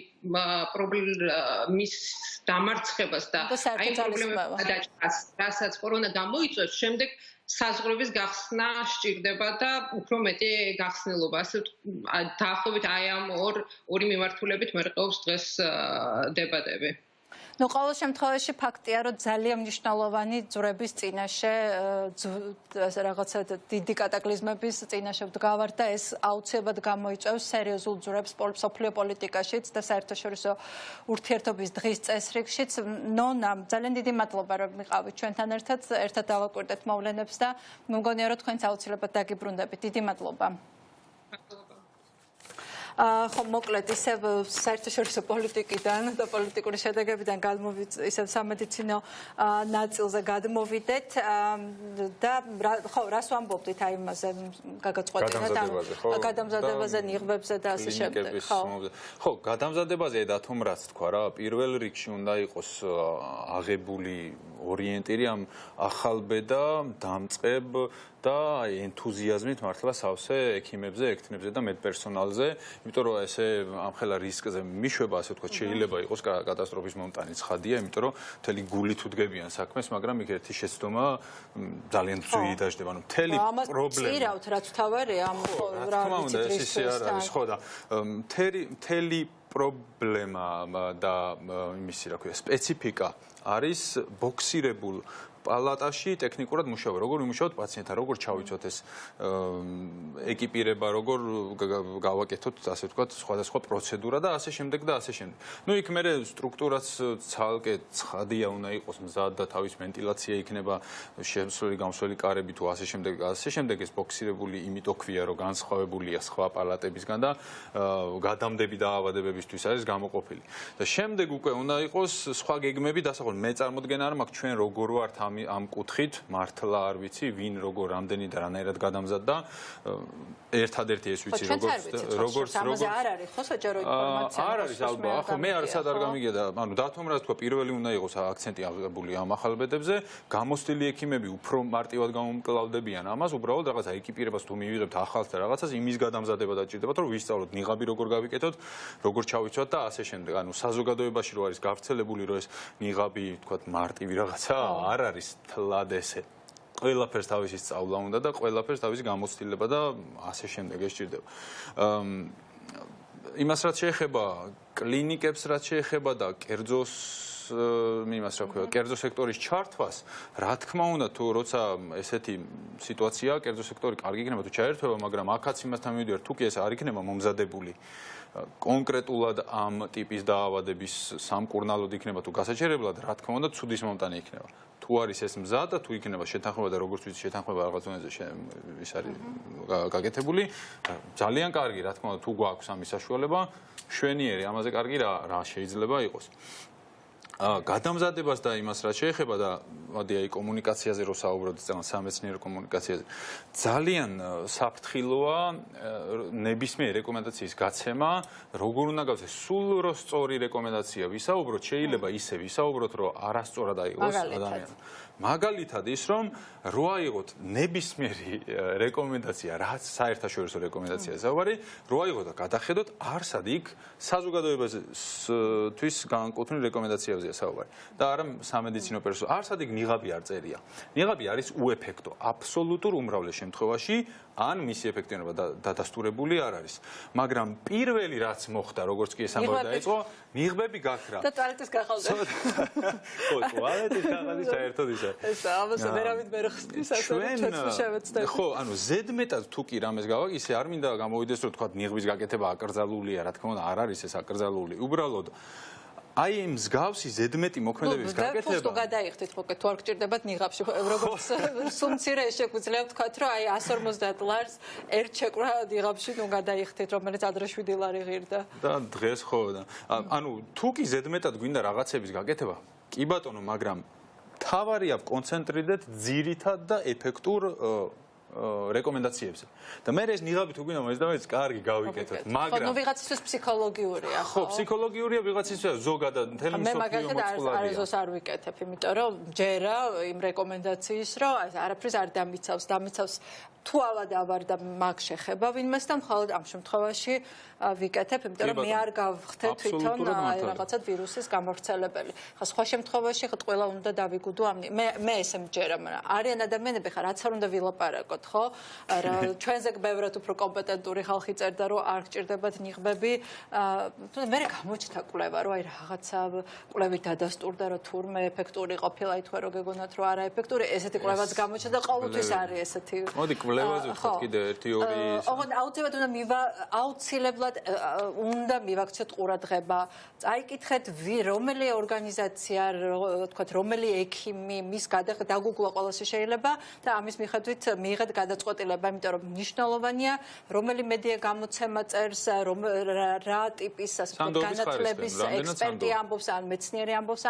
დამარცხებას და აი პრობლემებს გადაჭრას, რასაც კორონა გამოიწვევს, შემდეგ საზღვრების გახსნა სჭირდება და უფრო მეტი გახსნილობა. ასე დაახლოებით აი ამ ორი მიმართულებით მერყეობს დღეს დებატები. ნუ ყოველ შემთხვევაში ფაქტია, რომ ძალიან მნიშვნელოვანი ძვრების წინაშე რაღაცა დიდი კატაკლიზმების წინაშე ვდგავართ და ეს აუცილებლად გამოიწვევს სერიოზულ ძვრებს მსოფლიო პოლიტიკაშიც და საერთაშორისო ურთიერთობის დღის წესრიგშიც. ნონა, ძალიან დიდი მადლობა, რომ მიყავით ჩვენთან ერთად დავაკვირდეთ მოვლენებს და მგონია, რომ თქვენც აუცილებლად დაგიბრუნდებით. დიდი მადლობა. ხო, მოკლედ ისევ საერთაშორისო პოლიტიკიდან და პოლიტიკური შედეგებიდან ისევ სამედიცინო ნაწილზე გადმოვიდეთ და ხო, რას ვამბობდით აი იმაზე გაგაწყვეტინეთ გადამზადებაზე, ნიღბებზე და ასე შემდეგ. ხო, გადამზადებაზე დათომ რაც თქვა რა, პირველ რიგში უნდა იყოს აღებული ორიენტირი ამ ახალბედა, დამწყებ და ენთუზიაზმით მართლა სავსე ექიმებზე, ექთნებზე და მედპერსონალზე, იმიტომ რომ ესე ამხელა რისკზე მიშვება, ასე ვთქვათ, შეიძლება იყოს კატასტროფის მომტანი ცხადია, იმიტომ რომ მთელი გულით უდგებიან საქმეს, მაგრამ იქ ერთი შეცდომა ძალიან ძვირი დაждდება, ანუ მთელი პრობლემა. წირავთ, რაც თავარია, ამ რა ვიცით რისკს. ხო და მთელი პრობლემა და იმისი რა ქვია, სპეციფიკა არის ბოქსირებულ პალატაში ტექნიკურად მუშაობა, როგორ იმუშაოთ პაციენტთან, როგორ ჩავიცოთ ეს ეკიპირება, როგორ გავაკეთოთ, ასე ვთქვათ, სხვადასხვა პროცედურა და ასე შემდეგ და ასე შემდეგ. ნუ იქ მე სტრუქტურაც ცალკე ცხადია უნდა იყოს მზად და თავის ვენტილაცია იქნება შემსვლელი გამსვლელი კარები თუ ასე შემდეგ ეს ბოქსირებული იმიტომ ქვია, რომ განსხვავებულია სხვა პალატებისგან და გადამდები დაავადებებისთვის არის გამოყოფილი. და შემდეგ უკვე უნდა იყოს სხვა გეგმები დასაყრდენ. მე წარმოდგენა არ მაქვს ჩვენ როგორ ვართ ამ კუთხით მართლა არ ვიცი ვინ როგორ რამდენი და რანაირად გადამზადდა ერთადერთი ეს ვიცი როგორც არ არის ხო საჯარო ინფორმაცია არ არის ალბათ ხო მე არც არ გამიგია და ანუ დათომ რა თქვა პირველი უნდა იყოს აქცენტი აღებული ამ ახალბედებზე გამოსტილი ექიმები უფრო მარტივად გამომკლავდებიან ამას უბრალოდ რაღაცა ეკიპირებას თუ მივიღებთ ახალს და რაღაცას იმის გადამზადება დაჭირდებათ რომ ვისწავლოთ ნიღაბი როგორ გავიკეთოთ როგორ ჩავიცვათ და ასე შემდეგ ანუ საზოგადოებაში რო არის გავრცელებული რომ ეს ნიღაბი თქვა მარტივი რაღაცა არ არის თლად ესე ყველაფერს თავისი სწავლა უნდა და ყველაფერს თავისი გამოცდილება და ასე შემდეგ ეს ჭირდება. იმას რაც შეეხება კლინიკებს რაც შეეხება და კერძო იმას რა ქვია, კერძო სექტორის ჩართვას, რა თქმა უნდა, თუ როცა ესეთი სიტუაციაა, კერძო სექტორი კარგი იქნება თუ ჩაერთვება, მაგრამ აქაც იმასთან მივიდივარ, თუ კი ეს არ იქნება მომზადებული კონკრეტულად ამ ტიპის დაავადების სამკურნალოდ იქნება თუ გასაჩერებლად, რა თქმა უნდა, ცუდის მომტანი იქნება. თუ არის ეს მზად და თუ იქნება შეთანხმება და როგორც ვიცი, შეთანხმება რაღაც ზონაზე ის არის გაკეთებული, ძალიან კარგი, რა თქმა უნდა, თუ გვაქვს ამის საშუალება, შვენიერი, ამაზე კარგი რა შეიძლება იყოს. გადამზადებას და იმას რაც შეეხება და მოდი აი კომუნიკაციაზე რო საუბრობთ, სამეცნიერო კომუნიკაციაზე, ძალიან საფრთხილოა ნებისმიერ რეკომენდაციის გაცემა, როგორ უნდა გავცე, სულ რო სწორი რეკომენდაცია ვისაუბროთ, შეიძლება ისე ვისაუბროთ, რომ არასწორად აიღოს ადამიანს. მაგალითად ის რომ რო აიღოთ ნებისმიერი რეკომენდაცია, რაც საერთაშორისო რეკომენდაციაა საუბარი, რო აიღოთ და გადახედოთ, არსად იქ საზოგადოებისთვის განკუთვნილ რეკომენდაციებზეა საუბარი. და არა სამედიცინო პერსონალს, არსად იქ ნიღაბი არ წერია. ნიღაბი არის უეფექტო, აბსოლუტურ უმრავლეს შემთხვევაში, ან მისი ეფექტიანობა დადასტურებული არ არის. მაგრამ პირველი რაც მოხდა, როგორც კი ეს ამბავი დაიწყო, ნიღბები გაქრა. და ტუალეტის გახალდა. ხო, ტუალეტის გახალდი საერთოდ ისე. ესა, ამასა ვერავით ვერ ხსნის, ასე ჩვენც შევეცდები. ხო, ანუ ზედმეტად თუ კი რამეს გავაკისე, არ მინდა გამოვიდეს რომ თქვა ნიღბის გაკეთება აკრძალულია, რა თქმა უნდა, არ არის ეს აკრძალული. უბრალოდ აი იმ მსგავსი ზედმეტი მოქმედების გაკეთება. და გადაიხდით, მოკლედ თუ არ გჭირდებათ ნიღაბში, როგორც სუმცირე შეგვიძლია ვთქვათ, რომ აი 150 ლარს ერთ შეკვრა ნიღაბში ნუ გადაიხდით, რომელიც ადრე 7 ლარი ღირდა. და დღეს ხო და ანუ თუ კი ზედმეტად გვინდა რაღაცების გაკეთება, კი ბატონო, მაგრამ მთავარია კონცენტრირდეთ ძირითად და ეფექტურ რეკომენდაციებზე. და მე ეს ნიღაბი თუ გვინდა მოეცდამეთ, კარგი გავიკეთოთ, მაგრამ ხო, ნუ ვიღაცისთვის ფსიქოლოგიურია, ხო, ფსიქოლოგიურია, ვიღაცისთვის ზოგადად მთელი მე მაგალითად არასდროს არ ვიკეთებ, იმიტომ რომ ჯერა იმ რეკომენდაციის, რომ არაფრის არ დამიცავს თუ ავადავარ და მაგ შეხება ვინმეს და მხოლოდ ამ შემთხვევაში ვიკეთებ, იმიტომ რომ მე არ გავხდე თვითონ რაღაცა ვირუსის გამავრცელებელი. ხა სხვა შემთხვევაში ხა ყველა უნდა დავიგუდო ამ მე ესე მჯერა, მაგრამ არიან ადამიანები ხა რაც არ უნდა ვილაპარაკოთ, ხო? ჩვენზე ბევრად უფრო კომპეტენტური ხალხი წერდა, რომ არ გჭირდებათ ნიღბები. მე გამოჩნდა კვლევა, რომ აი რაღაცა კვლევით დადასტურდა, რომ თურმე ეფექტური ყოფილა, ითქვა რომ გეგონათ, რომ არა ეფექტური, ესეთი კვლევაც გამოჩნდა და ყოველთვის არის ესეთი. მოდი კვლევაზე ვთქვათ კიდე 1-2 ოღონდ აუცილებლად უნდა მივაქცეთ ყურადღება. წაიკითხეთ რომელი ორგანიზაცია, ვთქვათ, რომელი ექიმი, მის დაგუგლა ყველასი შეიძლება და ამის მიხედვით მიიღეთ გადაწყვეტილება, იმიტომ რომ მნიშვნელოვანია, რომელი მედია გამოცემა წერს, რა ტიპის განათლების ექსპერტი ამბობს, ან მეცნიერი ამბობს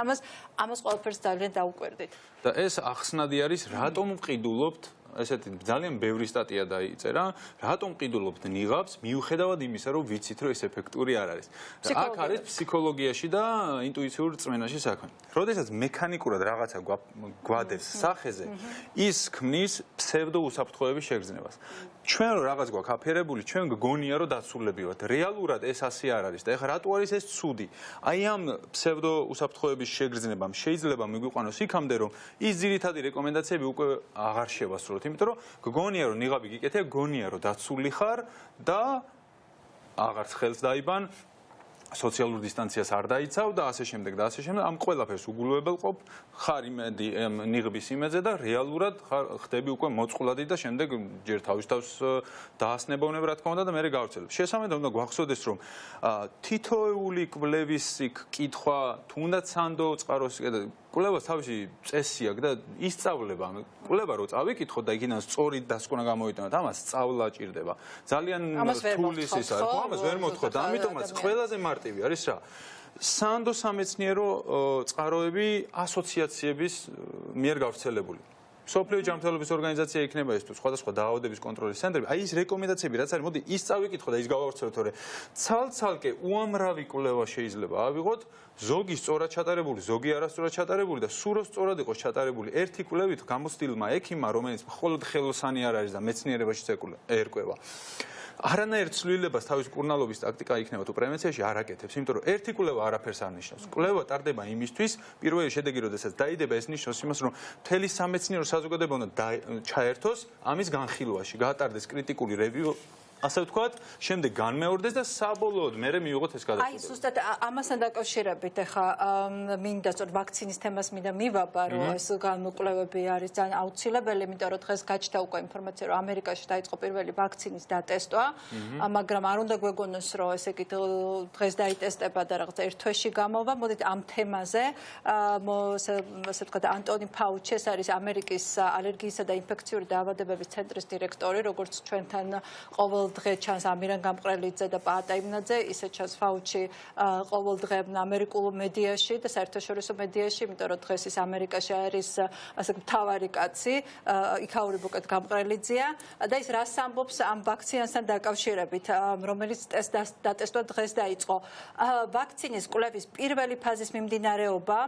ამას ყველაფერს ძალიან დაუკვირდით. და ეს ახსნადი არის, რატომ ვყიდულობთ ესეთი ძალიან ბევრი სტატია დაიწერა, რატომ ყიდულობთ ნიღაბს, მიუხედავად იმისა, რომ ვიცით, რომ ეს ეფექტური არ არის. აქ არის ფსიქოლოგიაში და ინტუიციურ წმენაში საქმე. როდესაც მექანიკურად რაღაცა გვადევს სახეზე, ის ქმნის ფსევდოუსაფრთხოების შეგრძნებას. ჩვენ რო რაღაც გვაქვს აფერებული, ჩვენ გგონია რომ დაცულები ვართ. რეალურად ეს ასე არ არის და ეხლა რატო არის ეს ცუდი? აი ამ ფსევდოუსაფრთხოების შეგრძნებამ შეიძლება მიგვიყვანოს იქამდე, რომ ის ძირითადი რეკომენდაციები უკვე აღარ შევასრულოთ, იმიტომ რომ გგონია რომ ნიღაბი გიკეთე, გგონია რომ დაცული ხარ და აღარც ხელს დაიბან, სოციალურ დისტანციას არ დაიცავ და ასე შემდეგ და ასე შემდეგ. ამ ყველაფერს უგულებელყოფ, ხარ იმედი ნიღბის იმედზე და რეალურად ხდები უკვე მოწყვლადი და შემდეგ ჯერ თავის თავს დაასნებოვნებ, რა თქმა უნდა და მე გავრცელებ. შესაბამისად უნდა გვახსოვდეს, რომ თითოეული კვლევის კითხვა, თუნდაც სანდო წყაროს კვლევას თავისი წესი აქვს და ისწავლება, კვლევა რო წავიკითხოთ და იქიდან სწორი დასკვნა გამოიტანოთ, ამას სწავლა ჭირდება. ძალიან რთული ის არის, ამას ვერ მოთხოვთ, ამიტომაც ყველაზე მარტივი არის რა. სანდო სამეცნიერო წყაროები ასოციაციების მიერ გავრცელებული. სოფლიო ჯანმრთელობის ორგანიზაცია იქნება ეს თუ სხვადასხვა დაავადების კონტროლის ცენტრები. აი ის რეკომენდაციები რაც არის, მოდი ის წავიკითხოთ და ის გავავრცელოთ, თორე ცალ-ცალკე უამრავი კვლევა შეიძლება ავიღოთ, ზოგი სწორად ჩატარებული, ზოგი არასწორად ჩატარებული და სულ სწორად იყოს ჩატარებული ერთი კვლევით გამოცდილმა ექიმმა, რომელიც მხოლოდ ხელოსანი არ არის და მეცნიერებაშიც ერკვევა. არანაირ ცვლილებას თავის კურნალობის ტაქტიკა იქნება თუ პრევენციაში არ აკეთებს, იმიტომ რომ ერთი კვლევა არაფერს არ ნიშნავს. კვლევა ტარდება იმისთვის, პირველი შედეგი როდესაც დაიდება, ეს ნიშნავს იმას, რომ მთელი სამეცნიერო საზოგადოება უნდა ჩაერთოს ამის განხილვაში, გაატარდეს კრიტიკული ასე ვთქვათ, შემდეგ განმეორდეს და საბოლოოდ მერე მიიღოთ ეს გადაწყვეტილება. აი, ზუსტად ამასთან დაკავშირებით ახლა მინდა სწორ ვაქცინის თემას მინდა მივაბარო, ეს განმკვლევები არის ძალიან აუცილებელი, იმიტომ რომ დღეს გაჩნდა უკვე ინფორმაცია, რომ ამერიკაში დაიწყო პირველი ვაქცინის დატესტვა, მაგრამ არ უნდა გვეგონოს, რომ ესე იგი დღეს დაიტესტება და რაღაც ერთ თვეში გამოვა. მოდით ამ თემაზე, ასე ვთქვათ, ანტონი ფაუჩი, ეს არის ამერიკის ალერგიისა და ინფექციური დაავადებების ცენტრის დირექტორი, როგორც ჩვენთან ყოველ დღე ჩანს ამირან გამყრელიძე და პაატაიმნაძე, ისე ჩანს ფაუჩი ყოველ დღე ამერიკულ მედიაში და საერთაშორისო მედიაში, იმიტომ რომ დღეს ის ამერიკაში არის ასე მთავარი კაცი, იქაური ბუკეტ გამყრელიძეა და ის რას ამბობს ამ ვაქცინასთან დაკავშირებით, რომელიც დატესტვა დღეს დაიწყო. ვაქცინის კვლევის პირველი ფაზის მიმდინარეობა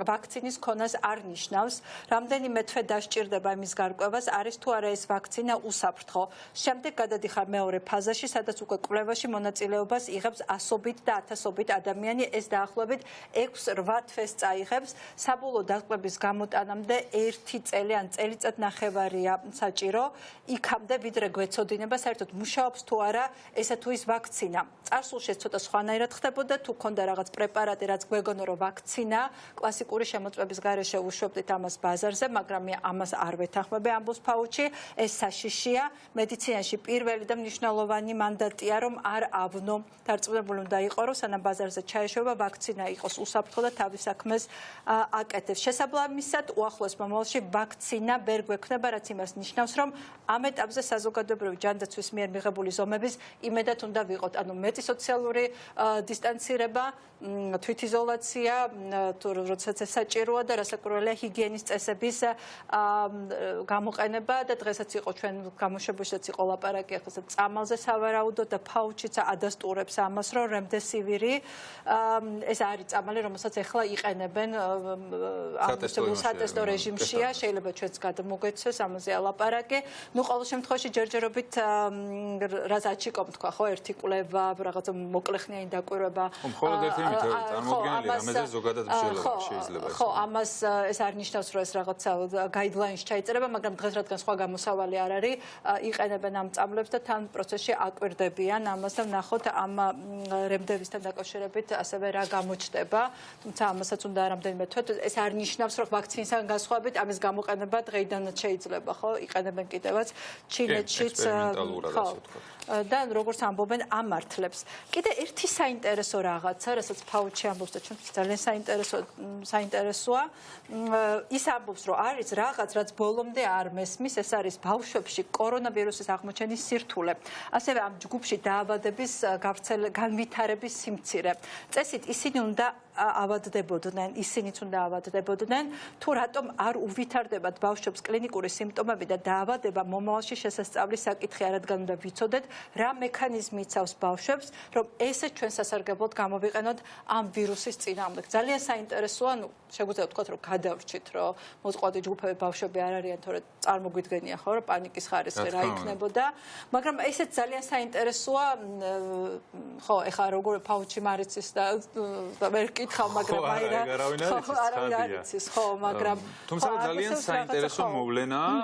ვაქცინის ქონას არ ნიშნავს, რამდენიმე თვე დასჭირდება იმის გარკვევას, არის თუ არა ეს ვაქცინა უსაფრთხო. შემდეგ გადადიხარ მეორე ფაზაში, სადაც უკვე კვლევაში მონაწილეობას იღებს ასობით და ათასობით ადამიანი, ეს დაახლოებით 6-8 თვეს წაიღებს. საბოლოო დაკვლევის გამოტანამდე 1 წელი ან წელიწადნახევარია საჭირო, იქამდე ვიდრე გვეცოდინება საერთოდ მუშაობს თუ არა ესა თუ ის ვაქცინა. წარსულში ეს ცოტა სხვანაირად ხდებოდა, თუ ქონდა რაღაც პრეპარატი, რაც გვეგონო რომ ვაქცინა, კლასიკური შემოწმების გარეშე უშვებდით ამას ბაზარზე, მაგრამ მე ამას არ ვეთანხმები, ამბობს ფაუჩი, ეს საშიშია, მედიცინაში პირველი და მნიშვნელოვანი მანდატია, რომ არ ავნო, დარწმუნებული უნდა იყო, რომ სანამ ბაზარზე ჩაეშვება, ვაქცინა იყოს უსაფრთხო და თავის საქმეს აკეთებს. შესაბამისად, უახლოეს მომავალში ვაქცინა ვერ გვექნება, რაც იმას ნიშნავს, რომ ამ ეტაპზე საზოგადოებრივი ჯანდაცვის მიერ მიღებული ზომების იმედად უნდა ვიყოთ, ანუ მეტი სოციალური დისტანცირება, თვითიზოლაცია, როდესაც ეს საჭიროა და რასაკვირველია ჰიგიენის წესების გამოყენება და დღესაც იყო ჩვენ გამოშვებაშიც იყო ლაპარაკი ახლა წამალზე სავარაუდოდ და ფაუჩიც ადასტურებს ამას, რომ რემდესივირი ეს არის წამალი, რომელსაც ახლა იყენებენ სატესტო რეჟიმშია, შეიძლება ჩვენც გადმოგეცეს ამაზე ლაპარაკი. ნუ ყოველ შემთხვევაში ჯერჯერობით რაც აჩიკომ თქვა, ხო, ერთი კვლევა, რაღაცა მოკლეხნიანი დაკვირვება. მხოლოდ ერთი მითური წარმოუდგენელია, ამაზე ზოგადად შეიძლება შეიძლება. ხო, ამას ეს არ ნიშნავს, რომ ეს რაღაცა გაიდლაინს ჩაიწერება, მაგრამ დღეს რადგან სხვა გამოსავალი არ არის, იყენებენ ამ წამლებს და თან პროცესში აკვირდებიან ამას და ვნახოთ ამ რემდევისთან დაკავშირებით ასევე რა გამოჩნდება. თუმცა ამასაც უნდა რამდენიმე თვე, ეს არ ნიშნავს, რომ ვაქცინისგან განსხვავებით ამის გამოყენება დღეიდანაც შეიძლება, ხო? იყენებენ კიდევაც ჩინეთშიც, ხო. და როგორც ამბობენ ამართლებს. კიდე ერთი საინტერესო რაღაცა, რასაც ფაუჩი ამბობს და ჩვენთვის ძალიან საინტერესოა, ის ამბობს, რომ არის რაღაც, რაც ბოლომდე არ მესმის, ეს არის ბავშვებში კორონავირუსის აღმოჩენის სირთულე. ასევე ამ ჯგუფში დაავადების განვითარების სიმცირე. წესით ისინი უნდა ავადდებოდნენ, ისინიც უნდა ავადდებოდნენ, თუ რატომ არ უვითარდებათ ბავშვებს კლინიკური სიმპტომები და დაავადება მომავალში შესასწავლის საკითხია, რადგან უნდა ვიცოდეთ, რა მექანიზმი იცავს ბავშვებს, რომ ესე ჩვენ სასარგებლოდ გამოვიყენოთ ამ ვირუსის წინააღმდეგ. ძალიან საინტერესოა, ნუ შეგვიძლია ვთქვათ, რომ გადავრჩით, რომ მოწყვლადი ჯგუფები ბავშვები არ არიან, თორემ წარმოგვიდგენია, ხო, რომ პანიკის ხარისხი რა იქნებოდა, მაგრამ ესეც ძალიან საინტერესოა, ხო, ეხლა როგორ ფაუჩი მარიცის და ვერ კითხავ, მაგრამ აი რა, არავინ არ იცის, ხო, მაგრამ თუმცა ძალიან საინტერესო მოვლენაა,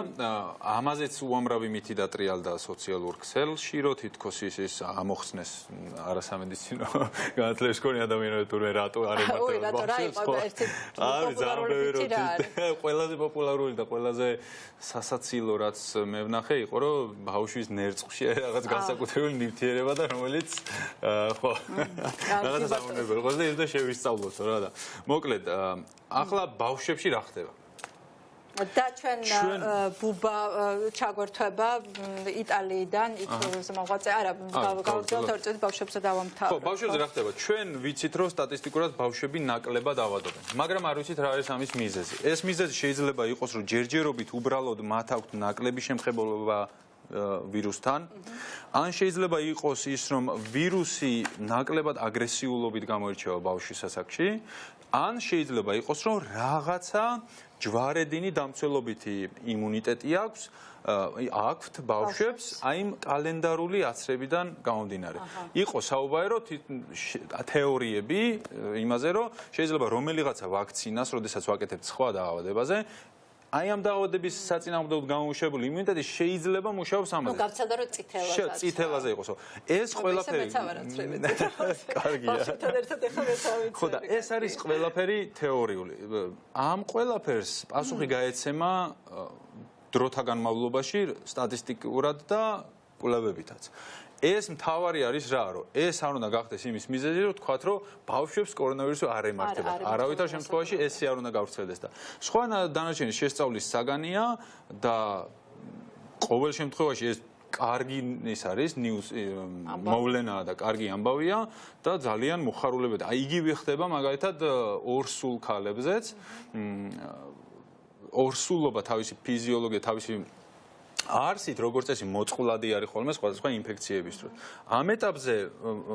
ამაზეც უამრავი მითი დატრიალდა სოციალურ ქსელში, რომ თითქოს ის ამოხსნეს არასამედიცინო განათლების მქონე ადამიანები თურმე რატო არ ემართება ბავშვებს, ხო? არის ძალიან ყველაზე პოპულარული და ყველაზე სასაცილო რაც მე ვნახე იყო, რომ ბავშვის ნერწყვში რაღაც განსაკუთრებული ნივთიერება და რომელიც ხო რაღაცა სამოვნებელია, ხო და ის და შევისწავლოთ რა და მოკლედ ახლა ბავშვებში რა ხდება? და ჩვენ ბუბა ჩაგვერთვება იტალიიდან, იქ მოღვაწე არა, გავუძლებთ ორ წუთი ბავშვებზე დავამთავრე. ხო, ბავშვებზე რა ხდება? ჩვენ ვიცით, რომ სტატისტიკურად ბავშვები ნაკლებად ავადობენ, მაგრამ არ ვიცით რა არის ამის მიზეზი. ეს მიზეზი შეიძლება იყოს, რომ ჯერჯერობით უბრალოდ მათ აქვთ ნაკლები შემხებულობა ვირუსთან, ან შეიძლება იყოს ის, რომ ვირუსი ნაკლებად აგრესიულობით გამოირჩევა ბავშვის ასაკში, ან შეიძლება იყოს, რომ რაღაცა ჯვარედინი დამცველობითი იმუნიტეტი აქვთ ბავშვებს აი იმ კალენდარული აცრებიდან გამომდინარე. იყო საუბარი თეორიები იმაზე, რომ შეიძლება რომელიღაცა ვაქცინას, როდესაც ვაკეთებთ სხვა დაავადებაზე, აი ამ დაავადების საწინააღმდეგოდ გამომუშავებული იმუნიტეტი შეიძლება მუშაობს ამაზე. ნუ გავცადე რომ წითელაზე იყოსო. ეს ყველაფერი კარგია. ხო და ეს არის ყველაფერი თეორიული. ამ ყველაფერს პასუხი გაეცემა დროთა განმავლობაში სტატისტიკურად და კვლევებითაც. ეს მთავარი არის რა, რომ ეს არ უნდა გახდეს იმის მიზეზი, რომ თქვათ, რომ ბავშვებს კორონავირუსი არ ემართება. არავითარ შემთხვევაში ესე არ უნდა გავრცელდეს და სხვა დანარჩენი შესწავლის საგანია და ყოველ შემთხვევაში ეს კარგი ის არის მოვლენაა და კარგი ამბავია და ძალიან მოხარულებადი. აი იგივე ხდება მაგალითად ორსულ ქალებზეც. ორსულობა თავისი ფიზიოლოგია, თავისი არსით როგორც წესი მოწყვლადი არის ხოლმე სხვადასხვა ინფექციებისთვის. ამ ეტაპზე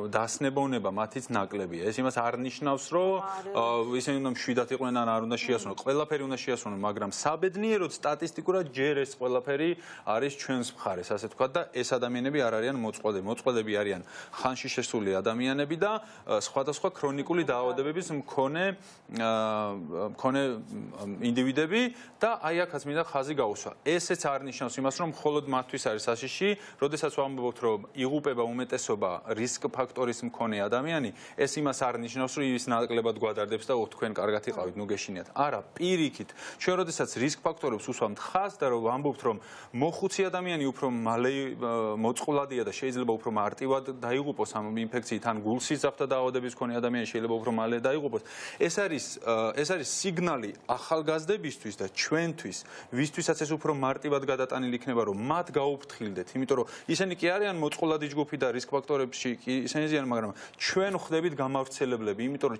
დასნებოვნება მათიც ნაკლებია. ეს იმას არ ნიშნავს, რომ ისინი უნდა მშვიდად იყვნენ ან არ უნდა შეასრულონ. ყველაფერი უნდა შეასრულონ, მაგრამ საბედნიეროდ სტატისტიკურად ჯერ ეს ყველაფერი არის ჩვენს მხარეს, ასე ვთქვათ და ეს ადამიანები არ არიან მოწყვლადები. მოწყვლადები არიან ხანში შესული ადამიანები და სხვადასხვა ქრონიკული დაავადებების მქონე ინდივიდები და აი აქაც მინდა ხაზი გაუსვა. ესეც არ ნიშნავს იმას, რომ მხოლოდ მათთვის არის საშიში, როდესაც ვამბობთ, რომ იღუპება უმეტესობა რისკ ფაქტორის მქონე ადამიანი, ეს იმას არ ნიშნავს, რომ ის ნაკლებად გვადარდებს და თქვენ კარგად იყავით, ნუ გეშინიათ. არა, პირიქით, ჩვენ როდესაც რისკ ფაქტორებს უსვამთ ხაზს და რომ ვამბობთ, რომ მოხუცი ადამიანი უფრო მალე მოწყვლადია და შეიძლება უფრო მარტივად დაიღუპოს ამ ინფექციით, ან გულსიზრდათა დაავადების მქონე ადამიანი შეიძლება უფრო მალე დაიღუპოს. ეს არის სიგნალი ახალგაზრდებისთვის და ჩვენთვის, ვისთვისაც ეს უფრო მარტივად გადატანილი იქნება, რომ მათ გაუფრთხილდეთ, იმიტომ რომ ისინი კი არიან მოწყვლადი ჯგუფი და რისკ ფაქტორებში კი ისინი ზიან, მაგრამ ჩვენ ხვდებით გამავრცელებლები, იმიტომ რომ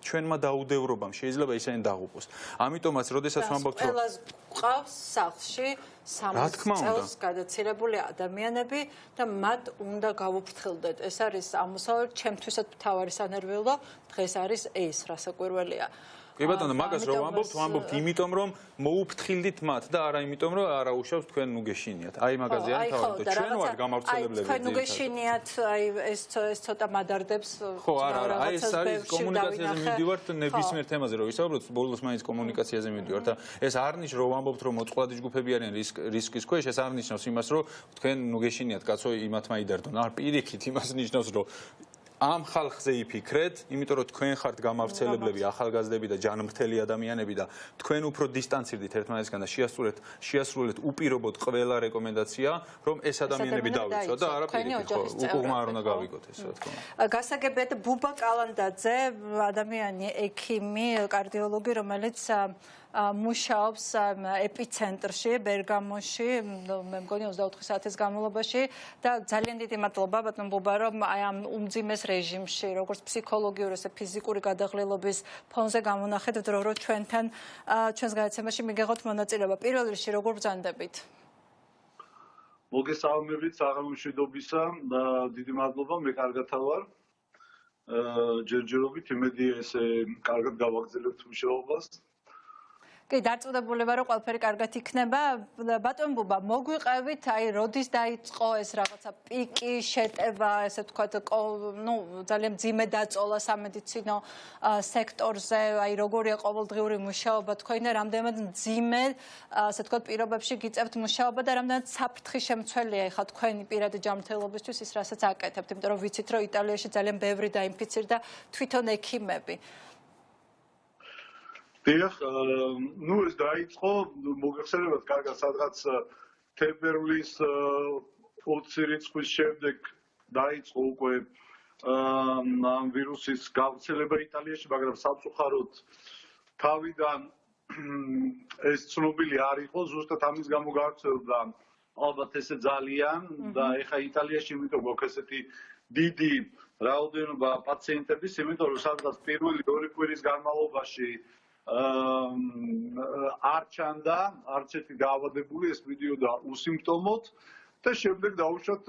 ჩვენმა დაუდევრობამ შეიძლება ისინი დაღუპოს. ამიტომაც, როდესაც ვამბობთ, რომ ყველას ყავს სახლში 3 წელს გადაცილებული ადამიანები და მათ უნდა გავუფრთხილდეთ. ეს არის ამოსავალი ჩემთვისაც მთავარი სანერვიულო დღეს არის ეს რასაკვირველია. კი ბატონო, მაგას რომ ვამბობთ, იმიტომ რომ მოუფრთხილდით მათ და არა იმიტომ რომ არაუშავს თქვენ ნუ გეშინიათ. აი მაგაზე არის თავი, ჩვენ ვართ გამავრცელებლები. თქვენ ნუ გეშინიათ, აი ეს ცოტა მადარდებს. ხო, არა, აი ეს არის კომუნიკაციაზე მივდივართ ნებისმიერ თემაზე რომ ვისაუბროთ, ბოლოს მაინც კომუნიკაციაზე მივდივართ და ეს არ ნიშნავს რომ ვამბობთ რომ მოწყვლადი ჯგუფები არიან რისკის ქვეშ, ეს არ ნიშნავს იმას რომ თქვენ ნუ გეშინიათ, კაცო, იმათ მაიდარდონ. არ პირიქით იმას ნიშნავს რომ ამ ხალხზე იფიქრეთ, იმიტომ რომ თქვენ ხართ გამავრცელებლები, ახალგაზრდები და ჯანმრთელი ადამიანები და თქვენ უფრო დისტანცირდით ერთმანეთისგან და შეასრულეთ უპირობოდ ყველა რეკომენდაცია, რომ ეს ადამიანები დავიცვათ და არა პირიქით, უკუღმა არ უნდა გავიგოთ ეს რა თქმა უნდა. გასაგებია და ბუბა კალანდაძე, ადამიანი ექიმი, კარდიოლოგი, რომელიც მუშაობს ეპიცენტრში, ბერგამოში, მე მგონი 24 საათის განმავლობაში და ძალიან დიდი მადლობა ბატონ ბუბა, რომ აი ამ უმძიმეს რეჟიმში, როგორც ფსიქოლოგიური, ესე ფიზიკური გადაღლილობის ფონზე გამონახეთ დრო, რომ ჩვენთან ჩვენს გადაცემაში მიგეღოთ მონაწილეობა. პირველ რიგში როგორ ბრძანდებით? მოგესალმებით საღამომშვიდობისა და დიდი მადლობა, მე კარგათა ვარ. ჯერჯერობით იმედი ესე კარგად გავაგრძელებთ მუშაობას. კი, დარწმუნებულება რომ ყველაფერი კარგად იქნება. ბატონ ბუბა, მოგვიყევით, აი როდის დაიწყო ეს რაღაცა პიკი, შეტევა, ესე ვთქვათ, ნუ ძალიან მძიმე დაწოლა სამედიცინო სექტორზე, აი როგორია ყოველდღიური მუშაობა თქვენი და რამდენად მძიმე, ასე ვთქვათ, პირობებში გიწევთ მუშაობა და რამდენად საფრთხის შემცველია ხა თქვენი პირადი ჯანმრთელობისთვის ის, რასაც აკეთებთ, იმიტომ რომ ვიცით, რომ იტალიაში ძალიან ბევრი დაინფიცირდა თვითონ ექიმები. დიახ, ნუ ეს დაიწყო, მოგეხსენებათ კარგად, სადღაც თებერვლის 20 რიცხვის შემდეგ დაიწყო უკვე ამ ვირუსის გავრცელება იტალიაში, მაგრამ სამწუხაროდ თავიდან ეს ცნობილი არ იყო, ზუსტად ამის გამო გავრცელდა ალბათ ესე ძალიან და ეხა იტალიაში იმიტომ გვაქვს ესეთი დიდი რაოდენობა პაციენტების, იმიტომ რომ სადღაც პირველი 2 კვირის განმავლობაში არ ჩანდა არც ერთი დაავადებული, ეს მიდიოდა უსიმპტომოდ და შემდეგ დაუშვათ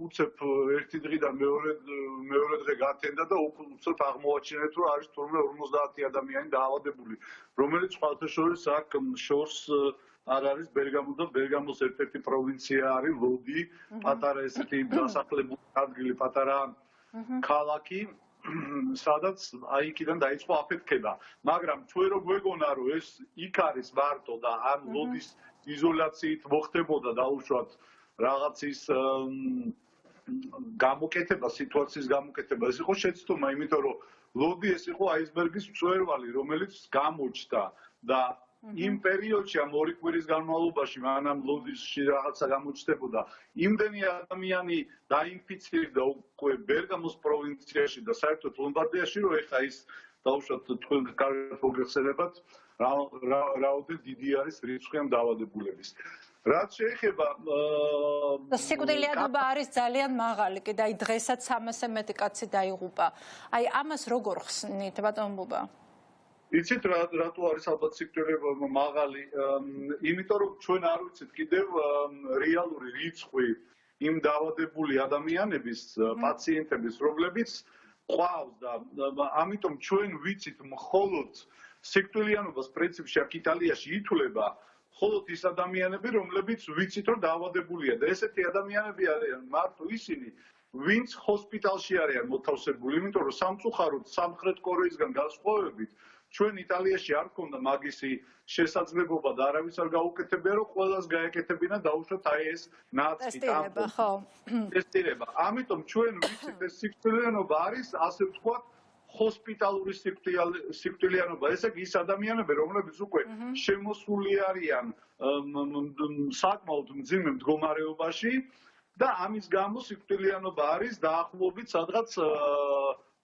უცებ ერთი დღიდან მეორე დღე გათენდა და უცებ აღმოაჩინეთ, რომ არის თურმე 50 ადამიანი დაავადებული, რომელიც სხვათა შორის აქ შორს არ არის ბერგამო და ბერგამოს ერთ-ერთი პროვინცია არის ლოდი, პატარა ესეთი დასახლებული ადგილი, პატარა ქალაქი. სადაც აი იქიდან დაიწყო აფეთქება. მაგრამ ჩვენ რო გვეგონა რომ ეს იქ არის მარტო და ამ ლოდის იზოლაციით მოხდებოდა დაუშვათ რაღაცის გამოკეთება, სიტუაციის გამოკეთება, ეს იყო შეცდომა, იმიტომ რომ ლოდი ეს იყო აისბერგის მწვერვალი, რომელიც გამოჩნდა და იმ პერიოდში ამ 2 კვირის განმავლობაში მანამ ლოდისში რაღაცა გამოჩნდებოდა. იმდენი ადამიანი დაინფიცირდა უკვე ბერგამოს პროვინციაში და საერთოდ ლომბარდიაში, რომ ეხა ის დაუშვათ თქვენ კარგად მოგეხსენებათ, რაოდენ დიდი არის რიცხვი ამ დაავადებულების. რაც შეეხება სიკვდილიანობა არის ძალიან მაღალი, კიდე აი დღესაც 300-ზე მეტი კაცი დაიღუპა. აი ამას როგორ ხსნით, ბატონ ბუბა? იცით რატო არის ალბათ სიკვდილიანობა მაღალი? იმიტომ რომ ჩვენ არ ვიცით კიდევ რეალური რიცხვი იმ დაავადებული ადამიანების, პაციენტების, რომლებიც ყავს და ამიტომ ჩვენ ვიცით მხოლოდ სიკვდილიანობას პრინციპში აქ იტალიაში ითვლება მხოლოდ ის ადამიანები, რომლებიც ვიცით რომ დაავადებულია და ესეთი ადამიანები არიან მარტო ისინი, ვინც ჰოსპიტალში არიან მოთავსებული, იმიტომ რომ სამწუხაროდ სამხრეთ კორეისგან განსხვავებით ჩვენ იტალიაში არ ქონდა მაგისი შესაძლებლობა და არავის არ გაუკეთებია რომ ყველას გაეკეთებინა დაუშვათ აი ეს ნაცი ტესტირება. ამიტომ ჩვენ ვიცით ეს სიკვდილიანობა არის ასე ვთქვათ ჰოსპიტალური სიკვდილიანობა. ესე იგი ის ადამიანები, რომლებიც უკვე შემოსული არიან საკმაოდ მძიმე მდგომარეობაში და ამის გამო სიკვდილიანობა არის დაახლოებით სადღაც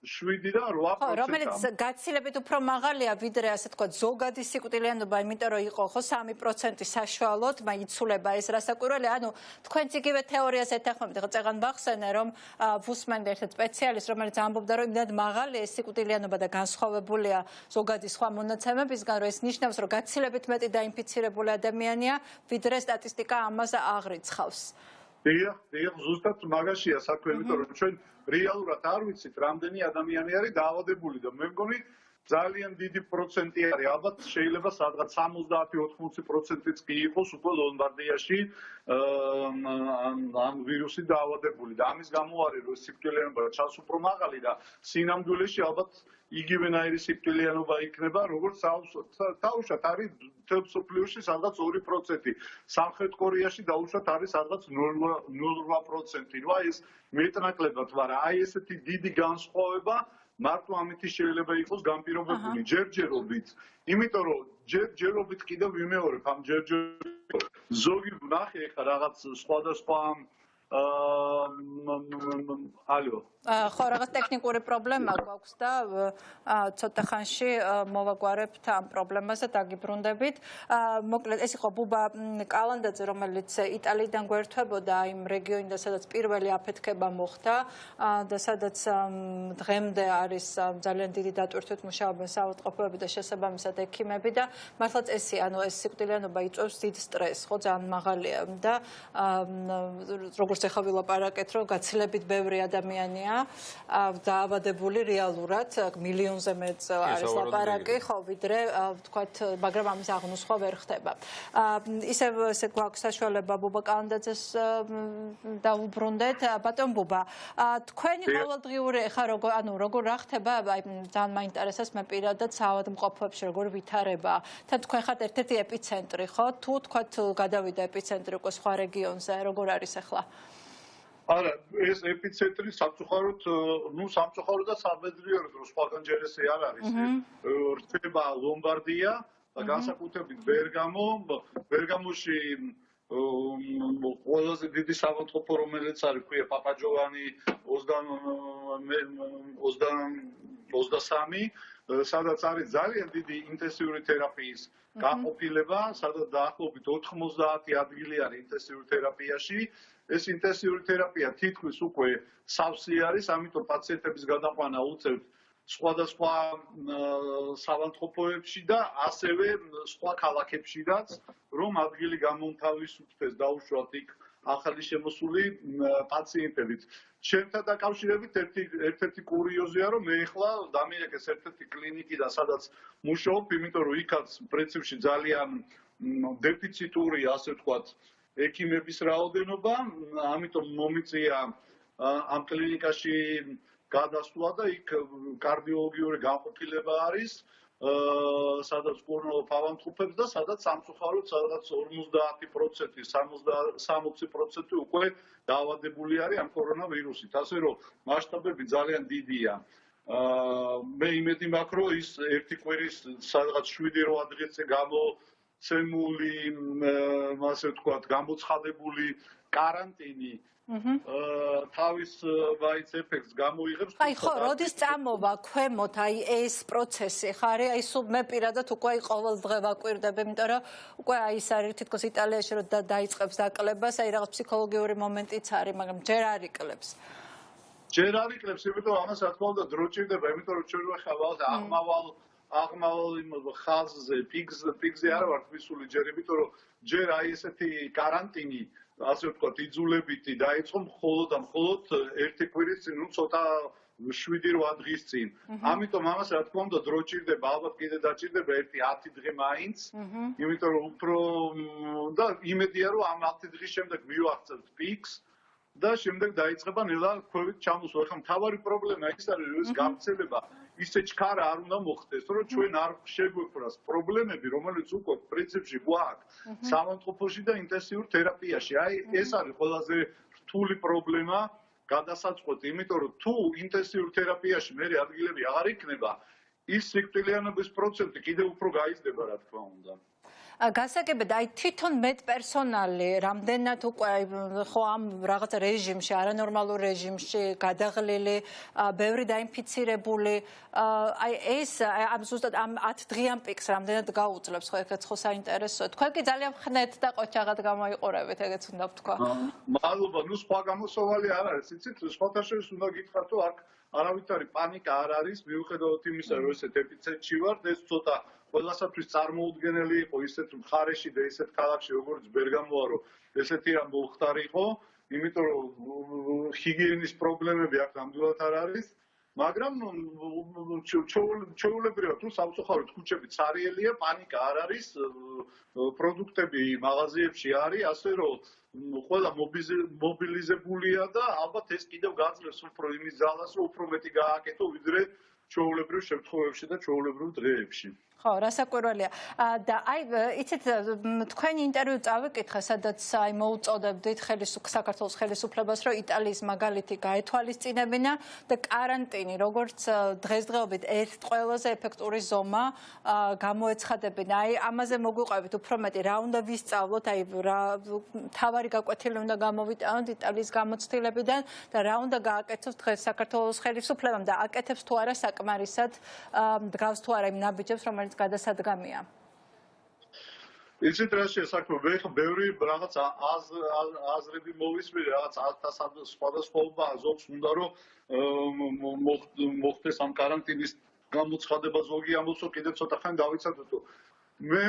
7-8%. რომელიც გაცილებით უფრო მაღალია ვიდრე ასე თქვა ზოგადი სიკვდილიანობა, იმიტომ რომ იყო ხო 3% საშუალოდ, იცულება ეს რასაკვირველია. ანუ თქვენც იგივე თეორიას ეთანხმებით, ხო წეგან ვახსენე რომ ვუსმენთ ერთ სპეციალისტს, რომელიც ამბობდა რომ იმდან მაღალი ეს სიკვდილიანობა და განსხვავებულია ზოგადი სხვა მონაცემებისგან, რომ ეს ნიშნავს რომ გაცილებით მეტი დაინფიცირებული ადამიანია, ვიდრე სტატისტიკა ამას აღრიცხავს. დიახ, ზუსტად მაგაშია საქმე, იმიტომ რომ ჩვენ რეალურად არ ვიცით, რამდენი ადამიანი არის დაავადებული და მე მგონი ძალიან დიდი პროცენტი არის, ალბათ შეიძლება სადღაც 70-80%-იც კი იყოს უკვე ლომბარდიაში ამ ვირუსით დაავადებული და ამის გამო არის რომ სიკვდილიანობა ჩანს უფრო მაღალი და სინამდვილეში ალბათ იგივენაირი სიკვდილიანობა იქნება, როგორც დაუშვათ არის მთელ მსოფლიოში სადღაც 2%. სამხრეთ კორეაში დაუშვათ არის სადღაც 0.8%. რა ეს მეტნაკლებად, მაგრამ აი ესეთი დიდი განსხვავება მარტო ამით შეიძლება იყოს განპირობებული ჯერჯერობით. იმიტომ რომ ჯერჯერობით კიდევ ვიმეორებ ამ ჯერჯერობით ზოგი ვნახე ხა რაღაც სხვადასხვა ალო ხო, რაღაც ტექნიკური პრობლემა გვაქვს და ცოტა ხანში მოვაგვარებთ ამ პრობლემას და დაგიბრუნდებით. მოკლედ ეს იყო ბუბა კალანდაძე, რომელიც იტალიიდან გვერდებოდა იმ რეგიონიდან, სადაც პირველი აფეთქება მოხდა და სადაც დღემდე არის ძალიან დიდი დატვირთვით მუშაობენ საავადმყოფოები და შესაბამისად ექიმები და მართლაც ესეა, ანუ ეს სიკვდილიანობა იწვევს დიდ სტრესს, ხო, ძალიან მაღალია და როგორც ეხლა ვილაპარაკეთ, რომ გაცილებით ბევრი ადამიანია დაავადებული რეალურად მილიონზე მეტ არის ლაპარაკი, ხო, ვიდრე ვთქვათ, მაგრამ ამის აღნუსხვა ვერ ხდება. ისევ ესე გვაქვს საშუალება ბუბა კალანდაძეს დავუბრუნდეთ. ბატონ ბუბა, თქვენი ყოველდღიური ეხა როგორ რა ხდება, ძალიან მაინტერესებს მე პირადად საავადმყოფოებში როგორ ვითარება. თან თქვენ ხართ ერთ-ერთი ეპიცენტრი, ხო? თუ თქვათ გადავიდა ეპიცენტრი უკვე სხვა რეგიონზე, როგორ არის ახლა? არა, ეს ეპიცენტრი სამწუხაროდ და სამედრიოდ რომ სხვაგან ჯერ ესე არ არის. რჩება ლომბარდია და განსაკუთრებით ბერგამოში ყველაზე დიდი საავადმყოფო რომელიც არის, ქვია პაპაჯოვანი 23, სადაც არის ძალიან დიდი ინტენსიური თერაპიის გაყოფილება, სადაც დაახლოებით 90 ადგილი არის ინტენსიური თერაპიაში. ეს ინტენსიური თერაპია თითქმის უკვე სავსე არის, ამიტომ პაციენტების გადაყვანა უწევთ სხვადასხვა საავადმყოფოებში და ასევე სხვა ქალაქებშიც, რომ ადგილი გამომთავისუფლდეს დაუშვათ იქ ახალი შემოსული პაციენტებით. ჩვენთან დაკავშირებით ერთ-ერთი კურიოზია, რომ მე ახლა დამიაკეს ერთ-ერთი კლინიკიდან, სადაც მუშაობ, იმიტომ რომ იქაც პრინციპში ძალიან დეფიციტურია, ასე ვთქვათ, ექიმების რაოდენობა, ამიტომ მომიწია ამ კლინიკაში გადასვლა და იქ კარდიოლოგიური განყოფილება არის, სადაც კურნალობ ავადმყოფებს და სადაც სამწუხაროდ სადაც 50%, 60% უკვე დაავადებული არის ამ კორონავირუსით. ასე რომ მასშტაბები ძალიან დიდია. მე იმედი მაქვს, რომ ის ერთი კვირის სადღაც 7-8 დღეზე გამოცემული, ასე ვთქვათ, გამოცხადებული კარანტინი თავის მაინც ეფექტს გამოიღებს. აი ხო, როდის წამოვა ქვემოთ აი ეს პროცესი ხარი? აი სულ მე პირადად უკვე აი ყოველ დღე ვაკვირდები, იმიტომ რომ უკვე აი ის არის თითქოს იტალიაში რომ დაიწყებს დაკლებას, აი რაღაც ფსიქოლოგიური მომენტიც არის, მაგრამ ჯერ არ იკლებს. ჯერ არ იკლებს, იმიტომ ამას რა თქმა უნდა დრო ჭირდება, იმიტომ რომ ჩვენ ვახავთ აღმავალ ხაზზე, პიკზე არ ვართ მისული ჯერ, იმიტომ რომ ჯერ აი ესეთი კარანტინი ასე ვთქვათ, იძულებითი დაიწყო მხოლოდ და მხოლოდ ერთი კვირის წინ, ну ცოტა 7-8 დღის წინ. ამიტომ ამას რა თქმა უნდა დრო ჭირდება, ალბათ კიდე დაჭირდება 1-10 დღე მაინც, იმიტომ რომ უფრო და იმედია რომ ამ 10 დღის შემდეგ მივახცევთ პიკს და შემდეგ დაიწყება ნელა ქვევით ჩამოსვლა. ხა მთავარი პრობლემა ის არის, რომ ეს გავრცელება ისე ჩქარა არ უნდა მოხდეს, რომ ჩვენ არ შეგვეფრას პრობლემები, რომელიც უკვე პრინციპში გვაქვს სამავთყოფოში და ინტენსიურ თერაპიაში. აი ეს არის ყველაზე რთული პრობლემა გადასაწყვეტი, იმიტომ რომ თუ ინტენსიურ თერაპიაში მე ადგილები აღარ იქნება, ის სიკვდილიანობის პროცენტი კიდევ უფრო გაიზრდება, რა თქმა უნდა. გასაგებად, აი თვითონ მედპერსონალი რამდენად უკვე ხო ამ რაღაც რეჟიმში, არანორმალურ რეჟიმში გადაღლილი, ბევრი დაინფიცირებული, აი ეს ამ ზუსტად ამ 10 დღიან პიკს რამდენად გაუძლებს, ხო ეგეც ხო საინტერესოა. თქვენ კი ძალიან ხნეთ და ყოჩაღად გამოიყურებით, ეგეც უნდა ვთქვა. მადლობა, ნუ სხვა გამოსავალი არ არის, იცით, სხვათა შორის უნდა გითხრათ, რომ აქ არავითარი პანიკა არ არის, მიუხედავად იმისა, რომ ესეთ ეპიცენტრში ვართ, ეს ცოტა ყველასათვის წარმოუდგენელი იყო ისეთ მხარეში და ისეთ ქალაქში, როგორც ბერგამოა, რომ ესეთი რამ მოხდარიყო, იმიტომ რომ ჰიგიენის პრობლემები აქ ნამდვილად არ არის, მაგრამ ჩვეულებრივად თუ სამწუხაროდ ქუჩები ცარიელია, პანიკა არ არის, პროდუქტები მაღაზიებში არის, ასე რომ ყველა მობილიზებულია და ალბათ ეს კიდევ გაძლევს უფრო იმის ძალას, რომ უფრო მეტი გააკეთო, ვიდრე ჩვეულებრივ შემთხვევებში და ჩვეულებრივ დღეებში. ხო, რასაკვირველია. და აი, იცით, თქვენი ინტერვიუ წავიკითხე, სადაც აი მოუწოდებდით საქართველოს ხელისუფლებას, რომ იტალიის მაგალითი გაეთვალისწინებინა და კარანტინი, როგორც დღესდღეობით ერთ ყველაზე ეფექტური ზომა გამოეცხადებინა. აი, ამაზე მოგვიყვებით უფრო მეტი, რა უნდა ვისწავლოთ, აი, მთავარი გაკვეთილი უნდა გამოვიტანოთ იტალიის გამოცდილებიდან და რა უნდა გააკეთოს დღეს საქართველოს ხელისუფლებამ და აკეთებს თუ არა საკმარისად, დგავს თუ არა იმ ნაბიჯებს, რომელიც გადასადგამია. იცით რა შეასაქმო, მე ხა ბევრი რაღაც აზრები მოვისმენე, რაღაც სხვადასხვა აზობს უნდა რომ მოხდეს ამ კარანტინის გამოცხადება, ზოგი ამბობს რომ კიდევ ცოტა ხანი დავიცადოთ. მე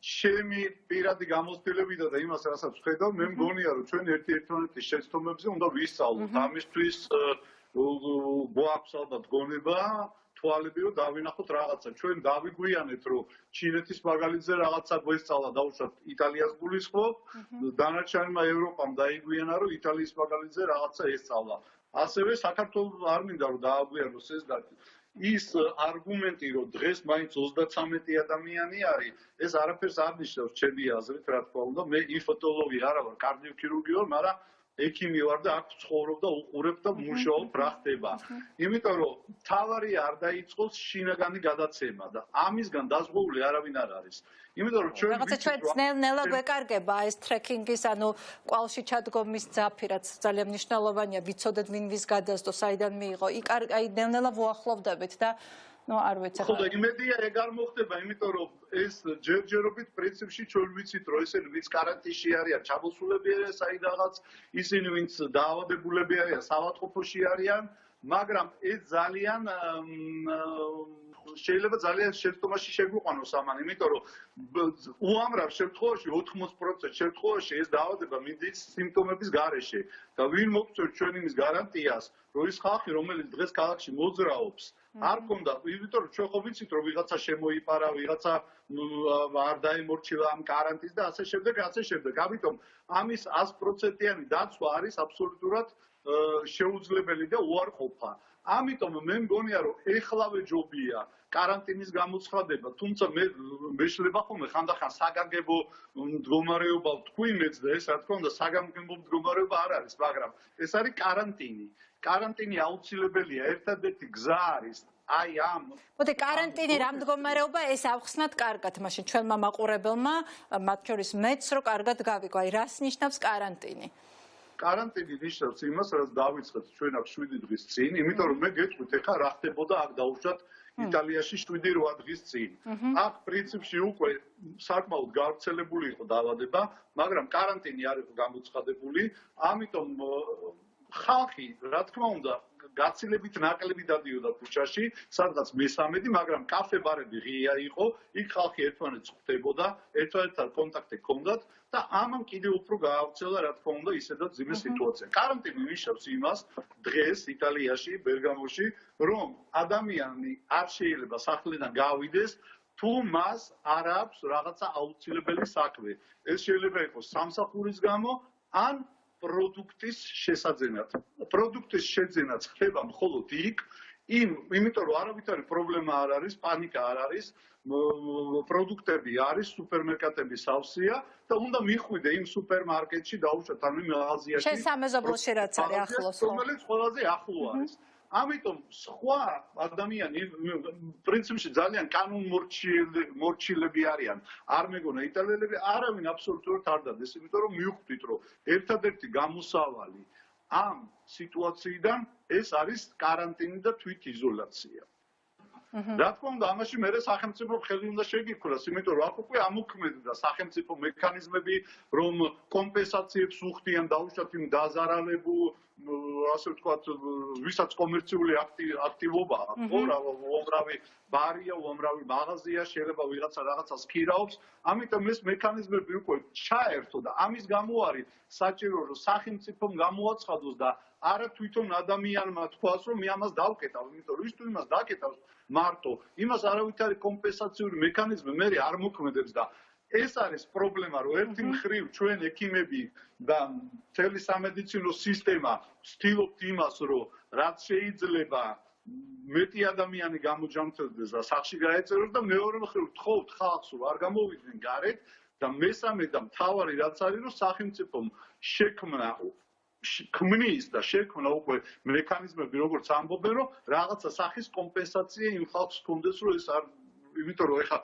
ჩემი პირადი გამოცდილებიდან და იმას რასაც ვხედავ, მე მგონია რომ ჩვენ ერთმანეთის შეცდომებზე უნდა ვისწავლოთ. ამისთვის გვაქვს ალბათ გონება თვალები რომ დავინახოთ რაღაცა. ჩვენ დავიგვიანეთ რომ ჩინეთის მაგალითზე რაღაცა გვესწავლა, დაუშვათ იტალიას გულისხმობ, დანარჩენმა ევროპამ დაიგვიანა რომ იტალიის მაგალითზე რაღაცა ესწავლა. ასევე საქართველოს არ მინდა რომ დააგვიანოს ეს და ის არგუმენტი რომ დღეს მაინც 33 ადამიანი არის, ეს არაფერს არ ნიშნავს ჩემი აზრით, რა თქმა უნდა. მე ინფექტოლოგი არა ვარ, კარდიოქირურგი ვარ, მაგრამ ექიმი ვარ და აქ ცხოვრობ და უყურებ და მუშაობ რა ხდება. იმიტომ რომ მთავარი არ დაიწყოს შინაგანი გადაცემა და ამისგან დაზღვეული არავინ არ არის. იმიტომ რომ ჩვენ რაღაცა ჩვენ ნელ-ნელა გვეკარგება ეს ტრეკინგის, ანუ კვალში ჩადგომის ძაფი, რაც ძალიან მნიშვნელოვანია, ვიცოდეთ ვინ ვის გადასდო, საიდან მიიღო. იქ აი ნელ-ნელა ვუახლოვდებით და ნუ არ ვიცი. ხო და იმედია ეგ არ მოხდება, იმიტომ რომ ეს ჯერჯერობით პრინციპში ჩვენ ვიცით, რომ ესენი ვინც კარანტინში არიან, ჩამოსულები არიან საიდანაც, ისინი ვინც დაავადებულები არიან, საავადმყოფოში არიან, მაგრამ ეს ძალიან შეიძლება ძალიან შეცდომაში შეგვიყვანოს ამან, იმიტომ რომ უამრავ შემთხვევაში 80% შემთხვევაში ეს დაავადება მიდის სიმპტომების გარეშე და ვინ მოგწევს ჩვენ იმის გარანტიას, რომ ის ხალხი, რომელიც დღეს ქალაქში მოძრაობს, არ ქონდა, იმიტომ რომ ჩვენ ხო ვიცით, რომ ვიღაცა შემოიპარა, ვიღაცა არ დაემორჩილა ამ კარანტინს და ასე შემდეგ, ასე შემდეგ. ამიტომ ამის 100%-იანი დაცვა არის აბსოლუტურად შეუძლებელი და უარყოფა. ამიტომ მე მგონია რომ ეხლავე ჯობია каранტინის გამოცხადება, თუმცა მე მეშლება ხოლმე ხანდახან საგანგებო მდგომარეობა თქვი მეც და ეს რა თქმა უნდა საგანგებო მდგომარეობა არ არის, მაგრამ ეს არის каранტინი. каранტინი აუცილებელია, ერთადერთი გზა არის აი ამ მოდი каранტინი რა მდგომარეობა ეს ავხსნათ კარგად, მაშინ ჩვენმა მაყურებელმა, მათ შორის მეც რო კარგად გავიგო, აი რას ნიშნავს каранტინი? каранტინი ნიშნავს იმას, რაც დავიწყეთ ჩვენ აქ 7 დღის წინ, იმიტომ რომ მე გეტყვით ეხლა რა ხდებოდა აქ დაუშვათ იტალიაში 7-8 დღის წინ. აქ პრინციპში უკვე საკმაოდ გავრცელებული იყო დაავადება, მაგრამ каранტინი არ იყო გამოცხადებული, ამიტომ ხალხი, რა თქმა უნდა, გაცილებით ნაკლები დადიოდა ქუჩაში, სადღაც მე-13, მაგრამ კაფე-ბარები ღია იყო, იქ ხალხი ერთმანეთს ხვდებოდა, ერთმანეთთან კონტაქტი ჰქონდათ და ამან კიდევ უფრო გაავრცელა, რა თქმა უნდა, ისედაც ძიმე სიტუაცია. каранტინი ნიშნავს იმას, დღეს იტალიაში, ბერგამოში, რომ ადამიანი არ შეიძლება სახლიდან გავიდეს, თუ მას არ აქვს რაღაცა აუცილებელი საქმე. ეს შეიძლება იყოს სამსახურის გამო, ან პროდუქტის შესაძენად. პროდუქტის შეძენაც ხდება მხოლოდ იქ, იმიტომ რომ არავითარი პრობლემა არ არის, პანიკა არ არის, პროდუქტები არის, სუპერმარკეტები სავსეა და უნდა მიხვიდე იმ სუპერმარკეტში დაუშვათ ან იმ მაღაზიაში. შესამეზობლოში რაც არის ახლოს, რომელიც ყველაზე ახლო არის. ამიტომ სხვა ადამიანი პრინციპში ძალიან კანონმორჩილები არიან. არ მეგონა იტალიელები არავინ აბსოლუტურად არ დადეს, იმიტომ რომ მივხვდით, რომ ერთადერთი გამოსავალი ამ სიტუაციიდან ეს არის каранტინი და თვითიზოლაცია. რა თქმა უნდა, ამაში მე სახელმწიფო ხელი უნდა შეგიქმნას, იმიტომ რომ აქ უკვე ამოქმედდა სახელმწიფო მექანიზმები, რომ კომპენსაციებს უხდიან დაუშვათ იმ დაზარალებულ ასე ვთქვათ, ვისაც კომერციული აქტივობა აქვს, ხო, უამრავი ბარია, უამრავი მაღაზია, შეიძლება ვიღაცა რაღაცას ქირაობს, ამიტომ ეს მექანიზმები უკვე ჩაერთო და ამის გამო არის საჭირო, რომ სახელმწიფომ გამოაცხადოს და არა თვითონ ადამიანმა თქვას, რომ მე ამას დავკეტავ, იმიტომ რომ ის თუ იმას დაკეტავს მარტო, იმას არავითარი კომპენსაციური მექანიზმი მე არ მოქმედებს და ეს არის პრობლემა, რომ ერთი მხრივ ჩვენ ექიმები და მთელი სამედიცინო სისტემა ვცდილობთ იმას, რომ რაც შეიძლება მეტი ადამიანი გამოჯანმრთელდეს და სახლში გაეწეროს და მეორე მხრივ ვთხოვთ ხალხს, რომ არ გამოვიდნენ გარეთ და მესამე და მთავარი რაც არის, რომ სახელმწიფომ ქმნის და შექმნა უკვე მექანიზმები, როგორც ამბობენ, რომ რაღაცა სახის კომპენსაცია იმ ხალხს ჰქონდეს, რომ ეს არ იმიტომ რომ ეხლა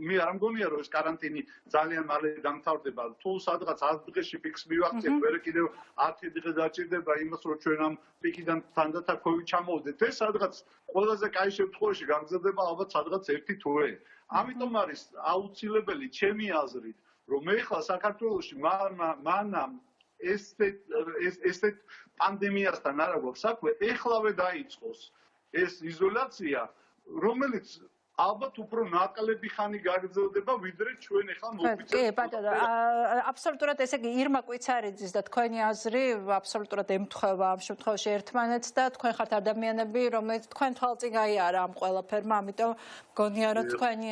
მე არ მგონია რომ ეს каранტინი ძალიან მალე დამთავრდება. თუ სადღაც 10 დღეში ფიქს მივახციეთ, მერე კიდევ 10 დღე დაჭირდება იმას, რომ ჩვენ ამ პიკიდან თანდათაქვევით ჩამოვდეთ. ეს სადღაც ყველაზე კაი შემთხვევაში გაგრძელდება ალბათ სადღაც 1 თვე. ამიტომ არის აუცილებელი ჩემი აზრით, რომ მე ხლა საქართველოში მანამ ესეთ პანდემიასთან არ აქვს საქმე, ეხლავე დაიწყოს ეს იზოლაცია, რომელიც ალბათ უფრო ნაკლები ხანი გაგრძელდება, ვიდრე ჩვენ ახლა მოვიცეთ. კი, ბატონო, აბსოლუტურად ესე იგი ირმა კვიცარიძის და თქვენი აზრი აბსოლუტურად ემთხვევა ამ შემთხვევაში ერთმანეთს და თქვენ ხართ ადამიანები, რომელიც თქვენ თვალწინ გაიარა ამ ყველაფერმა, ამიტომ მგონია რომ თქვენი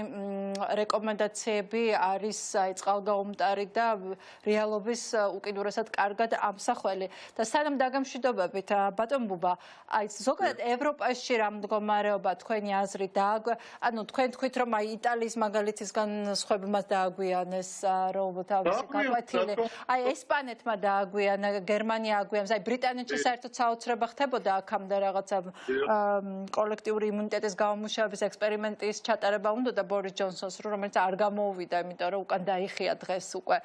რეკომენდაციები არის აი წყალგაუმტარი და რეალობის უკიდურესად კარგად ამსახველი. და სანამ დაგემშვიდობებით, ბატონ ბუბა, აი ზოგადად ევროპაში რა მდგომარეობა თქვენი აზრით ანუ თქვენ თქვით რომ აი იტალიის მაგალითისგან სხვებმაც დააგვიანეს რომ თავისი გაკვეთილი აი ესპანეთმა დააგვიანა გერმანია აგვიანებს აი ბრიტანეთში საერთოდ საოცრება ხდებოდა აქამდე რაღაცა კოლექტიური იმუნიტეტის გამომუშავების ექსპერიმენტის ჩატარება უნდა და ბორის ჯონსონს რომელიც არ გამოუვიდა იმიტომ რომ უკან დაიხია დღეს უკვე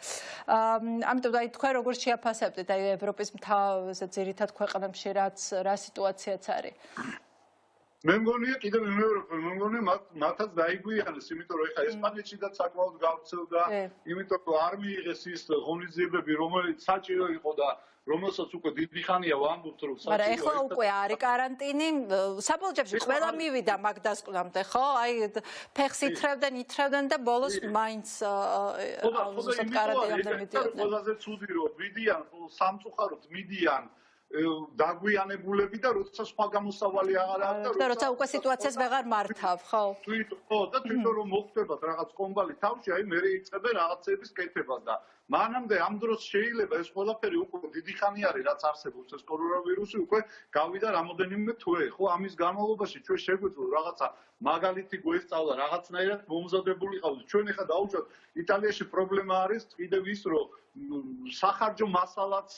ამიტომ აი თქვენ როგორ შეაფასებთ აი ევროპის მთავარ ძირითად ქვეყნებში რა სიტუაციაც არის მე მგონია კიდევ მე მგონია მათაც დაიგვიანეს, იმიტომ რომ ეხა ესპანეთშიდაც საკმაოდ გავრცელდა, იმიტომ რომ არ მიიღეს ის ღონისძიებები, რომელიც საჭირო იყო და რომელსაც უკვე დიდი ხანია ვამბობთ, რომ საჭირო. მაგრამ ეხლა უკვე არის каранტინი, საბოლოოში ყველა მივიდა მაგ დასკვნამდე, ხო? აი ფეხს ითრევდნენ და ბოლოს მაინც კარანტინამდე მიდიან. ყველაზე ცუდი რომ ვიდიან, სამწუხაროდ მიდიან დაგვიანებულები და როცა სხვა გამოსავალი აღარ არის და როცა უკვე სიტუაციას ვეღარ მართავ, ხო? ხო, და თვითონ რომ მოხდებათ რაღაც კომბალი თავში, აი მე იწყებენ რაღაცების კეთებას და მანამდე ამ დროს შეიძლება ეს ყველაფერი უკვე დიდი ხანი არის რაც არსებობს ეს კორონავირუსი უკვე გავიდა რამოდენიმე თვე, ხო, ამის განმავლობაში ჩვენ შეგვიძლია რაღაცა მაგალითი გვესწავლა, რაღაცნაირად მომზადებული ყავთ. ჩვენ ახლა დაუშვათ იტალიაში პრობლემა არის კიდევ ის რომ სახარჯო მასალაც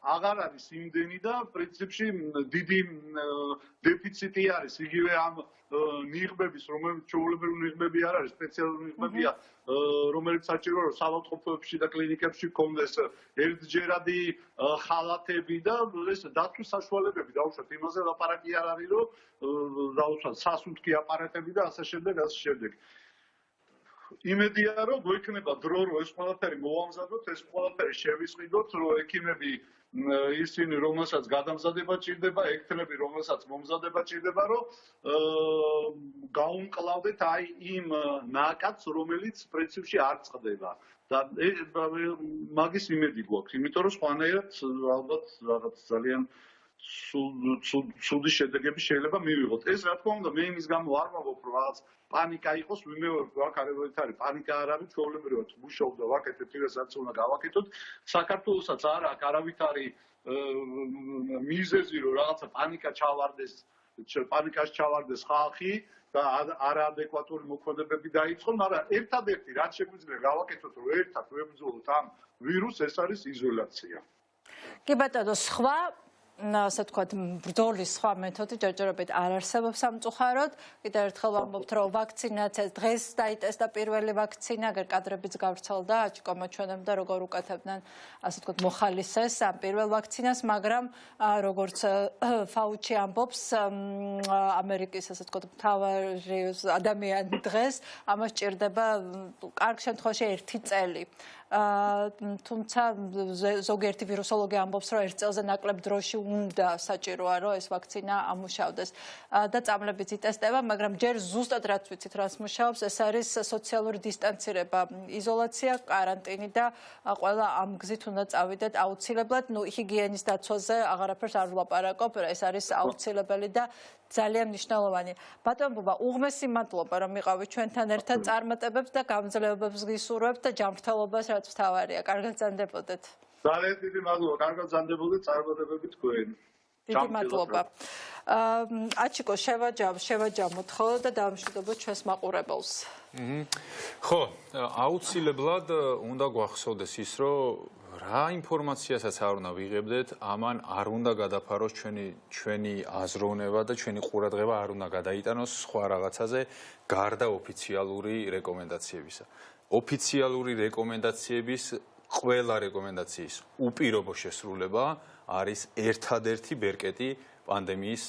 აღარ არის იმდენი და პრინციპში დიდი დეფიციტი არის იგივე ამ ნიღბების, რომელიც ჩვეულებრივი ნიღბები არ არის, სპეციალური ნიღბებია, რომელიც საჭიროა რომ საავადმყოფოებში და კლინიკებში გქონდეს ერთჯერადი ხალათები და ეს დაცვის საშუალებები, დაუშვათ იმაზე ლაპარაკი არ არის, რომ დაუშვათ სასუნთქი აპარატები და ასე შემდეგ, ასე შემდეგ. იმედია რომ გვექნება დრო რომ ეს ყველაფერი მოვამზადოთ, ეს ყველაფერი შევისყიდოთ, რომ ექიმები ისინი რომელსაც გადამზადება ჭირდება, ექთნები რომელსაც მომზადება ჭირდება, რომ გაუმკლავდეთ აი იმ ნაკადს, რომელიც პრინციპში არ წყდება. და მაგის იმედი გვაქვს, იმიტომ რომ სხვანაირად ალბათ რაღაც ძალიან ცუდი შედეგები შეიძლება მივიღოთ. ეს რა თქმა უნდა, მე იმის გამო არ ვამბობ, რომ რაღაც პანიკა იყოს, ვიმეორებ, აქ არის პანიკა არ არის, ჩვეულებრივად მუშაობ და ვაკეთებ იმასაც უნდა გავაკეთოთ. საქართველოსაც არ აქვს არავითარი მიზეზი, რომ რაღაცა პანიკაში ჩავარდეს ხალხი და არაადეკვატური მოქმედებები დაიწყონ, მაგრამ ერთადერთი რაც შეგვიძლია გავაკეთოთ, რომ ერთად ვებრძოლოთ ამ ვირუსს, ეს არის იზოლაცია. კი ბატონო, სხვა ასე ვთქვათ, ბრძოლის სხვა მეთოდი ჯერჯერობით არ არსებობს სამწუხაროდ. კიდევ ერთხელ ვამბობთ, რომ ვაქცინაცია დღეს დაიტესტა პირველი ვაქცინა, აგერ კადრებიც გავრცელდა, აჭკომა ჩვენამ და როგორ უკეთებდნენ, ასე ვთქვათ, მოხალისეს ამ პირველ ვაქცინას, მაგრამ როგორც ფაუჩი ამბობს, ამერიკის ასე ვთქვათ, მთავარი ადამიანი დღეს ამას ჭირდება კარგ შემთხვევაში 1 წელი. თუმცა ზოგიერთი ვირუსოლოგი ამბობს, რომ 1 წელზე ნაკლებ დროში უნდა საჭიროა, რომ ეს ვაქცინა ამუშავდეს და წამლებიც იტესტება, მაგრამ ჯერ ზუსტად რაც ვიცით, რას მუშაობს, ეს არის სოციალური დისტანცირება, იზოლაცია, კარანტინი და ყველა ამ გზით უნდა წავიდეთ აუცილებლად. ჰიგიენის დაცვაზე აღარაფერს არ ვლაპარაკობ, ეს არის აუცილებელი და ძალიან მნიშვნელოვანი. ბატონ ბუბა, უღმესი მადლობა, რომ იყავით ჩვენთან ერთად, წარმატებებს და გამძლეობებს გისურვებთ და ჯანმრთელობას, რაც მთავარია. კარგად გრძანდებოდეთ. ძალიან დიდი მადლობა, კარგად გრძანდებოდეთ, წარმატებები თქვენ. დიდი მადლობა. აჩიკო, შევაჯამოთ ხო და დავამშვიდობოთ ჩვენს მაყურებელს. ხო, აუცილებლად უნდა გვახსოვდეს ის, რომ რა ინფორმაციასაც არ უნდა ვიღებდეთ, ამან არ უნდა გადაფაროს ჩვენი აზროვნება და ჩვენი ყურადღება არ უნდა გადაიტანოს სხვა რაღაცაზე, გარდა ოფიციალური რეკომენდაციებისა. ოფიციალური რეკომენდაციების ყველა რეკომენდაციის უპირობო შესრულება არის ერთადერთი ბერკეტი პანდემიის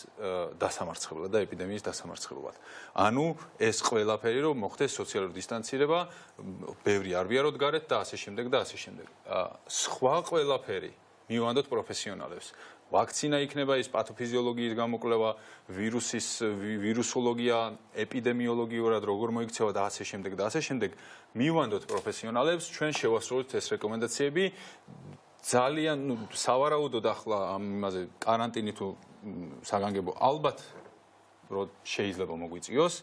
დასამარცხებლად და ეპიდემიის დასამარცხებლად. ანუ ეს ყველაფერი რომ მოხდეს სოციალური დისტანცირება, ბევრი არ ვიაროთ გარეთ და ასე შემდეგ და ასე შემდეგ. სხვა ყველაფერი მივანდოთ პროფესიონალებს. ვაქცინა იქნება ის პათოფიზიოლოგიის გამოკვლევა, ვირუსოლოგია, ეპიდემიოლოგიურად როგორ მოიქცევა და ასე შემდეგ და ასე შემდეგ. მივანდოთ პროფესიონალებს, ჩვენ შევასრულოთ ეს რეკომენდაციები. ძალიან სავარაუდოდ ახლა ამ იმაზე კარანტინი თუ საგანგებო ალბათ რომ შეიძლება მოგვიწიოს.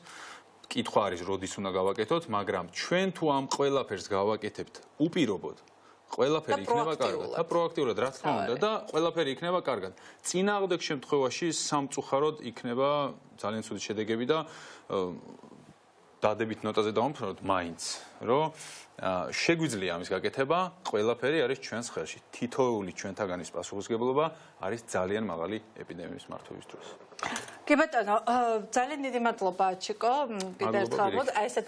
კითხვა არის როდის უნდა გავაკეთოთ, მაგრამ ჩვენ თუ ამ ყველაფერს გავაკეთებთ უპირობოდ, ყველაფერი იქნება კარგად და პროაქტიულად, რა თქმა უნდა, და ყველაფერი იქნება კარგად. წინააღმდეგ შემთხვევაში სამწუხაროდ იქნება ძალიან ცუდი შედეგები და დადებით ნოტაზე დავამთავროთ მაინც, რომ შეგვიძლია ამის გაკეთება, ყველაფერი არის ჩვენს ხელში. თითოეული ჩვენთაგანის პასუხისმგებლობა არის ძალიან მაღალი ეპიდემიის მართვების დროს. კი ბატონო, ძალიან დიდი მადლობა აჩიკო. კიდევ ერთხელ აი ესე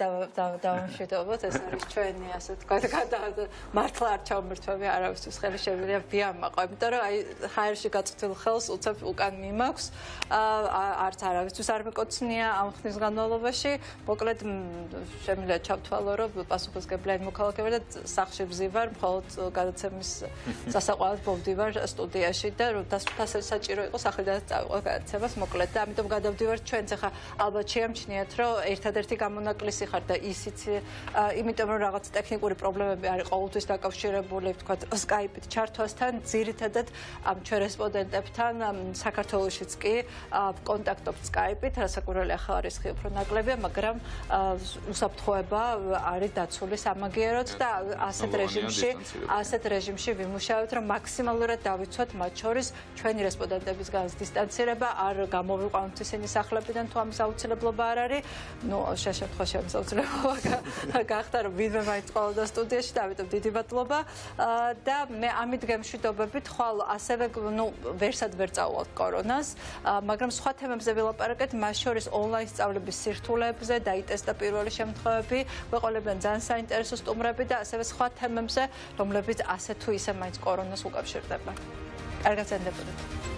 დავამშვიდობოთ, ეს არის ჩვენი ასე თქვა მართლა არ ჩავმერთვები არავისთვის ხელი შემიძლია ვიამაყო, იმიტომ რომ აი ჰაერში გაწვრთნილ ხელს უცებ უკან მიმაქვს, არც არავისთვის არ მეკოცნია ამ ხნის განმავლობაში. მოკლედ შემიძლია ჩავთვალო, რომ პასუხისმგებლიანი მოქალაქეები და სახლში ვზივარ, მხოლოდ გადაცემის სასაყვარლად მოვდივარ სტუდიაში და რომ დასაჭირო იყო სახლიდან წავიყო გადაცემას, მოკლედ და ამიტომ გადავდივართ ჩვენც ახლა ალბათ შეამჩნიათ რომ ერთადერთი გამონაკლისი ხარ და ისიც იმიტომ რომ რაღაც ტექნიკური პრობლემები არის ყოველთვის დაკავშირებული ვთქვათ Skype-ით ჩართვასთან ძირითადად ამ ჩვენ რესპონდენტებთან საქართველოშიც კი კონტაქტობთ Skype-ით რასაკვირველი ახლა არის ხი უფრო ნაკლებია მაგრამ უსაფრთხოება არის დაცული სამაგიეროდ და ასეთ რეჟიმში ვიმუშავებთ რომ მაქსიმალურად დავიცვათ მათ შორის ჩვენი რესპონდენტებისგან დისტანცირება არ გამოვიყვანოთ ისინი სახლებიდან თუ ამის აუცილებლობა არ არის ნუ შეშემთხვევაში ამის აუცილებლობა გახდა რომ ვინმე მაინც ყოლოდა სტუდიაში და ამიტომ დიდი მადლობა და მე ამით გემშვიდობებით ხვალ ასევე ნუ ვერსად ვერ წავალთ კორონას მაგრამ სხვა თემებზე ვილაპარაკეთ მას შორის ონლაინ სწავლების სირთულეებზე დაიტესტა პირველი შემთხვევები გვეყოლებიან ძალიან საინტერესო სტუმრები და ასევე სხვა თემებზე რომლებიც ასე თუ ისე მაინც კორონას უკავშირდება კარგად ზენდებოდეთ